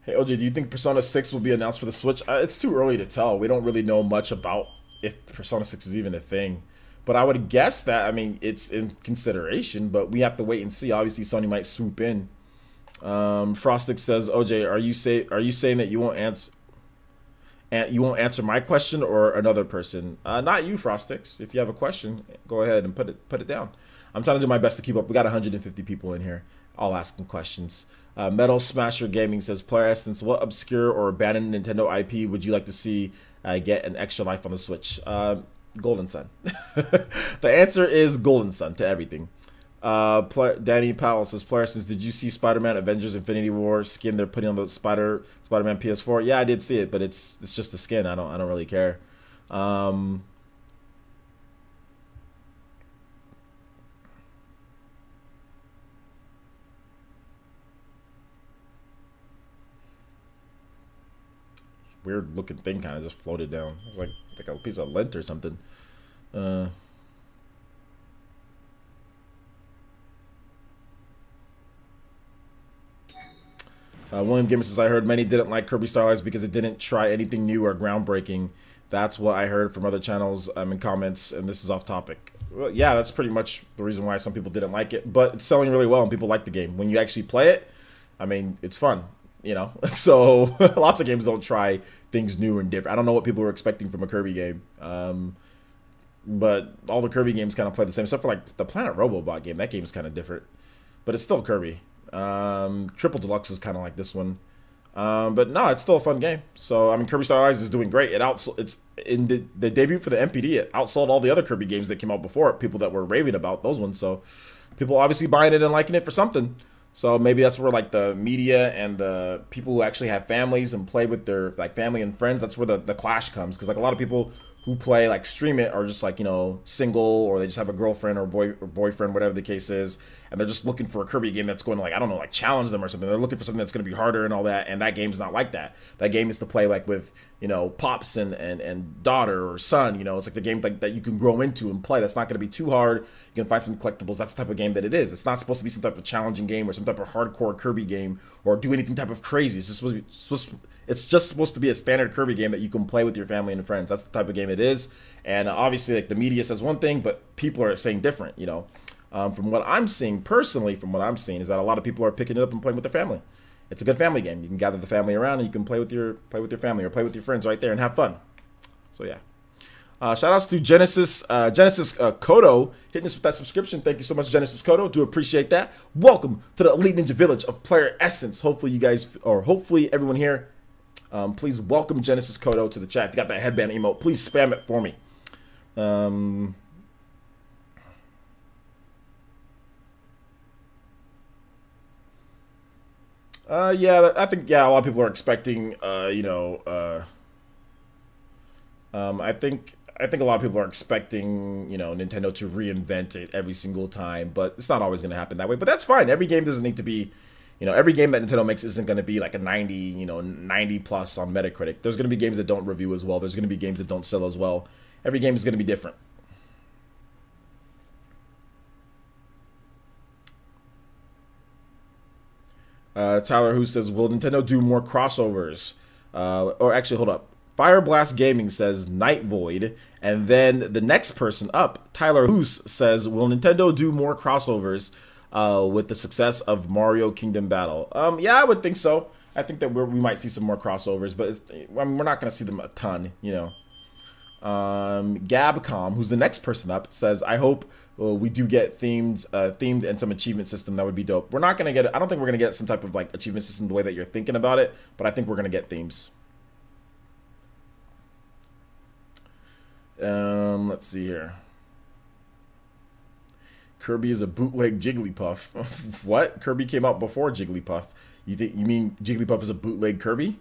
Hey OJ, do you think Persona 6 will be announced for the Switch? It's too early to tell. We don't really know much about if Persona 6 is even a thing, but I would guess that, I mean, it's in consideration, but we have to wait and see. Obviously Sony might swoop in. Frostic says, OJ, are you saying that you won't answer my question or another person? Not you, Frostix. If you have a question, go ahead and put it down. I'm trying to do my best to keep up. We got 150 people in here, all asking questions. Metal Smasher Gaming says, Player Essence, what obscure or abandoned Nintendo IP would you like to see get an extra life on the Switch? Golden Sun. The answer is Golden Sun to everything. Danny Powell says, Player Essence, did you see Spider-Man Avengers Infinity War skin they're putting on the Spider-Man PS4? Yeah, I did see it, but it's just a skin. I don't really care. Weird looking thing kind of just floated down. It was like a piece of lint or something. William Gamer says, I heard many didn't like Kirby Star Allies because it didn't try anything new or groundbreaking. That's what I heard from other channels in comments, and this is off topic. Well, yeah, that's pretty much the reason why some people didn't like it, but it's selling really well and people like the game. When you actually play it, I mean, it's fun, you know? So lots of games don't try things new and different. I don't know what people were expecting from a Kirby game, but all the Kirby games kind of play the same, except for like the Planet Robobot game. That game is kind of different, but it's still Kirby. Triple Deluxe is kind of like this one, but no, it's still a fun game. So I mean, Kirby Star Allies is doing great. It's in the debut for the MPD. It outsold all the other Kirby games that came out before it, people that were raving about those ones. So people obviously buying it and liking it for something. So maybe that's where like the media and the people who actually have families and play with their like family and friends, that's where the clash comes. Because like a lot of people who play like stream it are just like, you know, single, or they just have a girlfriend or boyfriend, whatever the case is, and they're just looking for a Kirby game that's going to, like, I don't know, like challenge them or something. They're looking for something that's going to be harder and all that, and that game's not like that. That game is to play like with, you know, pops and daughter or son. You know, it's like the game like that you can grow into and play. That's not going to be too hard. You can find some collectibles. That's the type of game that it is. It's not supposed to be some type of challenging game or some type of hardcore Kirby game or do anything type of crazy. It's just supposed to be a standard Kirby game that you can play with your family and friends. That's the type of game it is. And obviously, like, the media says one thing, but people are saying different, you know. From what I'm seeing, personally, is that a lot of people are picking it up and playing with their family. It's a good family game. You can gather the family around and you can play with your family or play with your friends right there and have fun. So yeah. Shout outs to Genesis Kodo hitting us with that subscription. Thank you so much, Genesis Kodo. Do appreciate that. Welcome to the Elite Ninja Village of Player Essence. Hopefully you guys, or hopefully everyone here, please welcome Genesis Kodo to the chat. If you got that headband emote, please spam it for me. Yeah, I think a lot of people are expecting, I think a lot of people are expecting, Nintendo to reinvent it every single time, but it's not always going to happen that way. But that's fine. Every game doesn't need to be, every game that Nintendo makes isn't going to be like a 90, 90 plus on Metacritic. There's going to be games that don't review as well. There's going to be games that don't sell as well. Every game is going to be different. Tyler, who says, will Nintendo do more crossovers? Or actually, hold up. Fireblast Gaming says Night Void, and then the next person up, Tyler Hoos, says, will Nintendo do more crossovers with the success of Mario Kingdom Battle? Yeah, I would think so. I think that we might see some more crossovers, but we're not going to see them a ton, Gabcom, who's the next person up, says, I hope we do get themed and some achievement system. That would be dope. We're not going to get, I don't think we're going to get some type of like achievement system the way that you're thinking about it, but I think we're going to get themes. Let's see here. Kirby is a bootleg Jigglypuff. What? Kirby came out before Jigglypuff. You mean Jigglypuff is a bootleg Kirby?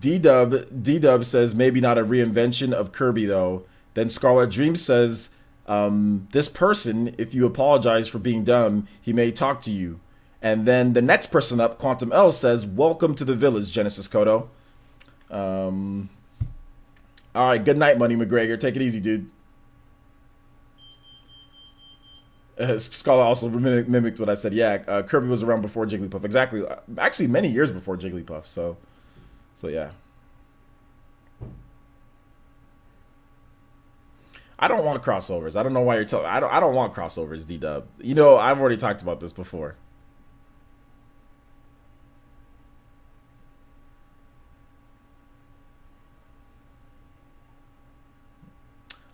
D-Dub says maybe not a reinvention of Kirby though. Then Scarlet Dream says this person, if you apologize for being dumb, he may talk to you. And then the next person up, Quantum L, says, welcome to the village, Genesis Kodo. All right, good night, Money McGregor. Take it easy, dude. Scholar also mimicked what I said. Yeah, Kirby was around before Jigglypuff. Exactly. Actually, many years before Jigglypuff. So yeah. I don't want crossovers. I don't know why you're telling. I don't want crossovers, D-Dub. I've already talked about this before.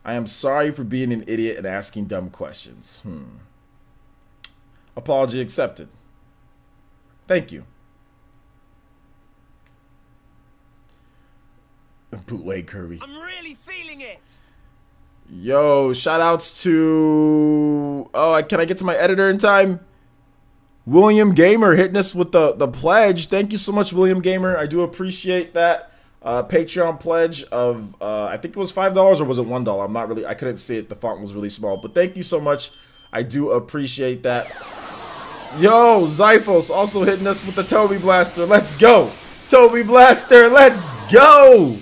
I am sorry for being an idiot and asking dumb questions. Apology accepted. Thank you. Bootleg Kirby. I'm really feeling it. Yo, shout outs to... Oh, can I get to my editor in time? William Gamer hitting us with the pledge. Thank you so much, William Gamer. I do appreciate that. Patreon pledge of, I think it was $5 or was it $1? I'm not really, I couldn't see it. The font was really small, but thank you so much. I do appreciate that. Yo, Zyphos also hitting us with the Toby Blaster. Let's go. Toby Blaster, let's go.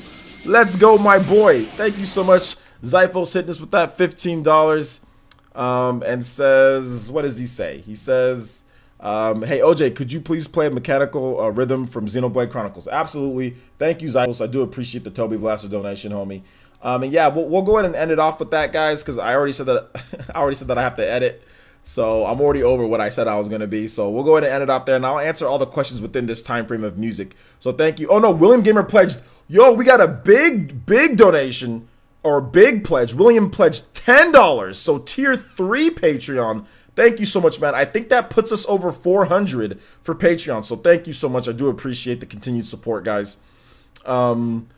Let's go, my boy. Thank you so much. Zyphos hitting us with that $15 and says, what does he say? He says, hey, OJ, could you please play a mechanical rhythm from Xenoblade Chronicles? Absolutely. Thank you, Zyphos. I do appreciate the Toby Blaster donation, homie. And yeah, we'll go ahead and end it off with that, guys, because I already said that I have to edit. So I'm already over what I said I was going to be. So we'll go ahead and end it off there, and I'll answer all the questions within this time frame of music. So thank you. Oh, no, William Gamer pledged. Yo, we got a big donation. Or big pledge. William pledged $10. So tier 3 Patreon. Thank you so much, man. I think that puts us over 400 for Patreon. So thank you so much. I do appreciate the continued support, guys. And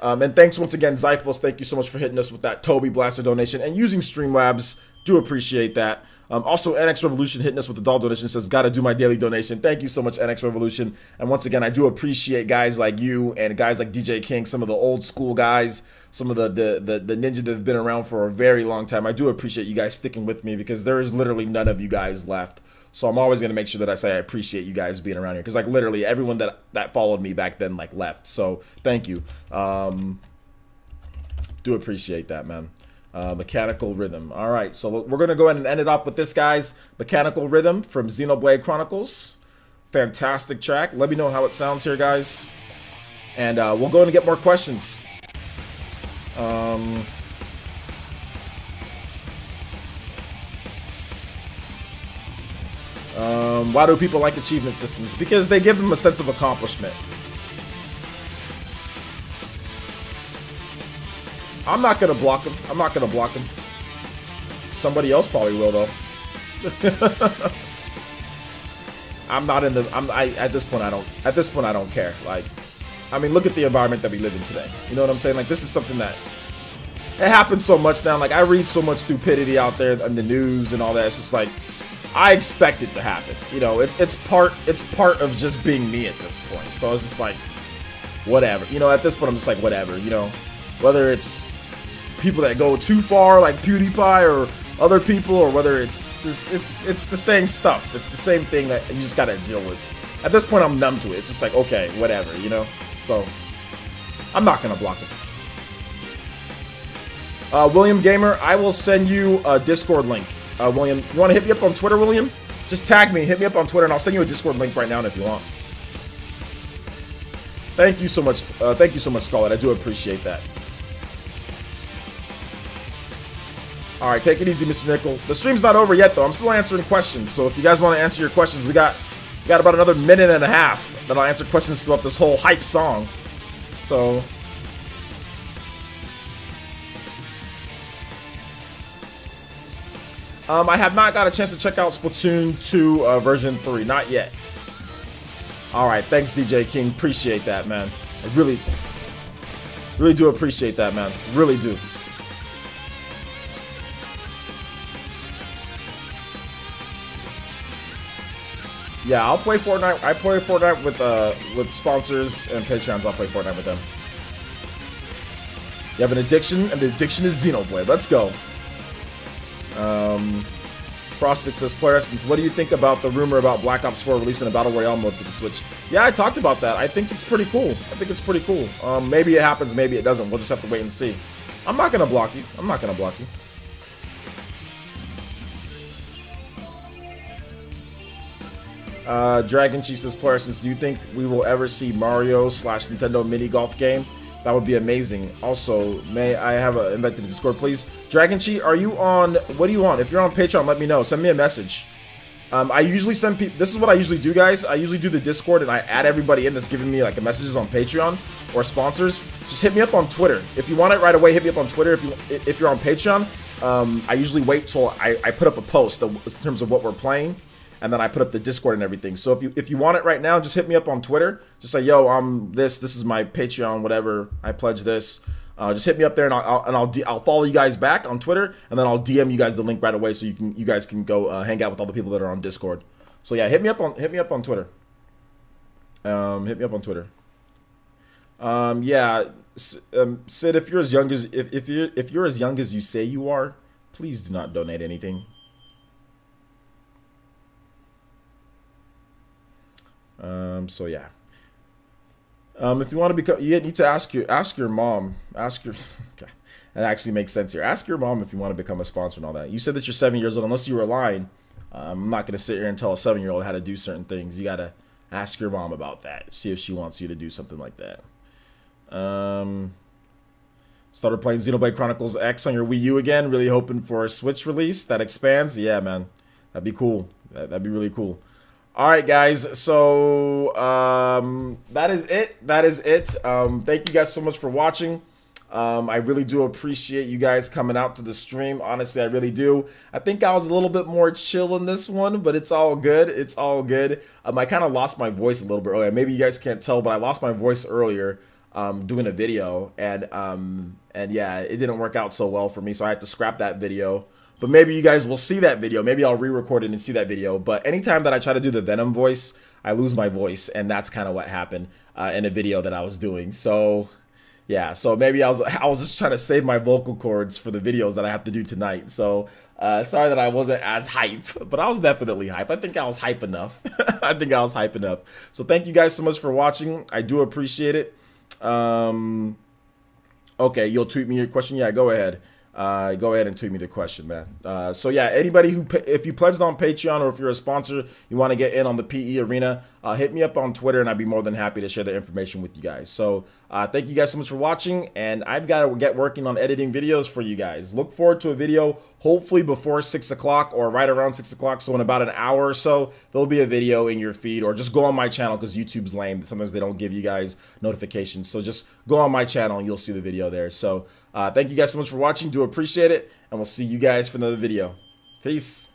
thanks once again, Zyphos. Thank you so much for hitting us with that Toby Blaster donation and using Streamlabs. Do appreciate that. Also, NX Revolution hitting us with the doll donation, says, gotta do my daily donation. Thank you so much, NX Revolution. And once again, I do appreciate guys like you and guys like DJ King, some of the old school guys, some of the ninja that have been around for a very long time. I do appreciate you guys sticking with me because there is literally none of you guys left. So I'm always going to make sure that I say I appreciate you guys being around here because, like, literally everyone that followed me back then, like, left. So thank you. Do appreciate that, man. Mechanical Rhythm. All right, so we're going to go ahead and end it off with this, guys. Mechanical Rhythm from Xenoblade Chronicles. Fantastic track. Let me know how it sounds here, guys. And we'll go and get more questions. Why do people like achievement systems? Because they give them a sense of accomplishment. I'm not gonna block him. I'm not gonna block him. Somebody else probably will though. I'm not in the. At this point I don't. At this point I don't care. Like, I mean, look at the environment that we live in today. You know what I'm saying? Like, this is something that it happens so much now. Like, I read so much stupidity out there in the news and all that. It's just like, I expect it to happen. You know, it's part of just being me at this point. So it's just like, whatever. You know, at this point I'm just like, whatever. You know, whether it's people that go too far like PewDiePie or other people, or whether it's just it's the same stuff. It's the same thing that you just gotta deal with. At this point I'm numb to it. It's just like, okay, whatever, you know. So I'm not gonna block it. William Gamer, I will send you a Discord link. William, you want to hit me up on Twitter, William? Just tag me, hit me up on Twitter, and I'll send you a Discord link right now if you want. Thank you so much. Thank you so much, Scarlett. I do appreciate that. All right, take it easy, Mr. Nickel. The stream's not over yet, though. I'm still answering questions. So if you guys want to answer your questions, we got about another minute and a half that I'll answer questions throughout this whole hype song. So I have not got a chance to check out Splatoon 2 version 3, not yet. All right, thanks, DJ King. Appreciate that, man. I really do appreciate that, man. Really do. Yeah, I'll play Fortnite. I play Fortnite with sponsors and Patreons. I'll play Fortnite with them. You have an addiction, and the addiction is Xenoblade. Let's go. Frostic says, Player Essence, what do you think about the rumor about Black Ops 4 releasing a Battle Royale mode for the Switch? Yeah, I talked about that. I think it's pretty cool. I think it's pretty cool. Maybe it happens, maybe it doesn't. We'll just have to wait and see. I'm not gonna block you. I'm not gonna block you. Dragon Cheese says, Player Essence, do you think we will ever see Mario/Nintendo mini golf game? That would be amazing. Also, may I have an invite to the Discord, please? Dragon Cheese, are you on? What do you want? If you're on Patreon, let me know. Send me a message. I usually send people. This is what I usually do, guys. I usually do the Discord and I add everybody in that's giving me like messages on Patreon or sponsors. Just hit me up on Twitter. If you want it right away, hit me up on Twitter. If you're on Patreon, I usually wait till I put up a post in terms of what we're playing. And then I put up the Discord and everything. So if you want it right now, just hit me up on Twitter. Just say, yo, this is my Patreon, whatever. I pledge this. Just hit me up there, and I'll follow you guys back on Twitter, and then I'll DM you guys the link right away, so you guys can go hang out with all the people that are on Discord. So yeah, hit me up on Twitter. Hit me up on Twitter. Yeah, Sid, if you're as young as if you're as young as you say you are, please do not donate anything. So yeah. If you want to become, you need to ask your mom. Okay. That actually makes sense here. Ask your mom if you want to become a sponsor and all that. You said that you're 7 years old. Unless you were lying, I'm not going to sit here and tell a 7-year-old how to do certain things. You got to ask your mom about that. See if she wants you to do something like that. Started playing Xenoblade Chronicles X on your Wii U again. Really hoping for a Switch release that expands. Yeah, man. That'd be cool. That'd be really cool. All right, guys. So that is it. Thank you guys so much for watching. I really do appreciate you guys coming out to the stream. Honestly, I really do. I think I was a little bit more chill in this one, but it's all good. It's all good. I kind of lost my voice a little bit earlier. Maybe you guys can't tell, but I lost my voice earlier doing a video, and yeah, it didn't work out so well for me, so I had to scrap that video. But maybe you guys will see that video. Maybe I'll re-record it and see that video. But anytime that I try to do the Venom voice, I lose my voice. And that's kind of what happened in a video that I was doing. So, yeah. So maybe I was just trying to save my vocal cords for the videos that I have to do tonight. So, sorry that I wasn't as hype. But I was definitely hype. I think I was hype enough. I think I was hype enough. So thank you guys so much for watching. I do appreciate it. Okay, you'll tweet me your question? Yeah, go ahead. Go ahead and tweet me the question, man. So yeah, anybody if you pledged on Patreon or if you're a sponsor, you want to get in on the PE arena, hit me up on Twitter, and I'd be more than happy to share the information with you guys. So thank you guys so much for watching, and I've got to get working on editing videos for you guys. Look forward to a video hopefully before 6 o'clock or right around 6 o'clock. So in about an hour or so, there'll be a video in your feed, or just go on my channel because YouTube's lame. Sometimes they don't give you guys notifications. So just go on my channel and you'll see the video there. So thank you guys so much for watching. Do appreciate it, and we'll see you guys for another video. Peace.